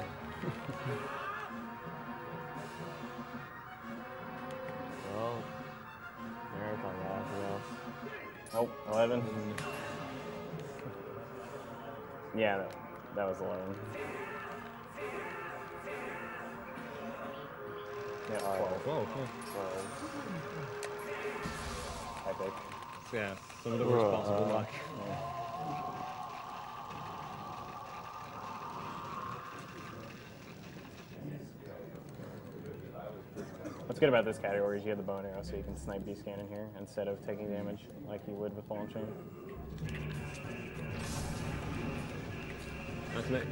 Well, marathon laugh, yes. Nope. 11. Yeah, that was 11. Yeah, 12. 12. Epic. Yeah, some of the worst possible luck. What's good about this category is you have the bow and arrow, so you can snipe B-scan in here instead of taking damage like you would with ball and chain.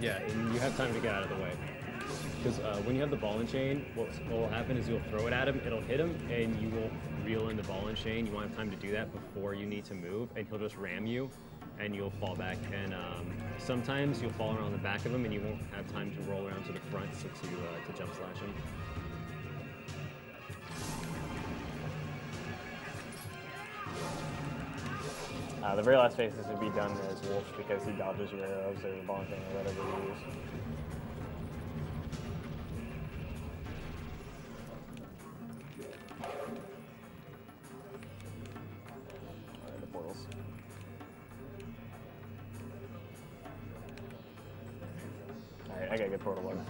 Yeah, and you have time to get out of the way. Because when you have the ball and chain, what will happen is you'll throw it at him, it'll hit him, and you won't reel in the ball and chain. You won't have time to do that before you need to move, and he'll just ram you, and you'll fall back. And sometimes you'll fall around the back of him, and you won't have time to roll around to the front to jump slash him. The very last phase is to be done as Wolf because he dodges your arrows or the ball and chain or whatever you use. Alright, the portals. Alright, I got a good portal one.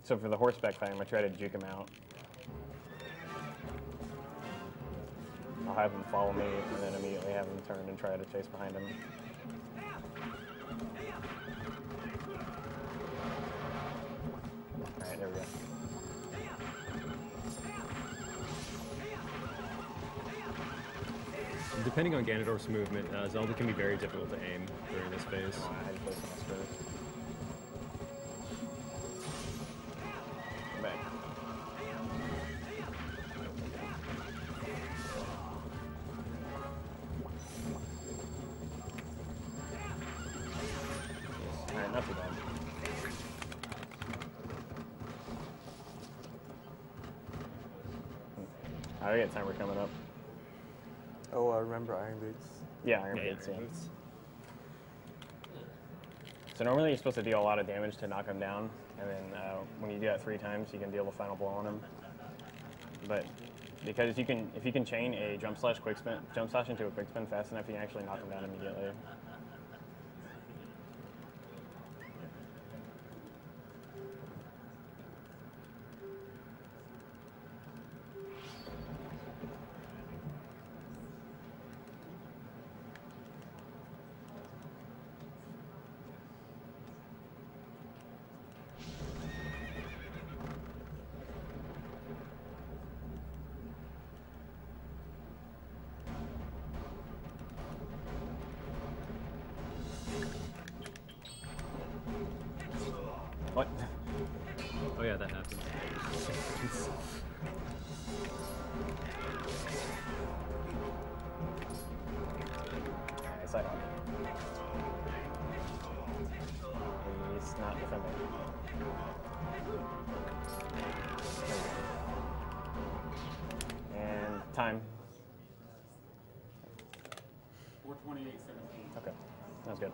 So for the horseback fight, I'm going to try to juke him out. I'll have him follow me and then immediately have him turn and try to chase behind him. Alright, there we go. Depending on Ganondorf's movement, Zelda can be very difficult to aim during this phase. Oh, I had to play some first. Back. Alright, not too bad. I got timer coming up. Oh, I remember Iron Boots. Yeah, Iron Boots, yeah. So normally you're supposed to deal a lot of damage to knock him down, and then when you do that 3 times, you can deal the final blow on him. But because if you can chain a jump slash into a quick spin fast enough, you can actually knock him down immediately. What? Oh yeah, that happened. Alright, side on. He's not defending. And time. 4:28:17. Okay, that's good.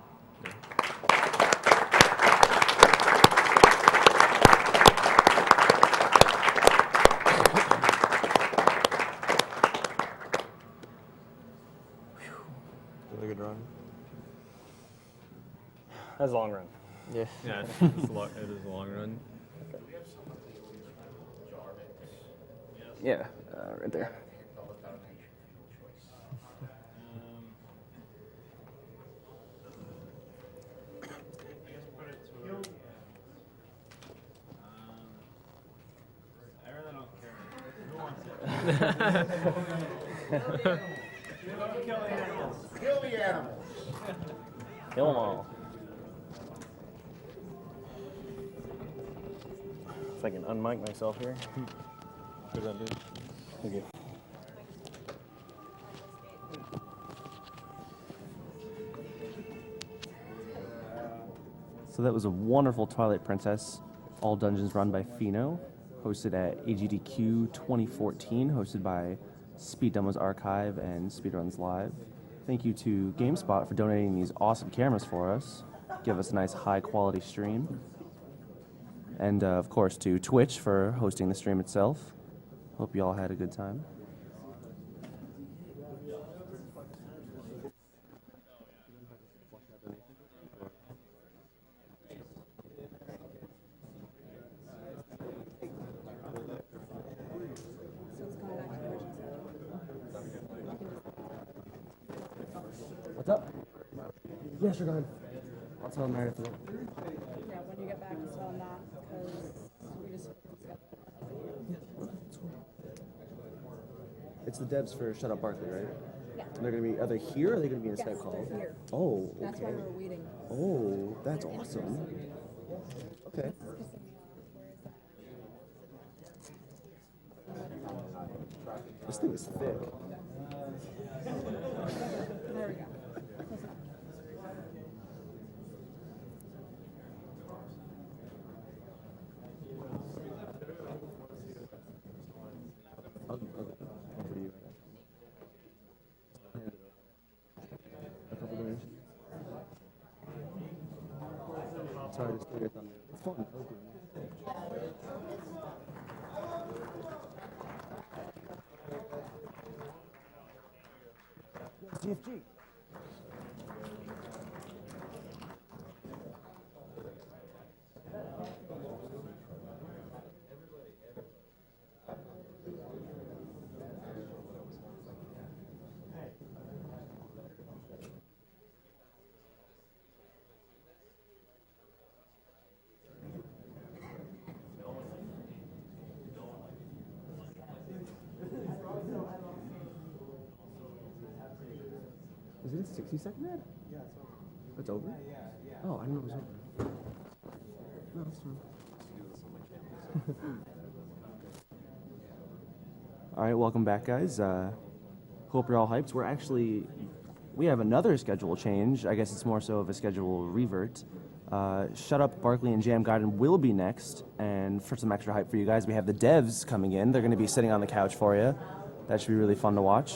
Really good run. That's a long run. Yeah. Yeah, it is a long run. Yeah, right there. I really don't care. Who wants it? Kill the animals. Kill the animals. Kill them all. If I can unmic myself here. Good run, dude. Thank you. So that was a wonderful Twilight Princess, all dungeons run by Pheenoh, hosted at AGDQ 2014, hosted by Speed Demos Archive and Speedruns Live. Thank you to GameSpot for donating these awesome cameras for us. Give us a nice high-quality stream. And, of course, to Twitch for hosting the stream itself. Hope you all had a good time. What's up? Yeah, sure, go ahead. I'll tell him right after that. Yeah, when you get back, just tell them that, because we just It's the devs for Shut Up Barkley, right? Yeah. And they're going to be, are they here or are they going to be in Yes, Skype call? they're here. Oh, okay. That's why we're waiting. Oh, that's awesome. Okay. This thing is thick. There we go. Sorry to steal your thunder. It's fun. CFG. 60-second ad? Yeah, it's over. Oh, I didn't know it was over. No, that's fine. All right, welcome back, guys. Hope you're all hyped. We have another schedule change. I guess it's more so of a schedule revert. Shut Up, Barkley, and Jam Garden will be next. And for some extra hype for you guys, we have the devs coming in. They're going to be sitting on the couch for you. That should be really fun to watch.